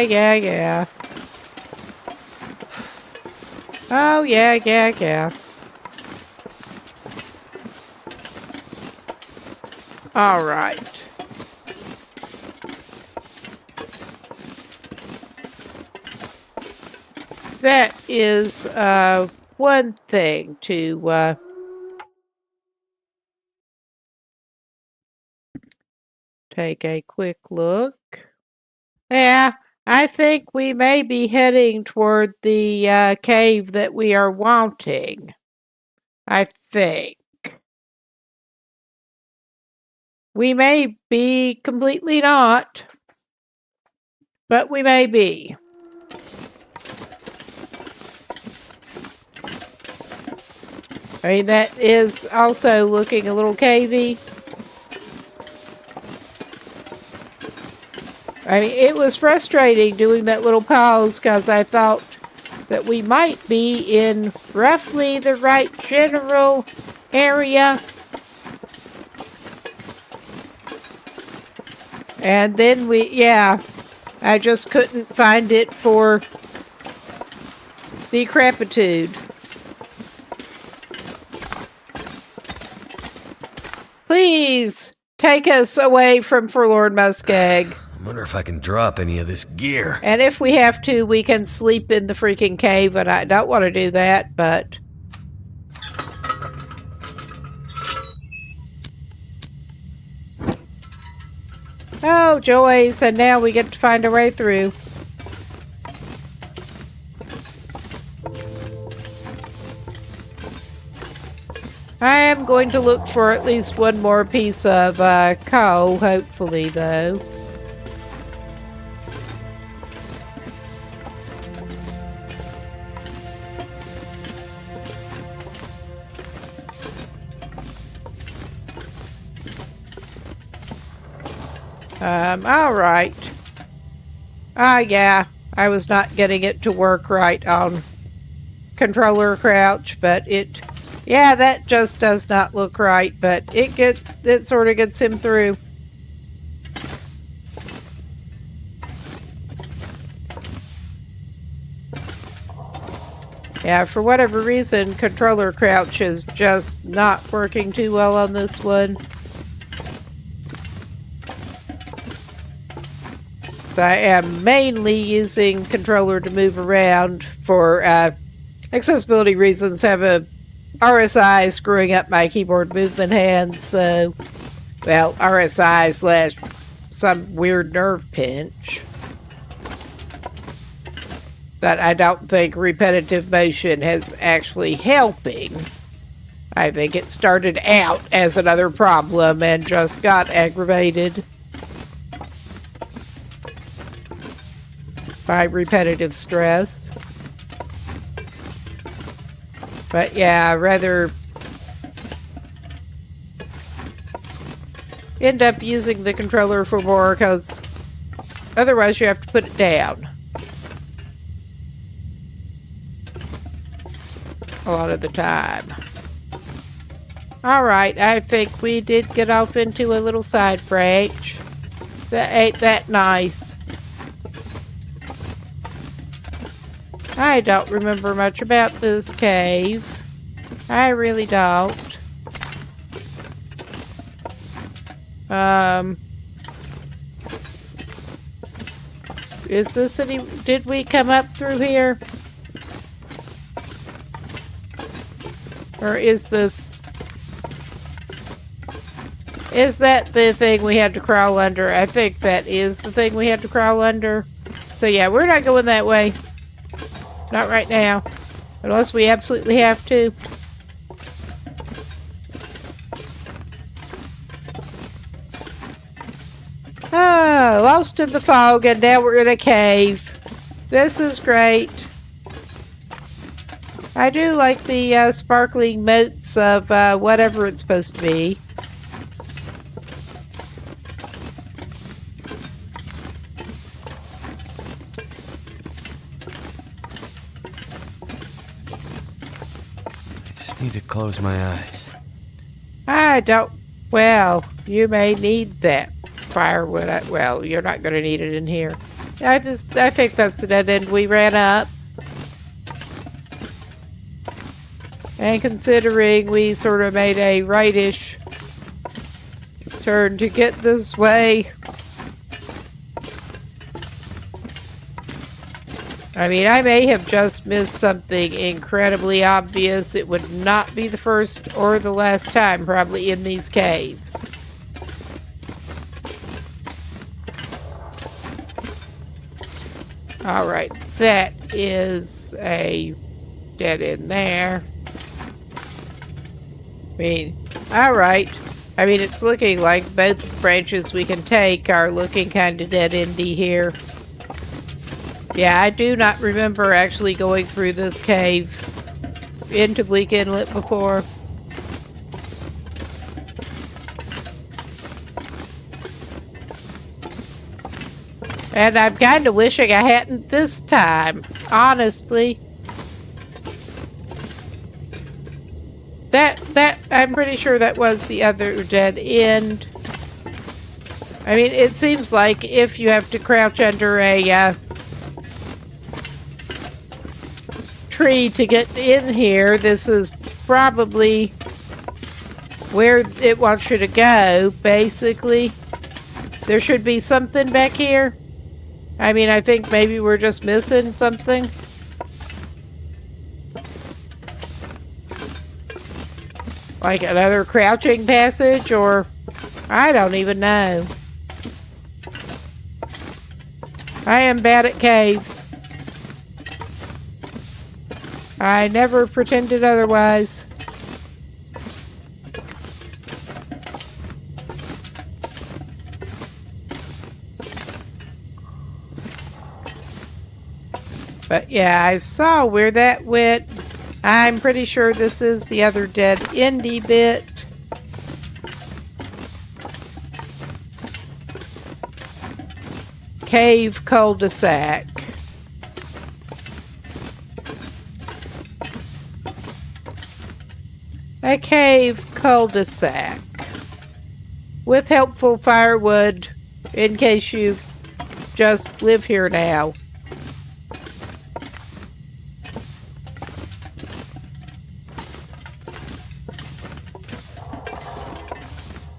Oh, yeah. All right. That is one thing to take a quick look. Yeah, I think we may be heading toward the cave that we are wanting. I think. We may be completely not, but we may be. I mean, that is also looking a little cavey. I mean, it was frustrating doing that little pause because I thought that we might be in roughly the right general area. And then I just couldn't find it for decrepitude. Please take us away from Forlorn Muskeg. I wonder if I can drop any of this gear. And if we have to, we can sleep in the freaking cave, and I don't want to do that, but... Oh, joys, and now we get to find a way through. I am going to look for at least one more piece of coal, hopefully, though. All right. Yeah, I was not getting it to work right on controller crouch, but yeah, that just does not look right, but it sort of gets him through. Yeah, for whatever reason, controller crouch is just not working too well on this one. So I am mainly using controller to move around for accessibility reasons. Have a RSI screwing up my keyboard movement hands, so, well, RSI slash some weird nerve pinch. But I don't think repetitive motion is actually helping. I think it started out as another problem and just got aggravated by repetitive stress. But yeah, I'd rather end up using the controller for more, because otherwise you have to put it down a lot of the time. Alright, I think we did get off into a little side branch. That ain't that nice. I don't remember much about this cave. I really don't. Is this any... Did we come up through here? Or is this... Is that the thing we had to crawl under? I think that is the thing we had to crawl under. So yeah, we're not going that way. Not right now. Unless we absolutely have to. Ah, lost in the fog, and now we're in a cave. This is great. I do like the sparkling motes of whatever it's supposed to be. Need to close my eyes. I don't... Well, you may need that firewood. Well, you're not going to need it in here. I think that's the dead end we ran up. And considering we sort of made a rightish turn to get this way, I mean, I may have just missed something incredibly obvious. It would not be the first or the last time, probably, in these caves. Alright, that is a dead end there. I mean, alright. I mean, it's looking like both the branches we can take are looking kind of dead-endy here. Yeah, I do not remember actually going through this cave into Bleak Inlet before. And I'm kind of wishing I hadn't this time, honestly. I'm pretty sure that was the other dead end. I mean, it seems like if you have to crouch under a tree to get in here, this is probably where it wants you to go, basically. There should be something back here. I mean, I think maybe we're just missing something. Like another crouching passage, or I don't even know. I am bad at caves. I never pretended otherwise. But yeah, I saw where that went. I'm pretty sure this is the other dead endy bit. cave cul-de-sac. A cave cul-de-sac with helpful firewood in case you just live here now.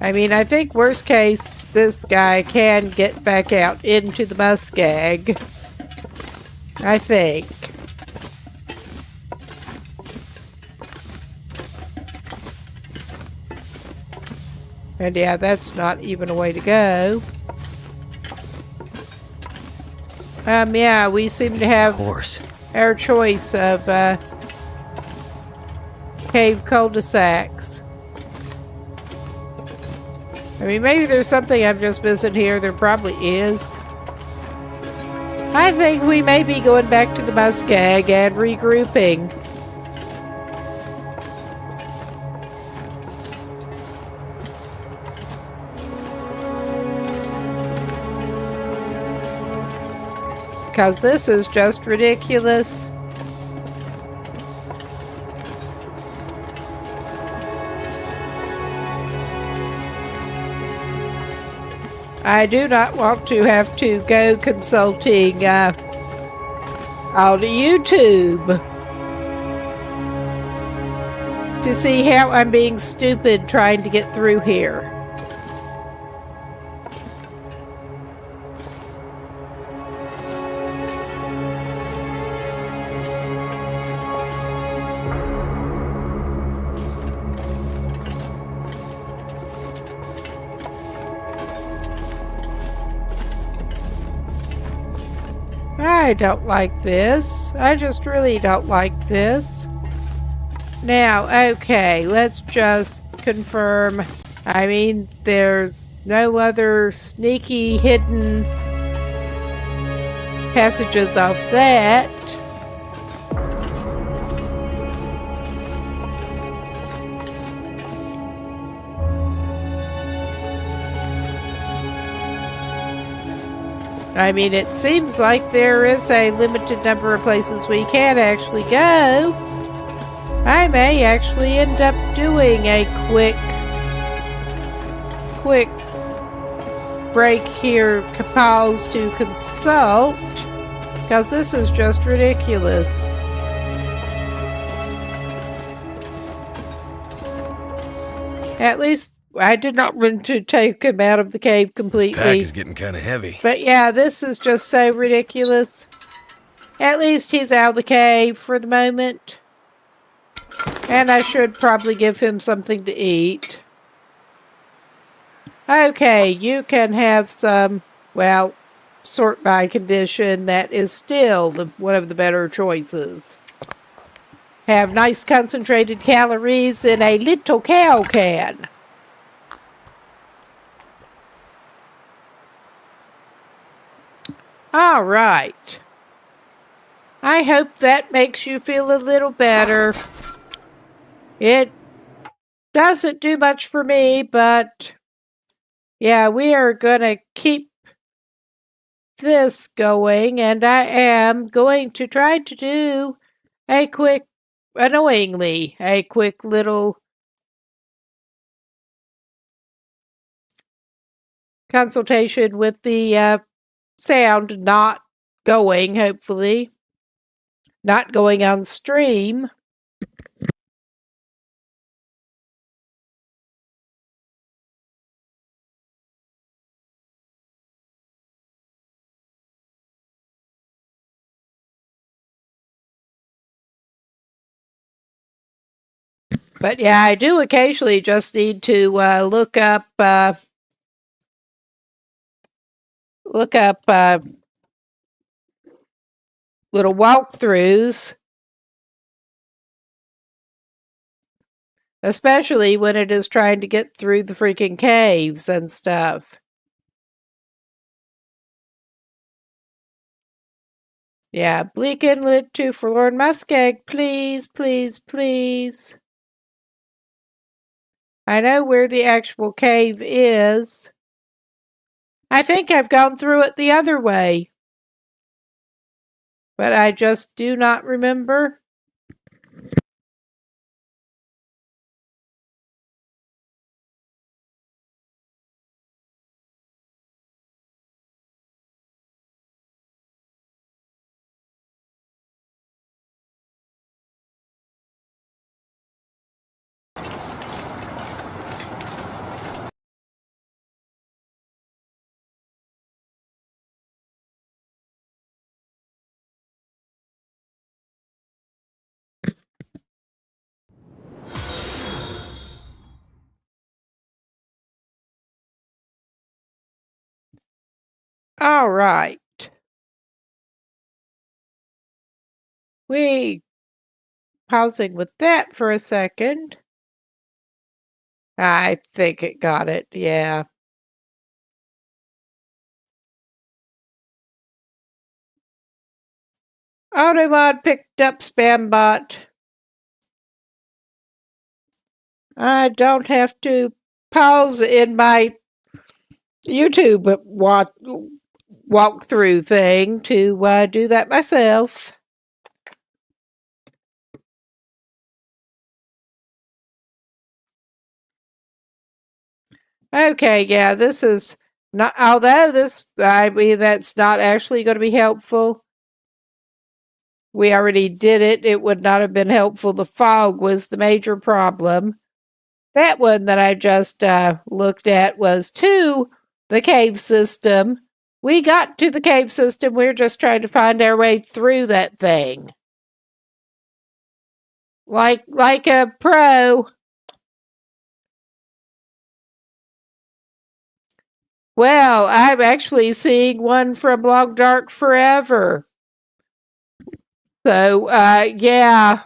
I mean, I think worst case, this guy can get back out into the muskeg. I think. And yeah, that's not even a way to go. Yeah, we seem to have our choice of cave cul-de-sacs. I mean, maybe there's something I'm just missing here. There probably is. I think we may be going back to the muskeg and regrouping. Because this is just ridiculous. I do not want to have to go consulting on YouTube to see how I'm being stupid trying to get through here. I don't like this. I just really don't like this. Now, okay, let's just confirm. I mean, there's no other sneaky hidden passages off that. I mean, it seems like there is a limited number of places we can actually go. I may actually end up doing a quick break here, pause to consult, because this is just ridiculous. At least I did not want to take him out of the cave completely. This pack is getting kind of heavy. But yeah, this is just so ridiculous. At least he's out of the cave for the moment. And I should probably give him something to eat. Okay, you can have some, well, sort by condition. That is still one of the better choices. Have nice concentrated calories in a little cow can. All right. I hope that makes you feel a little better. It doesn't do much for me, but yeah, we are going to keep this going, and I am going to try to do a quick, annoyingly, a quick little consultation with the sound not going, hopefully. Not going on stream. But yeah, I do occasionally just need to look up little walkthroughs, especially when it is trying to get through the freaking caves and stuff. Yeah, Bleak Inlet to Forlorn Muskeg, please, please, please. I know where the actual cave is. I think I've gone through it the other way. But I just do not remember. All right. We pausing with that for a second. I think it got it, yeah. Automod picked up Spambot. I don't have to pause in my YouTube walkthrough thing to do that myself. Okay, yeah, this is not, although this, I mean, that's not actually going to be helpful. We already did it. It would not have been helpful. The fog was the major problem. That one that I just looked at was to the cave system. We got to the cave system. We're just trying to find our way through that thing. Like a pro. Well, I'm actually seeing one from Long Dark Forever. So, yeah.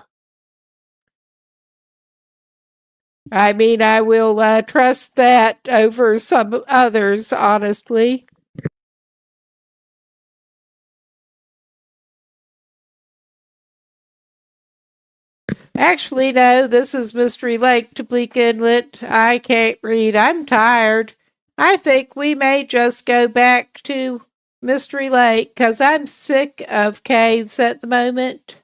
I mean, I will trust that over some others, honestly. Actually, no, this is Mystery Lake to Bleak Inlet. I can't read. I'm tired. I think we may just go back to Mystery Lake because I'm sick of caves at the moment.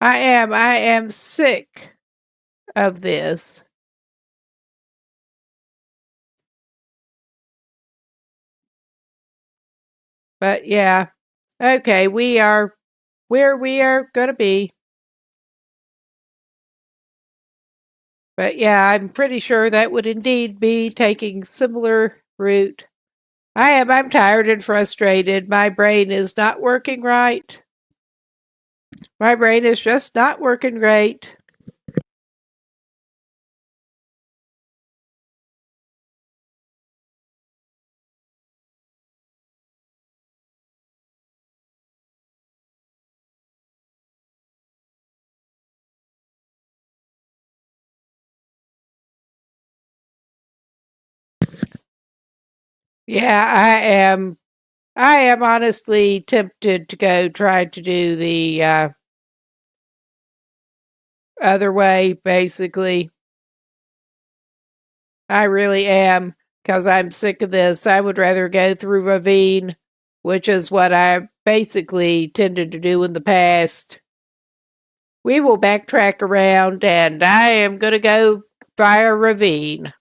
I am sick of this. But yeah, okay, we are where we are going to be. But yeah, I'm pretty sure that would indeed be taking similar route. I'm tired and frustrated. My brain is not working right. My brain is just not working great. Yeah, I am honestly tempted to go try to do the other way, basically. I really am, because I'm sick of this. I would rather go through Ravine, which is what I basically tended to do in the past. We will backtrack around, and I am going to go via Ravine,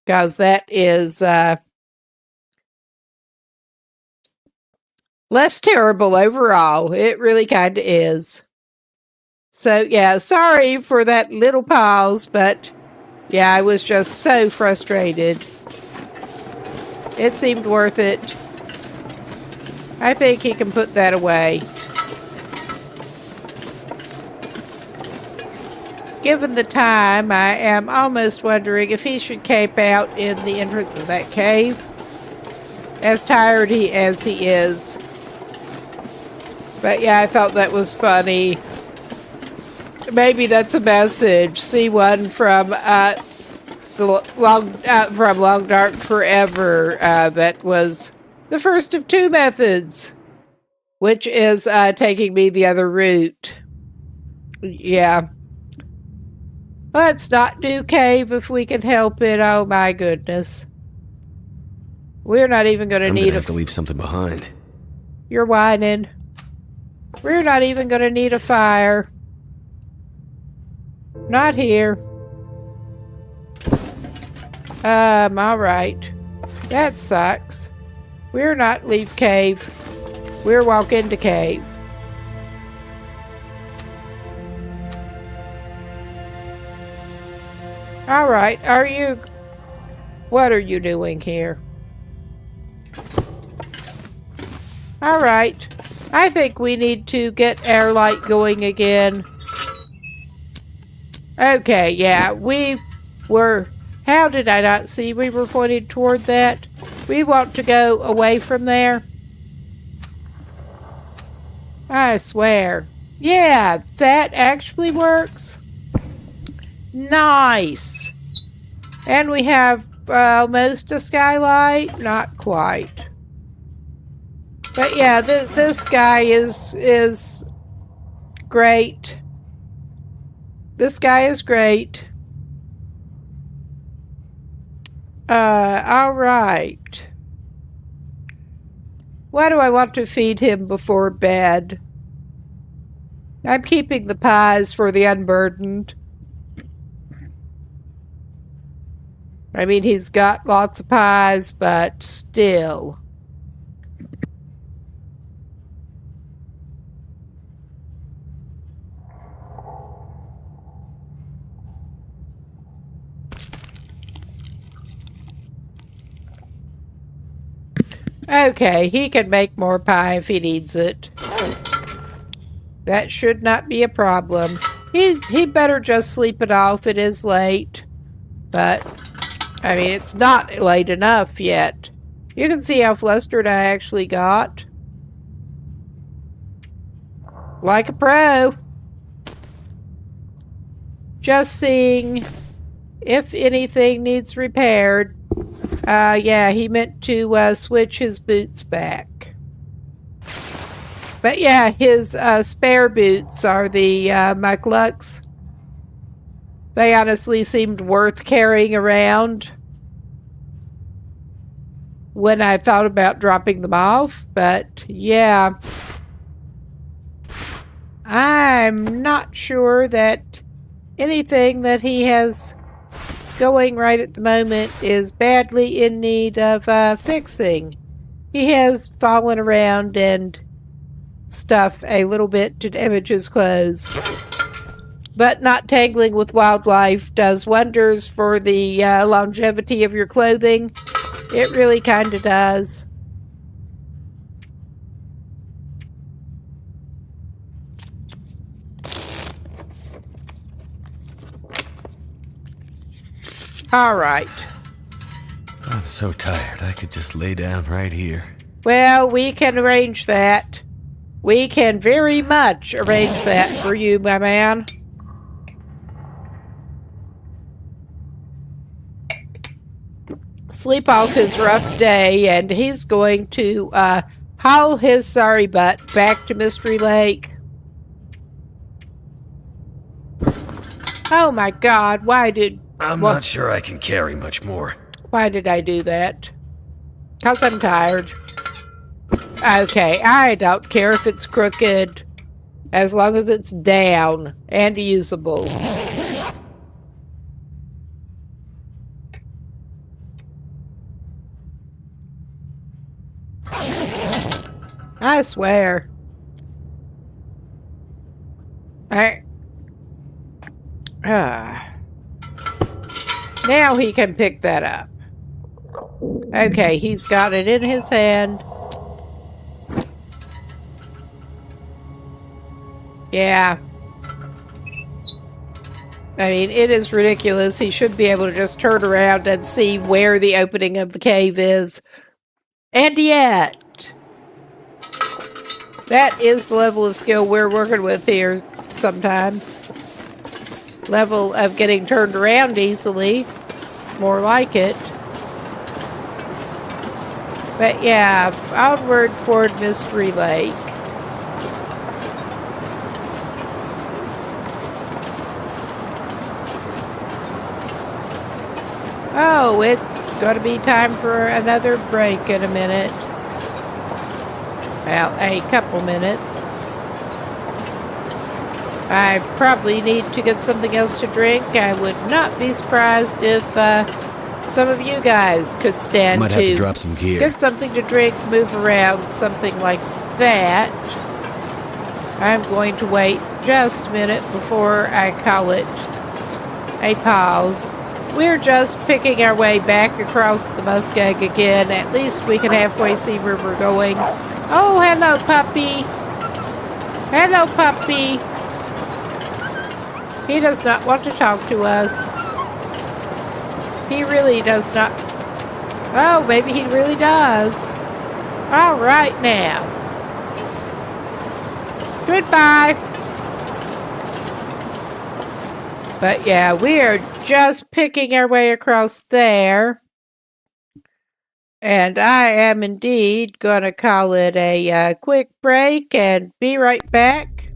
because that is less terrible overall. It really kind of is. So, yeah, sorry for that little pause, but yeah, I was just so frustrated. It seemed worth it. I think he can put that away. Given the time, I am almost wondering if he should camp out in the entrance of that cave. As tired as he is. But yeah, I thought that was funny. Maybe that's a message. See one from from Long Dark Forever. That was the first of two methods, which is taking me the other route. Yeah. Let's not do cave if we can help it. Oh my goodness. We're not even going to I'm need gonna have to leave something behind. You're whining. We're not even going to need a fire. Not here. Alright. That sucks. We're not leave cave. We're walk into cave. Alright, what are you doing here? Alright. I think we need to get our light going again. Okay, yeah, we were... How did I not see we were pointed toward that? We want to go away from there. I swear. Yeah, that actually works. Nice. And we have almost a skylight. Not quite. But yeah, this guy is great. This guy is great. Alright. Why do I want to feed him before bed? I'm keeping the pies for the unburdened. I mean, he's got lots of pies, but still. Okay, he can make more pie if he needs it. That should not be a problem. He better just sleep it off. It is late. But, I mean, it's not late enough yet. You can see how flustered I actually got. Like a pro. Just seeing if anything needs repaired. Yeah, he meant to switch his boots back. But yeah, his spare boots are the Mucklucks. They honestly seemed worth carrying around when I thought about dropping them off. But yeah, I'm not sure that anything that he has going right at the moment is badly in need of fixing. He has fallen around and stuff a little bit to damage his clothes. But not tangling with wildlife does wonders for the longevity of your clothing. It really kind of does. All right. I'm so tired, I could just lay down right here. Well, we can arrange that. We can very much arrange that for you, my man. Sleep off his rough day, and he's going to haul his sorry butt back to Mystery Lake. Oh my God, I'm not sure I can carry much more. Why did I do that? 'Cause I'm tired. Okay, I don't care if it's crooked, as long as it's down and usable. I swear. Now he can pick that up. Okay, he's got it in his hand. Yeah. I mean, it is ridiculous. He should be able to just turn around and see where the opening of the cave is. And yet, that is the level of skill we're working with here sometimes. Level of getting turned around easily. It's more like it. But yeah, onward toward Mystery Lake. Oh, it's going to be time for another break in a minute. Well, a couple minutes. I probably need to get something else to drink. I would not be surprised if some of you guys could stand Might have to drop some gear. get something to drink, move around, something like that. I'm going to wait just a minute before I call it a pause. We're just picking our way back across the muskeg again. At least we can halfway see where we're going. Oh, hello, puppy. Hello, puppy. He does not want to talk to us. He really does not. Oh, maybe he really does. All right now. Goodbye. But yeah, we are just picking our way across there. And I am indeed going to call it a quick break and be right back.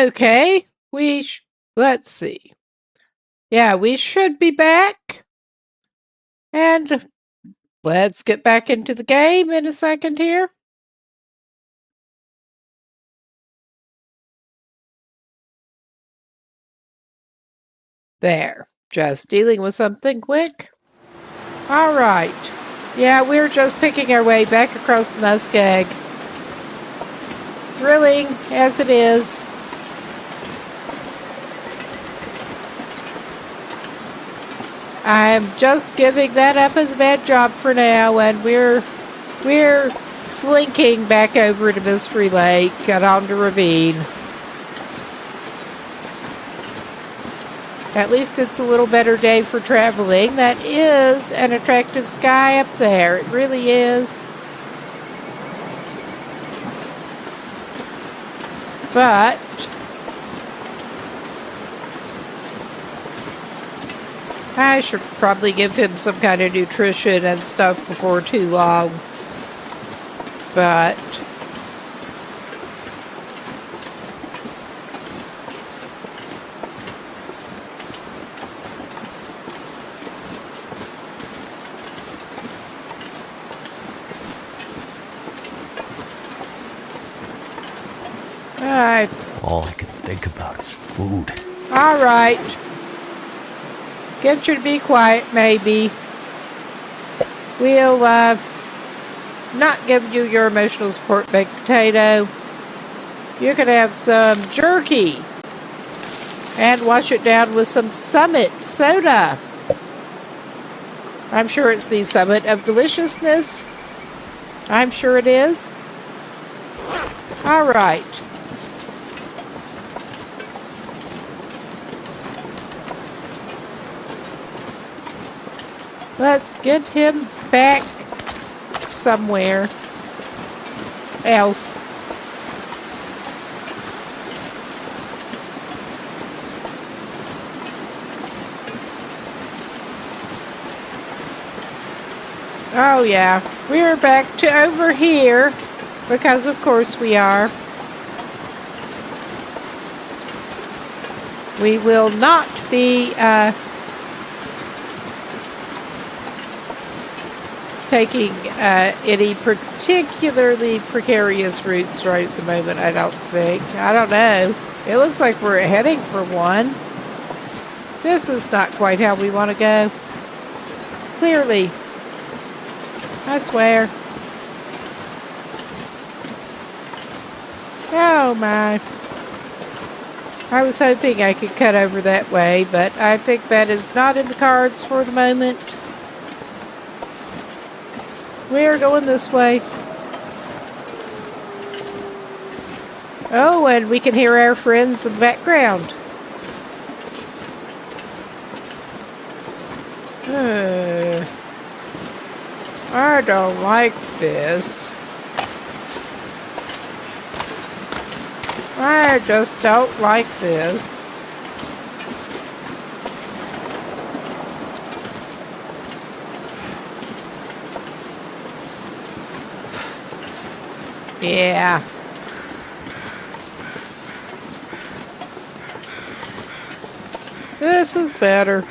Okay, let's see. yeah, we should be back. And let's get back into the game in a second here. There. Just dealing with something quick. All right. Yeah, we're just picking our way back across the muskeg. Thrilling as it is. I'm just giving that up as a bad job for now, and we're slinking back over to Mystery Lake and on to Ravine. At least it's a little better day for traveling. That is an attractive sky up there. It really is. But I should probably give him some kind of nutrition and stuff before too long. But All I can think about is food. all right. Get you to be quiet, maybe. We'll not give you your emotional support baked potato. You can have some jerky and wash it down with some Summit soda. I'm sure it's the Summit of Deliciousness. I'm sure it is. All right. Let's get him back somewhere else. Oh yeah, we're back to over here, because of course we are. We will not be taking any particularly precarious routes right at the moment, I don't think. I don't know. It looks like we're heading for one. This is not quite how we want to go. Clearly. I swear. Oh my. I was hoping I could cut over that way, but I think that is not in the cards for the moment. We are going this way. Oh, and we can hear our friends in the background. I don't like this. I just don't like this. Yeah. This is better.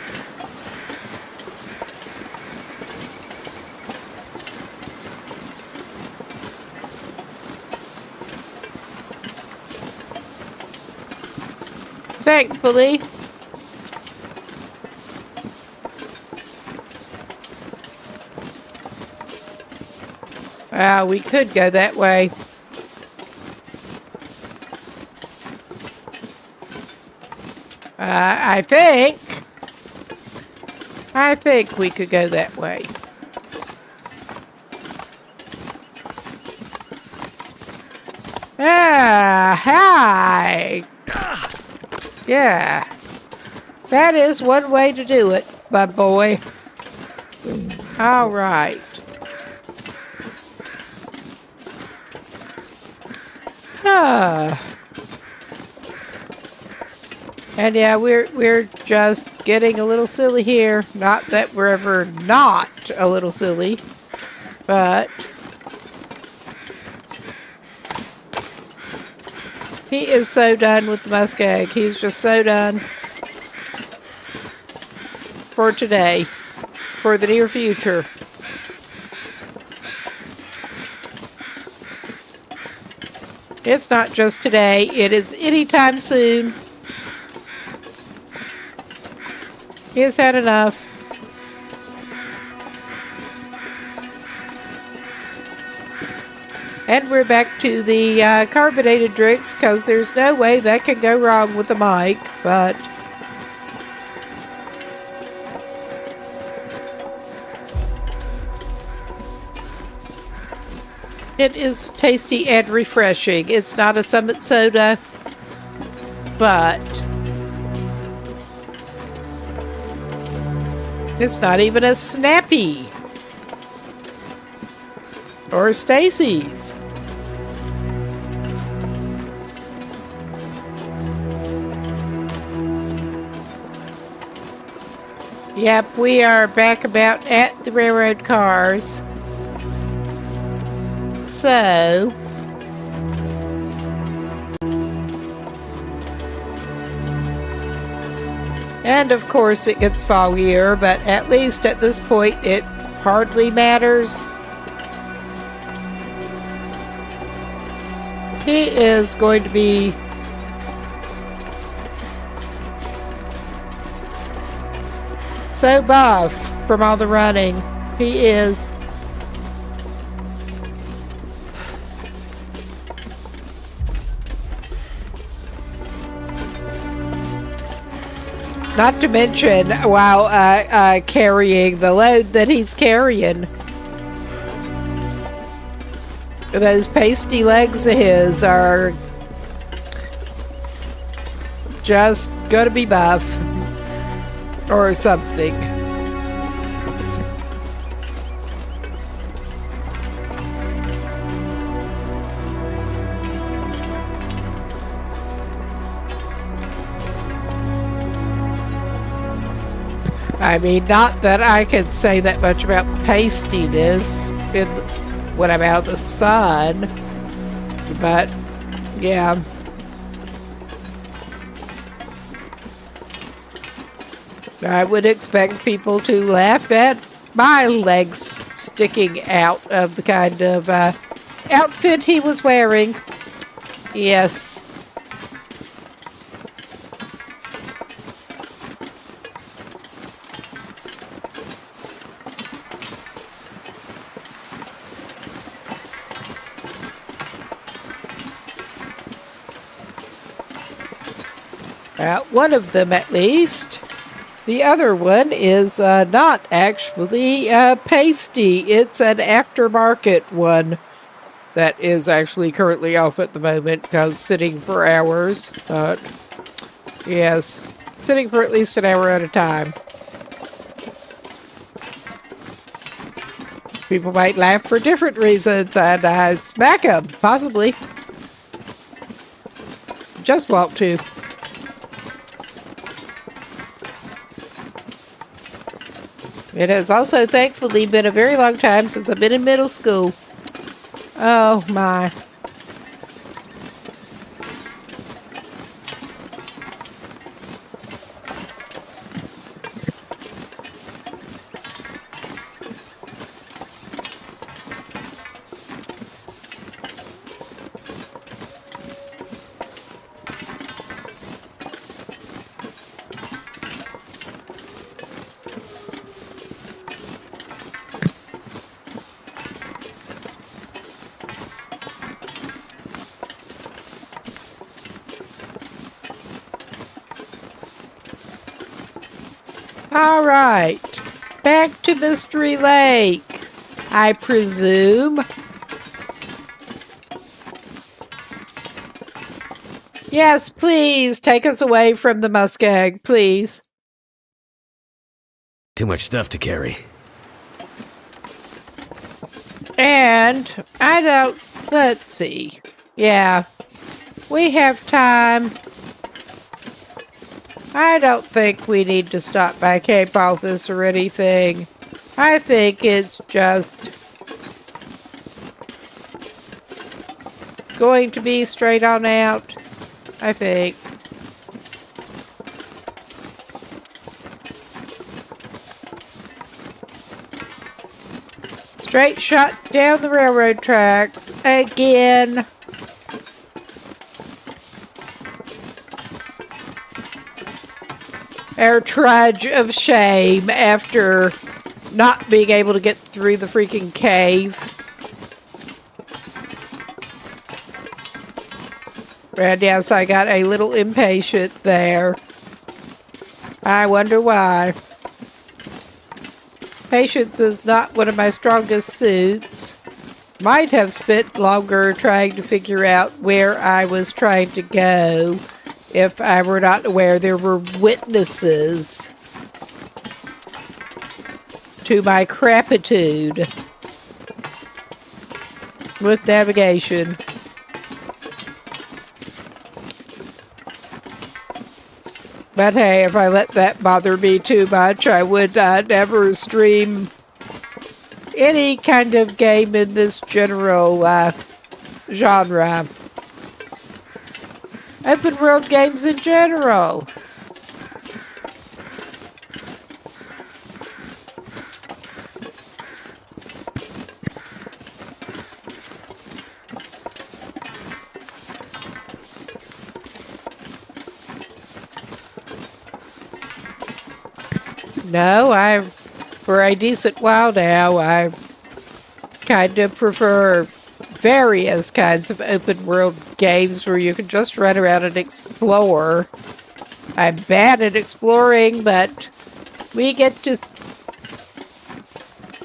Thankfully. We could go that way. I think we could go that way. Hi. Yeah. That is one way to do it, my boy. All right. And yeah, we're just getting a little silly here. Not that we're ever not a little silly, but he is so done with the muskeg. He's just so done. for today, for the near future. It's not just today, it is anytime soon. He has had enough. And we're back to the carbonated drinks, because there's no way that can go wrong with the mic, but it is tasty and refreshing. It's not a Summit soda, but it's not even a Snappy or Stacy's. Yep, we are back about at the railroad cars. So, and of course it gets foggier, but at least at this point it hardly matters. He is going to be so buff from all the running. He is. Not to mention, while carrying the load that he's carrying. Those pasty legs of his are just gonna be buff. Or something. I mean, not that I can say that much about pastiness when I'm out in the sun, but yeah. I would expect people to laugh at my legs sticking out of the kind of outfit he was wearing. Yes. One of them at least. The other one is not actually pasty. It's an aftermarket one that is actually currently off at the moment because sitting for hours. Yes, sitting for at least an hour at a time. People might laugh for different reasons and smack them, possibly. Just want to. It has also thankfully been a very long time since I've been in middle school. Oh my. All right, back to Mystery Lake, I presume. Yes, please, take us away from the muskeg, please. Too much stuff to carry. And, let's see. Yeah, we have time. I don't think we need to stop by Cape Office or anything. I think it's just going to be straight on out, I think. Straight shot down the railroad tracks again. Our trudge of shame after not being able to get through the freaking cave. And yes, I got a little impatient there. I wonder why. Patience is not one of my strongest suits. Might have spent longer trying to figure out where I was trying to go if I were not aware there were witnesses to my crapitude with navigation. But hey, if I let that bother me too much, I would never stream any kind of game in this general genre. Open world games in general. No, for a decent while now, I kind of prefer various kinds of open world games where you can just run around and explore. I'm bad at exploring, but we get to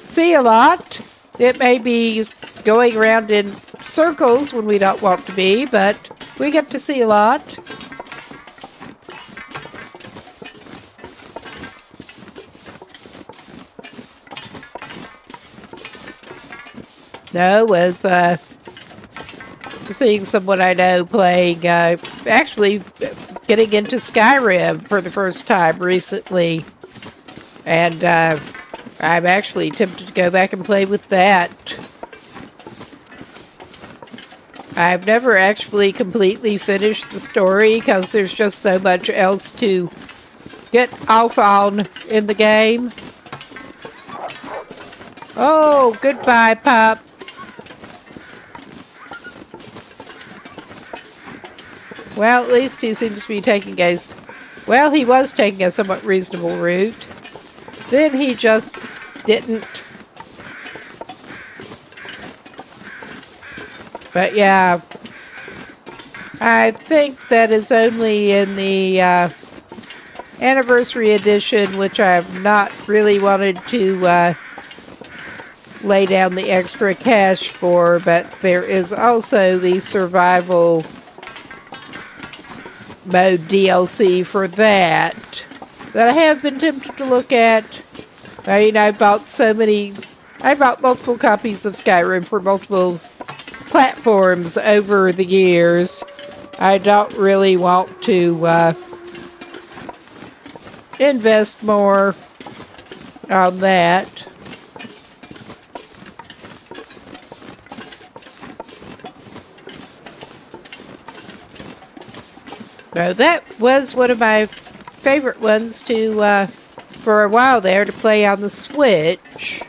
see a lot. It may be going around in circles when we don't want to be, but we get to see a lot. No, was seeing someone I know playing, actually getting into Skyrim for the first time recently. And I'm actually tempted to go back and play with that. I've never actually completely finished the story because there's just so much else to get off on in the game. Oh, goodbye, pup. Well, at least he seems to be taking well, he was taking a somewhat reasonable route. Then he just didn't. But yeah, I think that is only in the anniversary edition, which I have not really wanted to lay down the extra cash for, but there is also the survival mode DLC for that I have been tempted to look at. I mean, I bought multiple copies of Skyrim for multiple platforms over the years. I don't really want to invest more on that. No, that was one of my favorite ones to, for a while there, to play on the Switch.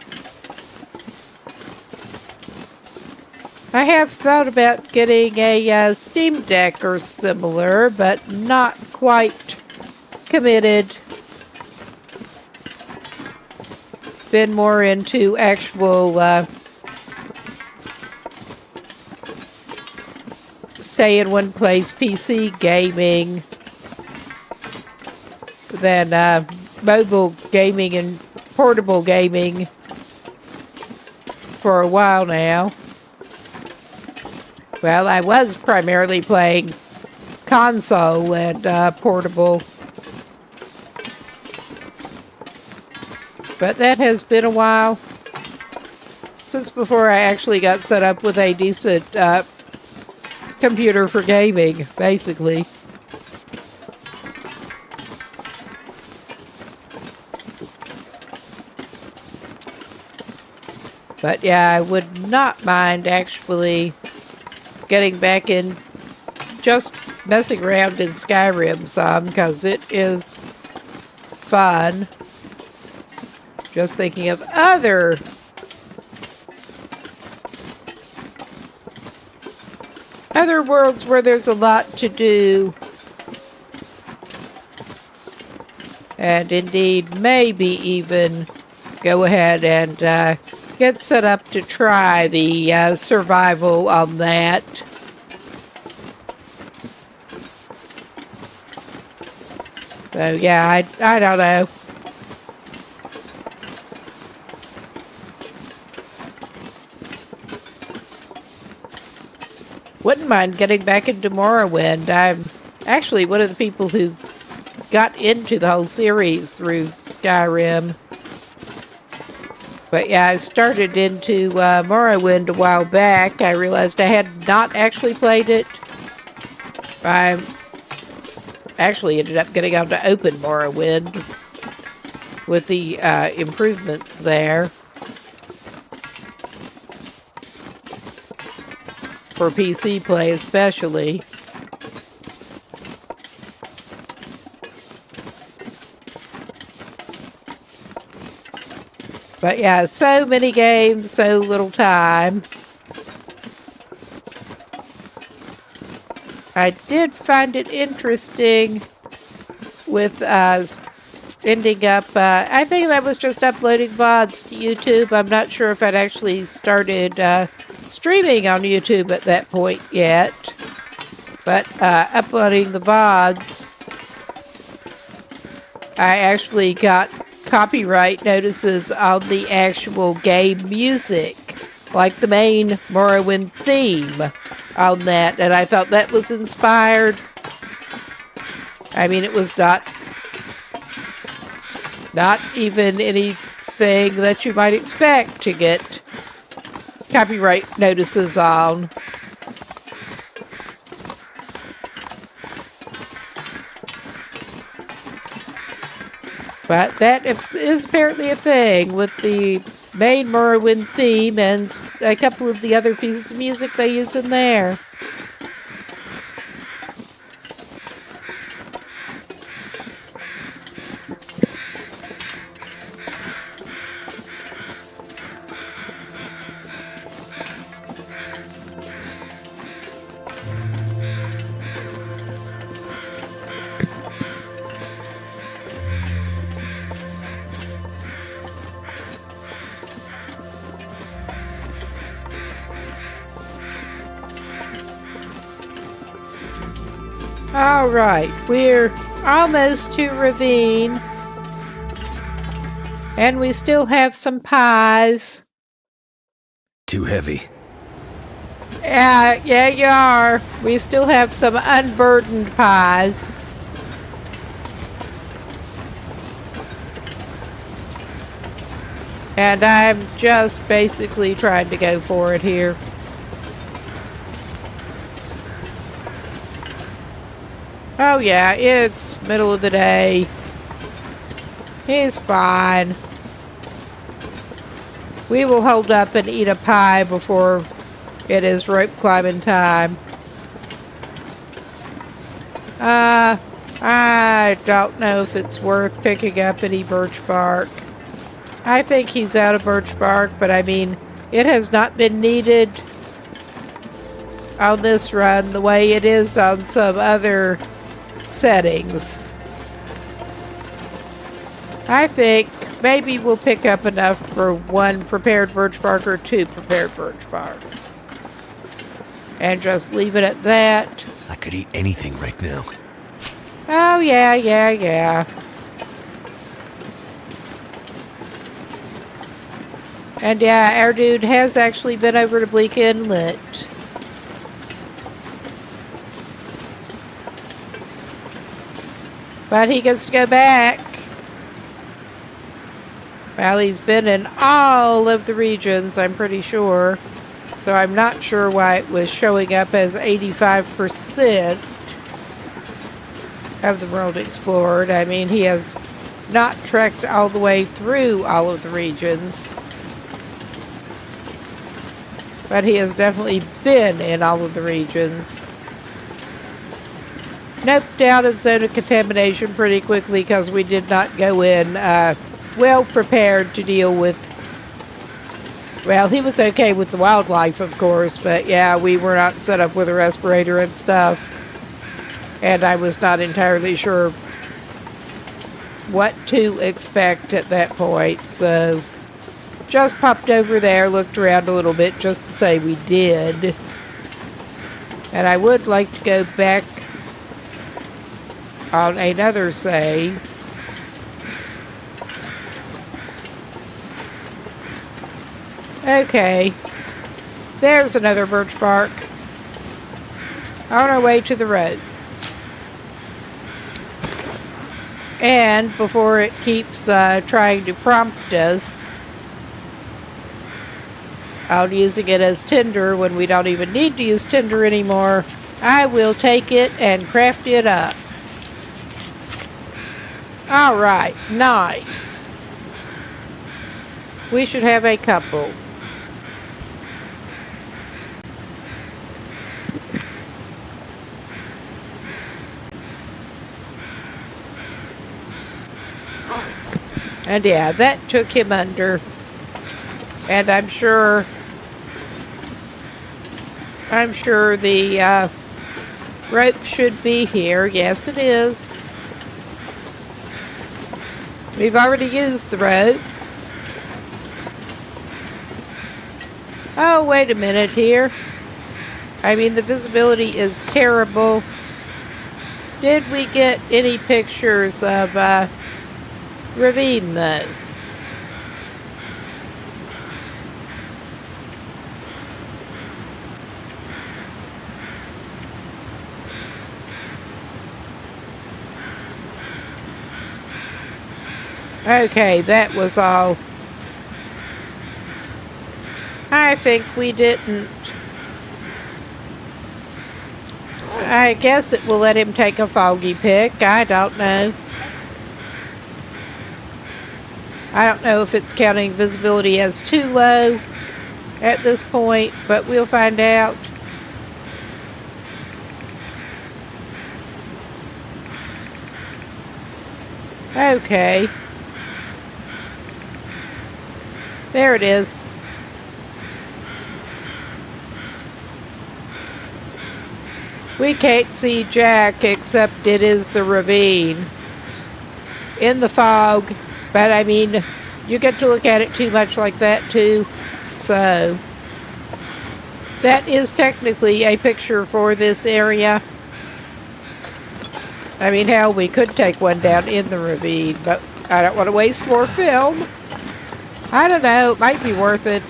I have thought about getting a Steam Deck or similar, but not quite committed. Been more into actual stay in one place PC gaming than mobile gaming and portable gaming for a while now. Well, I was primarily playing console and portable, but that has been a while since before I actually got set up with a decent computer for gaming, basically. But yeah, I would not mind actually getting back in, just messing around in Skyrim some, because it is fun. Just thinking of other other worlds where there's a lot to do. And indeed, maybe even go ahead and get set up to try the survival on that. So yeah, I don't know. Wouldn't mind getting back into Morrowind. I'm actually one of the people who got into the whole series through Skyrim. But yeah, I started into Morrowind a while back. I realized I had not actually played it. I actually ended up getting onto Open Morrowind with the improvements there. For PC play especially. But yeah, so many games, so little time. I did find it interesting with ending up, I think that was just uploading VODs to YouTube. I'm not sure if I'd actually started streaming on YouTube at that point yet. But uploading the VODs, I actually got copyright notices on the actual game music, like the main Morrowind theme on that, and I thought that was inspired. I mean, it was not even anything that you might expect to get copyright notices on. But that is apparently a thing with the main Morrowind theme and a couple of the other pieces of music they use in there. Alright, we're almost to Ravine. And we still have some pies. Too heavy. Yeah, you are. We still have some unburdened pies. And I'm just basically trying to go for it here. Oh yeah, it's middle of the day. He's fine. We will hold up and eat a pie before it is rope climbing time. I don't know if it's worth picking up any birch bark. I think he's out of birch bark, but I mean, it has not been needed on this run the way it is on some other settings. I think maybe we'll pick up enough for one prepared birch bark or two prepared birch barks. And just leave it at that. I could eat anything right now. Oh, yeah. And yeah, our dude has actually been over to Bleak Inlet. But he gets to go back. Well, he's been in all of the regions, I'm pretty sure. So I'm not sure why it was showing up as 85% of the world explored. I mean, he has not trekked all the way through all of the regions. But he has definitely been in all of the regions. Noped out of zone of contamination pretty quickly because we did not go in well prepared to deal with Well, he was okay with the wildlife, of course, but yeah, we were not set up with a respirator and stuff. And I was not entirely sure what to expect at that point, so just popped over there, looked around a little bit just to say we did. And I would like to go back on another save. Okay, there's another birch bark on our way to the road. And before it keeps trying to prompt us on using it as tinder when we don't even need to use tinder anymore, I will take it and craft it up. Alright, nice. We should have a couple. And yeah, that took him under. And I'm sure the rope should be here. Yes, it is. We've already used the rope. Oh, wait a minute here. I mean, the visibility is terrible. Did we get any pictures of ravine, though? Okay, that was all. I think we didn't. I guess it will let him take a foggy pick. I don't know. I don't know if it's counting visibility as too low at this point, but we'll find out. Okay. There it is. We can't see Jack except it is the ravine in the fog. But I mean, you get to look at it too much like that too. So that is technically a picture for this area. I mean, hell, we could take one down in the ravine, but I don't want to waste more film. I don't know, it might be worth it.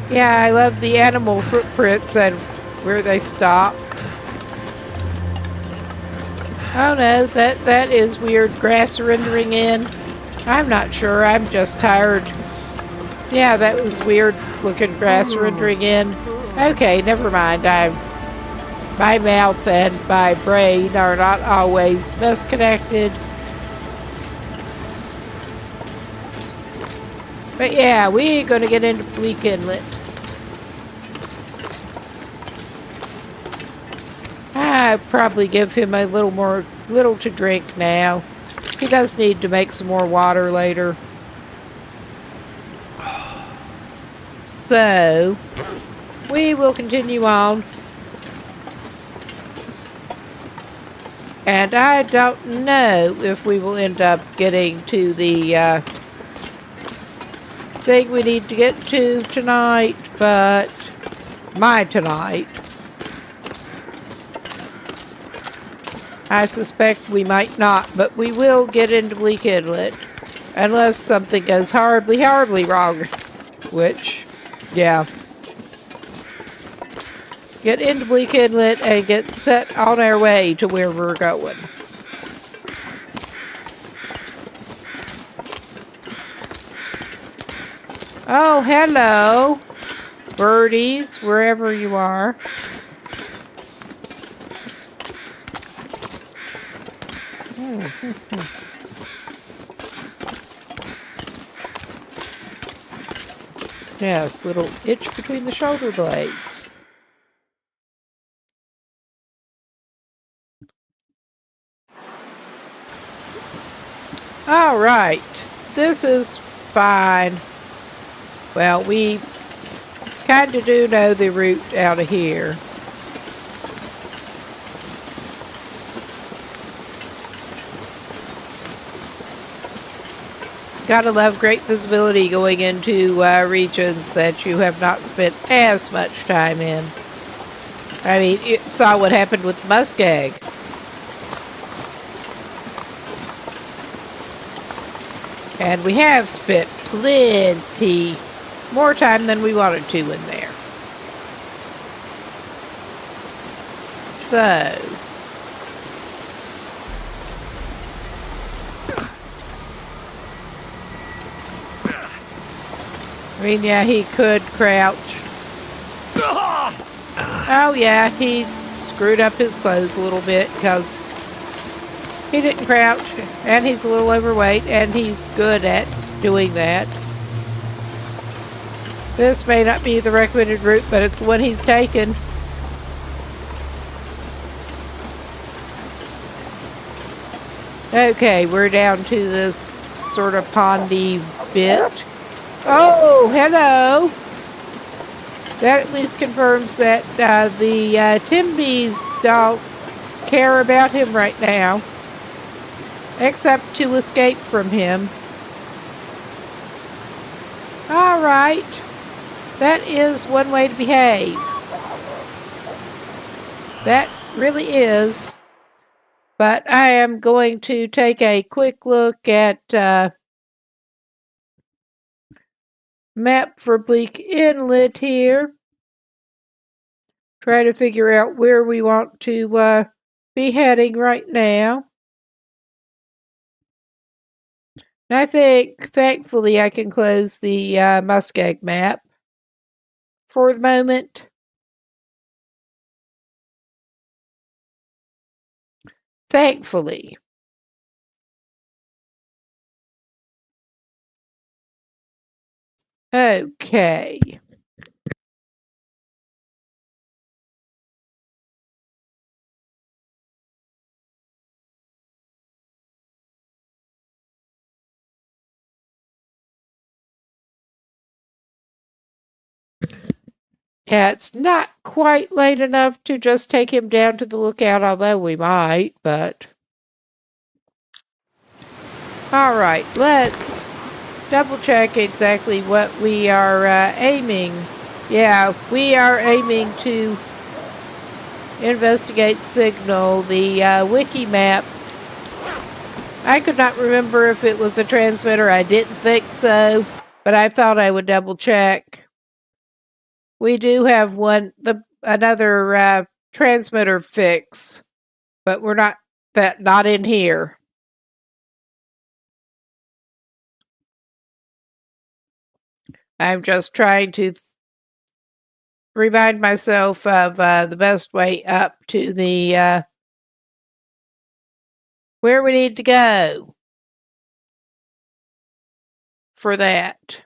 Yeah, I love the animal footprints and where they stop. Oh no, that is weird grass rendering in. I'm not sure, I'm just tired. Yeah, that was weird looking grass rendering in. Okay, never mind. My mouth and my brain are not always best connected. But yeah, we're gonna get into Bleak Inlet. I'll probably give him a little to drink now. He does need to make some more water later. So, we will continue on. And I don't know if we will end up getting to the thing we need to get to tonight, but tonight. I suspect we might not, but we will get into Bleak Inlet. Unless something goes horribly, horribly wrong. Which, yeah. Get into Bleak Inlet and get set on our way to where we're going. Oh, hello. Birdies, wherever you are. Yes, little itch between the shoulder blades. All right. This is fine. Well, we kind of do know the route out of here. Gotta love great visibility going into regions that you have not spent as much time in. I mean, you saw what happened with the muskeg. And we have spent plenty more time than we wanted to in there. So, I mean, yeah, he could crouch. Oh, yeah, he screwed up his clothes a little bit because he didn't crouch, and he's a little overweight, and he's good at doing that. This may not be the recommended route, but it's the one he's taken. Okay, we're down to this sort of pondy bit. Oh, hello! That at least confirms that the Timbees don't care about him right now. Except to escape from him. Alright. That is one way to behave. That really is. But I am going to take a quick look at map for Bleak Inlet here. Try to figure out where we want to be heading right now. And I think, thankfully, I can close the muskeg map for the moment. Thankfully. Okay. Yeah, it's not quite late enough to just take him down to the lookout, although we might, but... Alright, let's double check exactly what we are aiming. Yeah, we are aiming to investigate signal. The wiki map, I could not remember if it was a transmitter. I didn't think so, but I thought I would double check. We do have another transmitter fix, but we're not in here. I'm just trying to remind myself of the best way up to the where we need to go for that.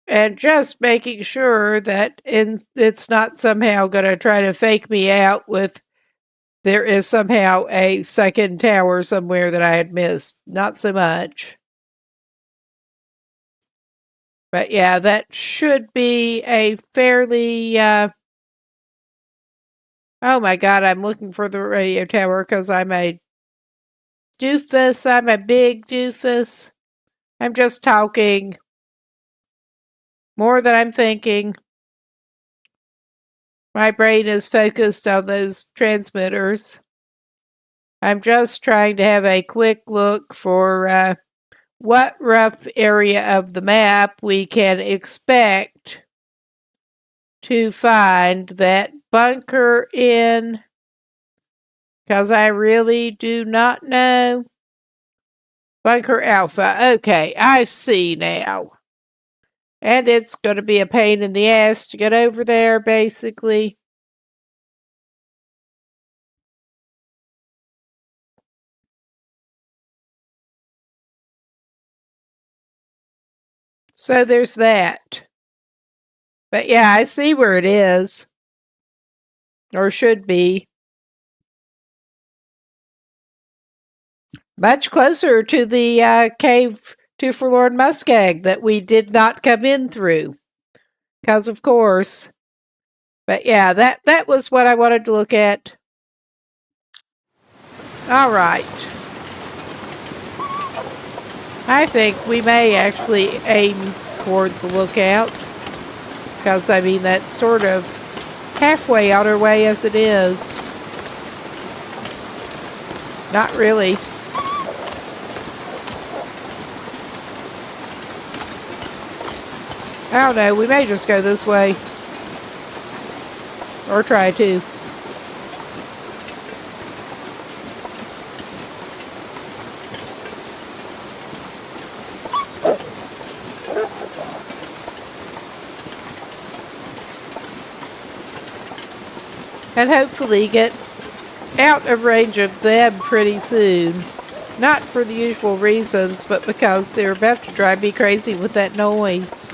And just making sure that it's not somehow going to try to fake me out with there is somehow a second tower somewhere that I had missed. Not so much. But yeah, that should be a fairly... oh my god, I'm looking for the radio tower because I'm a doofus. I'm a big doofus. I'm just talking more than I'm thinking. My brain is focused on those transmitters. I'm just trying to have a quick look for what rough area of the map we can expect to find that bunker in, because I really do not know. Bunker Alpha. Okay, I see now. And it's going to be a pain in the ass to get over there, basically. So there's that. But yeah, I see where it is. Or should be. Much closer to the cave to Forlorn Muskeg that we did not come in through. Because of course. But yeah, that was what I wanted to look at. All right. I think we may actually aim toward the lookout. Because, I mean, that's sort of halfway on our way as it is. Not really. I don't know. We may just go this way. Or try to. And hopefully get out of range of them pretty soon. Not for the usual reasons, but because they're about to drive me crazy with that noise.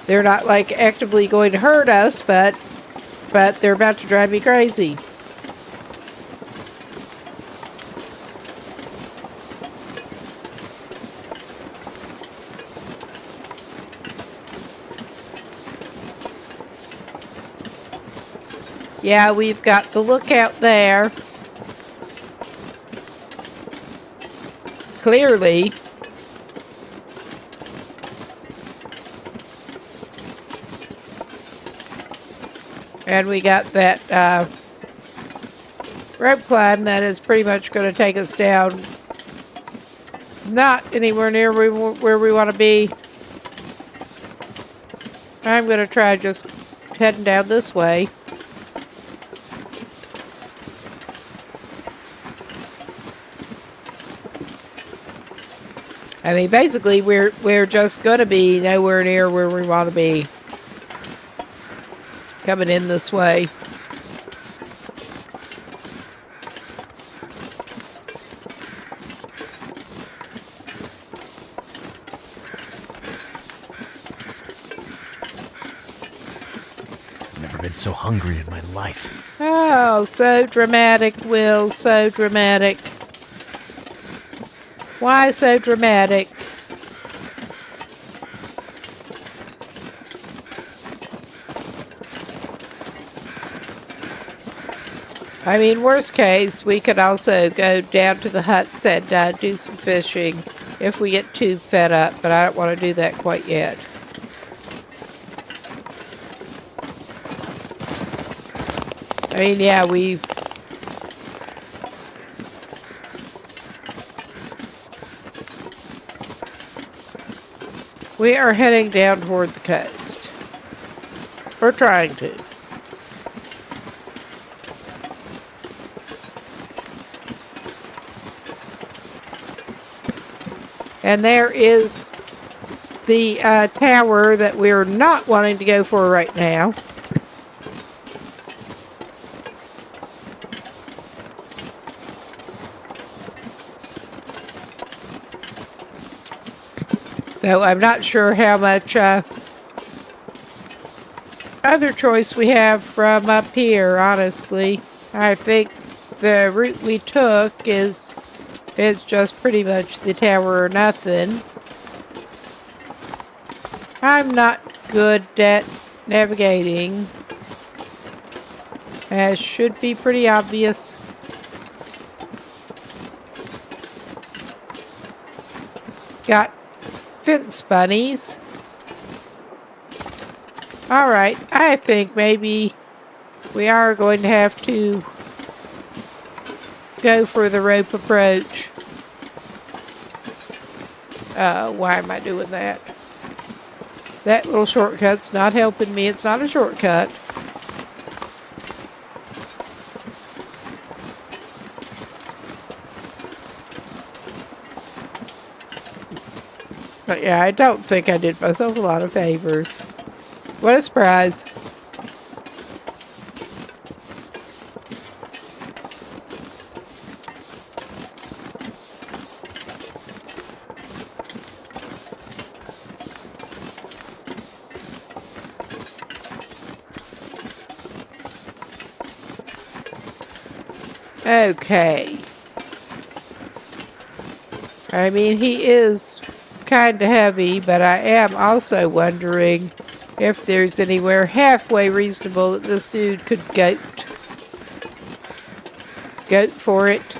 They're not like actively going to hurt us, but they're about to drive me crazy. Yeah, we've got the lookout there. Clearly. And we got that rope climb that is pretty much going to take us down. Not anywhere near where we want to be. I'm going to try just heading down this way. I mean, basically, we're just going to be nowhere near where we want to be. Coming in this way. Never been so hungry in my life. Oh, so dramatic, Will. So dramatic. Why so dramatic? I mean, worst case, we could also go down to the huts and do some fishing if we get too fed up, but I don't want to do that quite yet. I mean, yeah, we are heading down toward the coast. We're trying to. And there is the tower that we're not wanting to go for right now. Though I'm not sure how much other choice we have from up here, honestly. I think the route we took is just pretty much the tower or nothing. I'm not good at navigating, as should be pretty obvious. Got fence bunnies. Alright, I think maybe we are going to have to go for the rope approach. Why am I doing that? That little shortcut's not helping me. It's not a shortcut. But yeah, I don't think I did myself a lot of favors. What a surprise. Okay. I mean, he is kind of heavy, but I am also wondering if there's anywhere halfway reasonable that this dude could goat for it.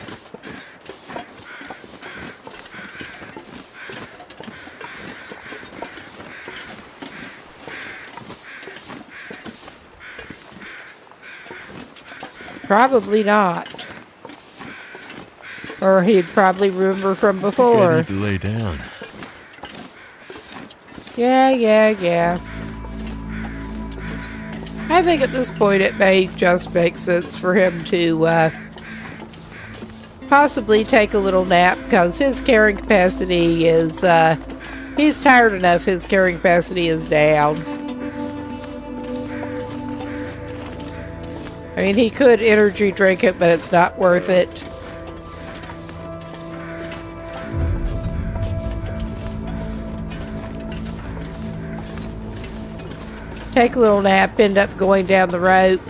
Probably not. Or he'd probably remember from before. I need to lay down. Yeah. I think at this point it may just make sense for him to possibly take a little nap, because his carrying capacity is, he's tired enough, his carrying capacity is down. I mean, he could energy drink it, but it's not worth it. Take a little nap, end up going down the rope.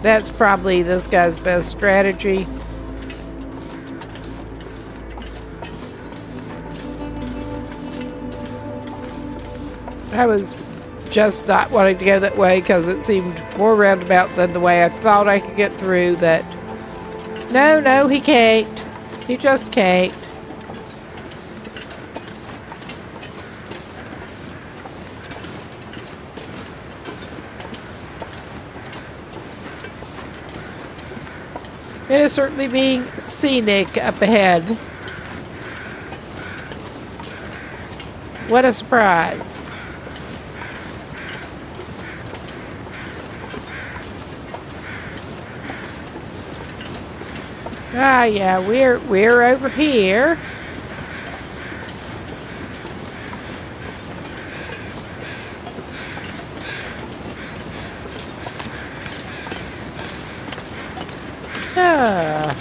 That's probably this guy's best strategy. I was just not wanting to go that way because it seemed more roundabout than the way I thought I could get through that. No, he can't. He just can't. It is certainly being scenic up ahead. What a surprise. Ah, yeah, we're over here. Ah.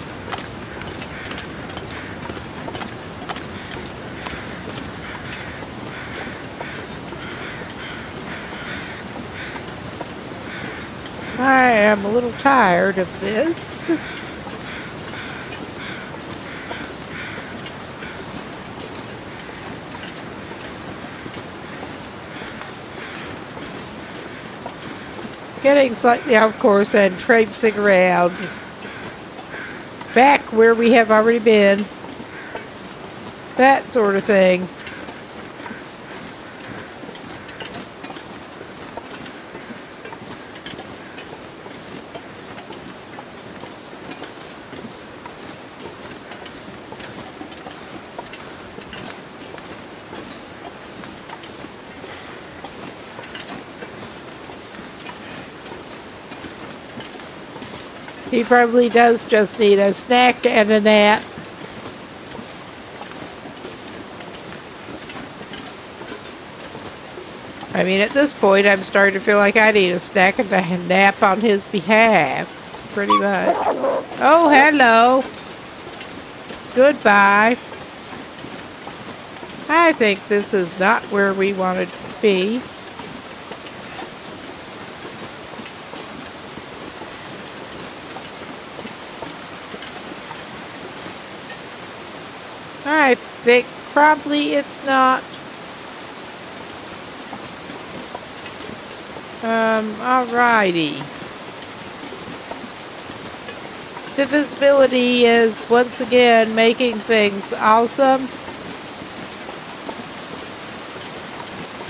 I am a little tired of this. Getting slightly off course and traipsing around back where we have already been. That sort of thing. He probably does just need a snack and a nap. I mean, at this point, I'm starting to feel like I need a snack and a nap on his behalf. Pretty much. Oh, hello. Goodbye. I think this is not where we wanted to be. I think probably it's not. Alrighty. The visibility is once again making things awesome.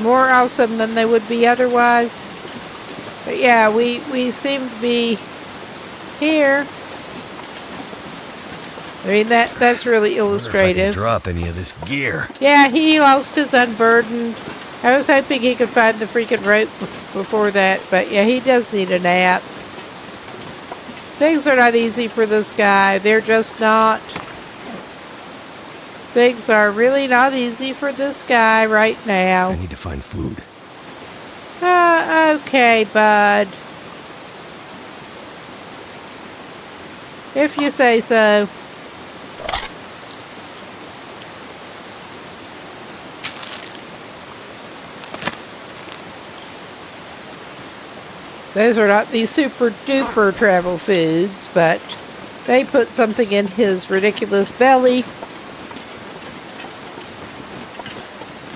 More awesome than they would be otherwise. But yeah, we seem to be here. I mean, that's really illustrative. Drop any of this gear. Yeah, he lost his unburdened. I was hoping he could find the freaking rope before that, but yeah, he does need a nap. Things are not easy for this guy. They're just not. Things are really not easy for this guy right now. I need to find food. Okay, bud. If you say so. Those are not the super duper travel foods, but They put something in his ridiculous belly.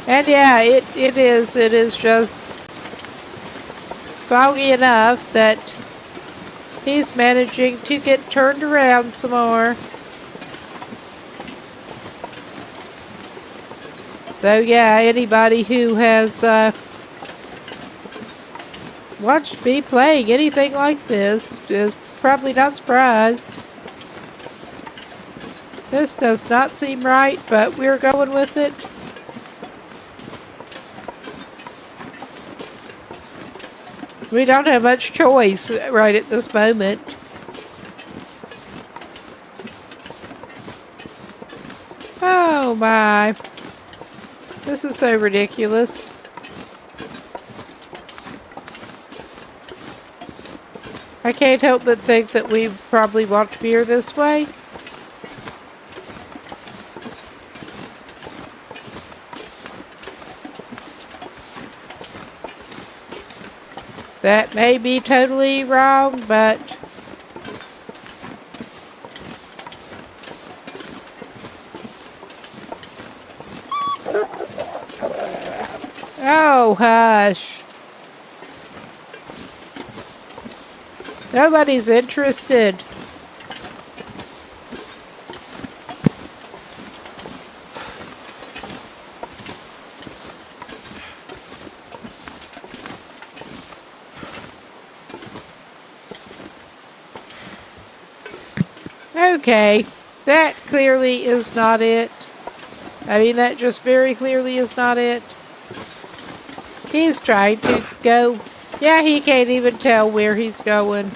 And yeah, it is just foggy enough that he's managing to get turned around some more. Though, yeah, anybody who has watched me playing anything like this is probably not surprised. This does not seem right, but we're going with it. We don't have much choice right at this moment. Oh my. This is so ridiculous. I can't help but think that we probably walked beer this way. That may be totally wrong, but oh, hush. Nobody's interested. Okay, that clearly is not it. I mean, that just very clearly is not it. He's trying to go. Yeah, he can't even tell where he's going.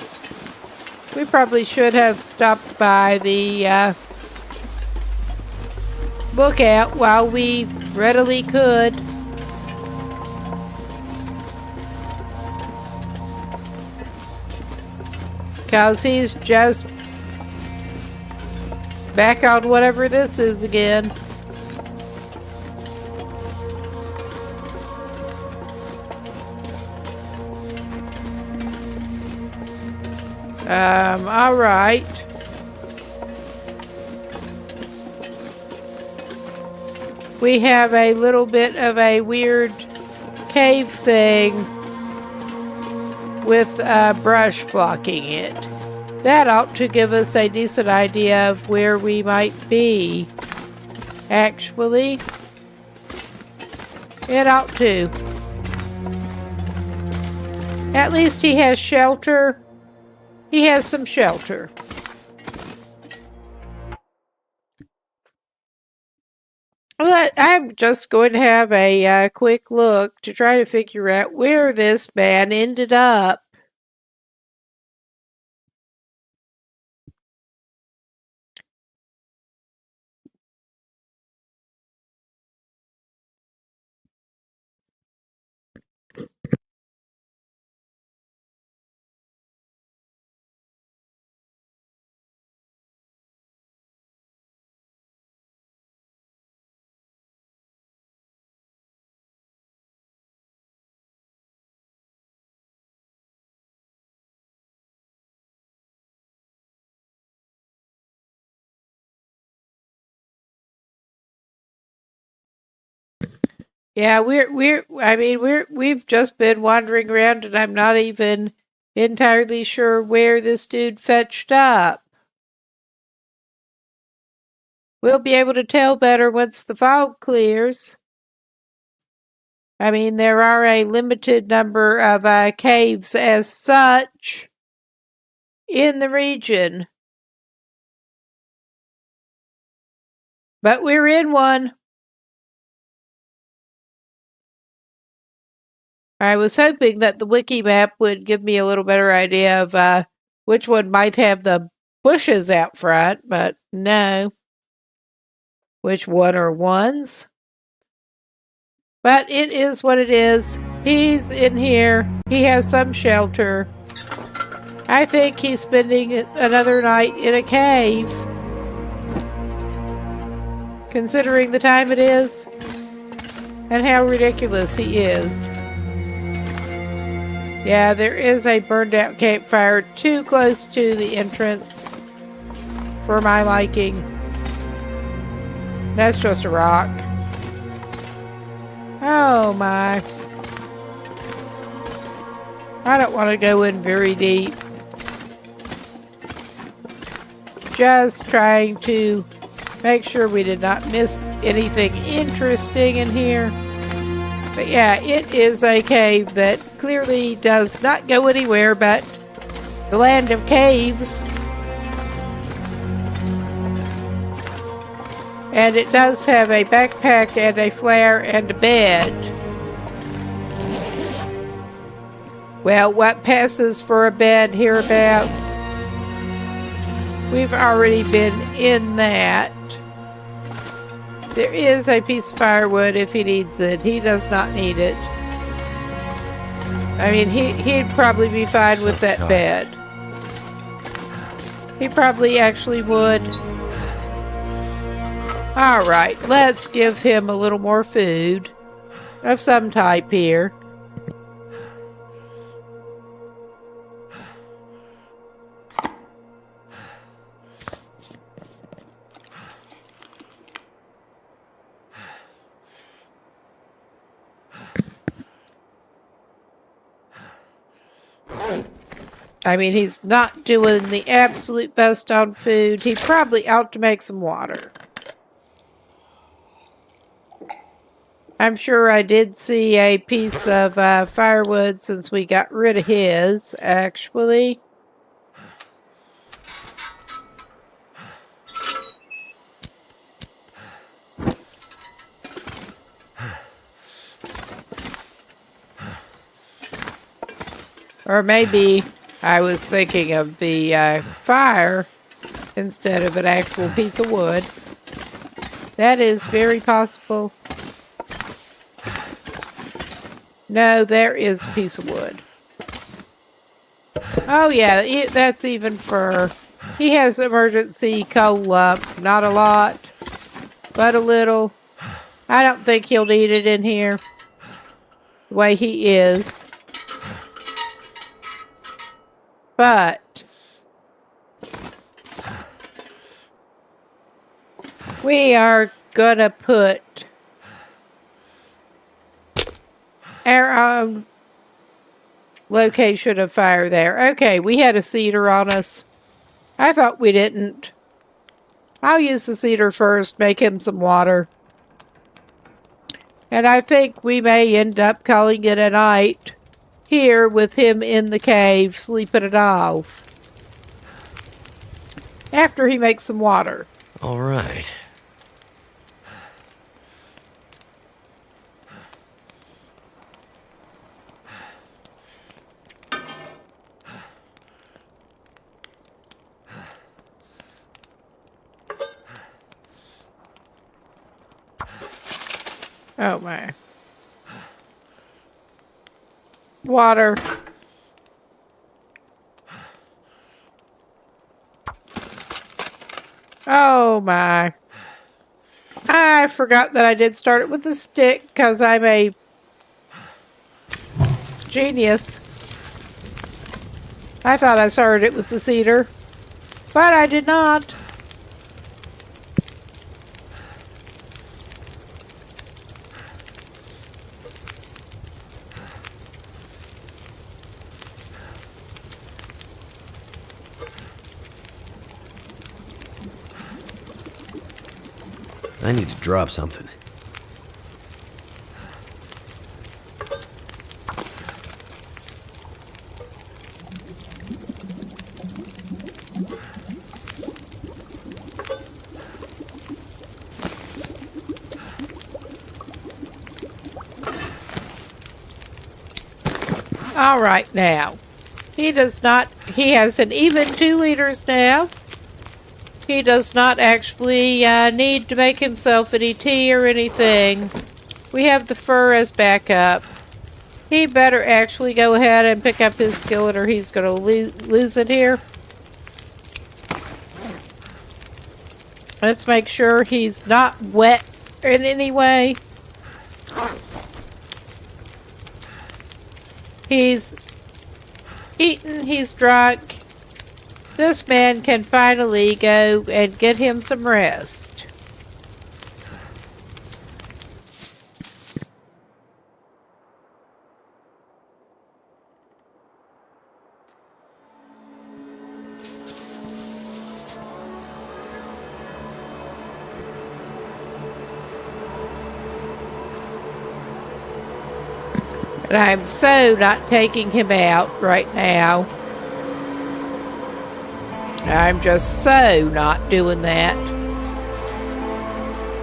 We probably should have stopped by the lookout while we readily could. Because he's just back on whatever this is again. All right. We have a little bit of a weird cave thing with brush blocking it. That ought to give us a decent idea of where we might be. Actually, it ought to. At least he has shelter. He has some shelter. But I'm just going to have a quick look to try to figure out where this man ended up. Yeah, we've just been wandering around and I'm not even entirely sure where this dude fetched up. We'll be able to tell better once the fog clears. I mean, there are a limited number of caves as such in the region. But we're in one. I was hoping that the wiki map would give me a little better idea of which one might have the bushes out front, but no. Which one are ones? But it is what it is. He's in here. He has some shelter. I think he's spending another night in a cave. Considering the time it is. And how ridiculous he is. Yeah, there is a burned out campfire too close to the entrance. for my liking. That's just a rock. Oh my. I don't want to go in very deep. Just trying to make sure we did not miss anything interesting in here. But yeah, it is a cave that clearly does not go anywhere but the land of caves. And it does have a backpack and a flare and a bed. Well, what passes for a bed hereabouts? We've already been in that. There is a piece of firewood if he needs it. He does not need it. I mean, he'd probably be fine with that bed. He probably actually would. Alright, let's give him a little more food of some type here. I mean, he's not doing the absolute best on food. He probably ought to make some water. I'm sure I did see a piece of firewood since we got rid of his, actually. Or maybe I was thinking of the fire instead of an actual piece of wood. That is very possible. No, there is a piece of wood. Oh yeah, that's even fur. He has emergency coal lump. Not a lot, but a little. I don't think he'll need it in here. The way he is. But we are gonna put our own location of fire there. Okay, we had a cedar on us. I thought we didn't. I'll use the cedar first, make him some water. And I think we may end up calling it a night here with him in the cave, sleeping it off. After he makes some water. All right. Oh my. Water. Oh my. I forgot that I did start it with the stick because I'm a genius. I thought I started it with the cedar, but I did not. I need to drop something. All right, now. He has an even 2 liters now. He does not actually need to make himself any tea or anything. We have the fur as backup. He better actually go ahead and pick up his skillet or he's going to lose it here. Let's make sure he's not wet in any way. He's eaten, he's drunk. this man can finally go and get him some rest. And I'm so not taking him out right now. I'm just so not doing that.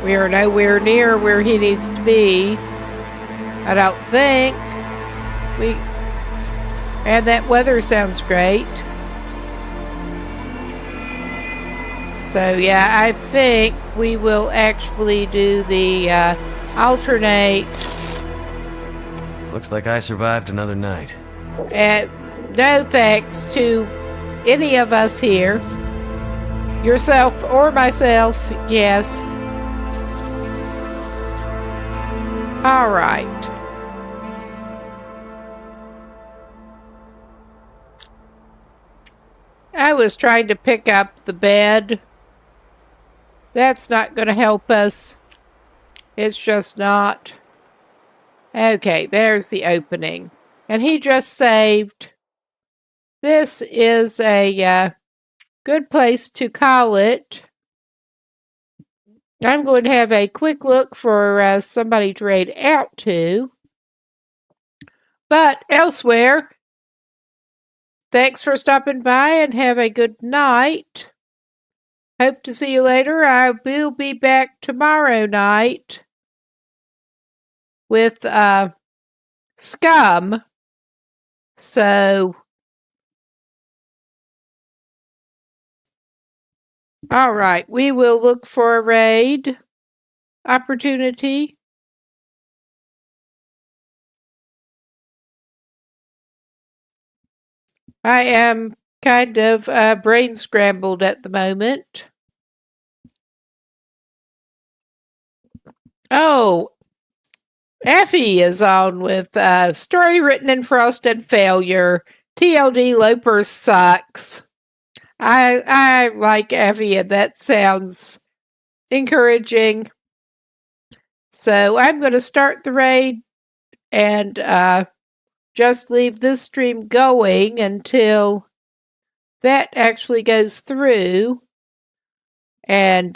We are nowhere near where he needs to be. I don't think. And that weather sounds great. So yeah, I think we will actually do the alternate. Looks like I survived another night. No thanks to any of us here. Yourself or myself, yes. All right. I was trying to pick up the bed. That's not going to help us. It's just not. Okay, there's the opening. And he just saved. This is a good place to call it. I'm going to have a quick look for somebody to raid out to. But elsewhere, thanks for stopping by and have a good night. Hope to see you later. I will be back tomorrow night with Scum. So, all right, we will look for a raid opportunity. I am kind of brain scrambled at the moment. Oh, Effie is on with story written in frost and failure. TLD Loper sucks. I like Effie, and that sounds encouraging. So I'm going to start the raid and just leave this stream going until that actually goes through. And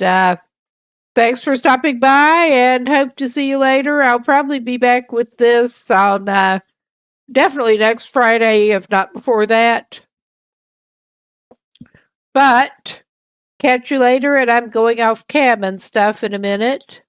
thanks for stopping by and hope to see you later. I'll probably be back with this on definitely next Friday, if not before that. But catch you later, and I'm going off cam and stuff in a minute.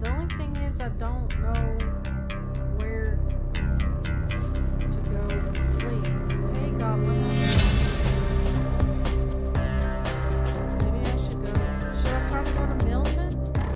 The only thing is I don't know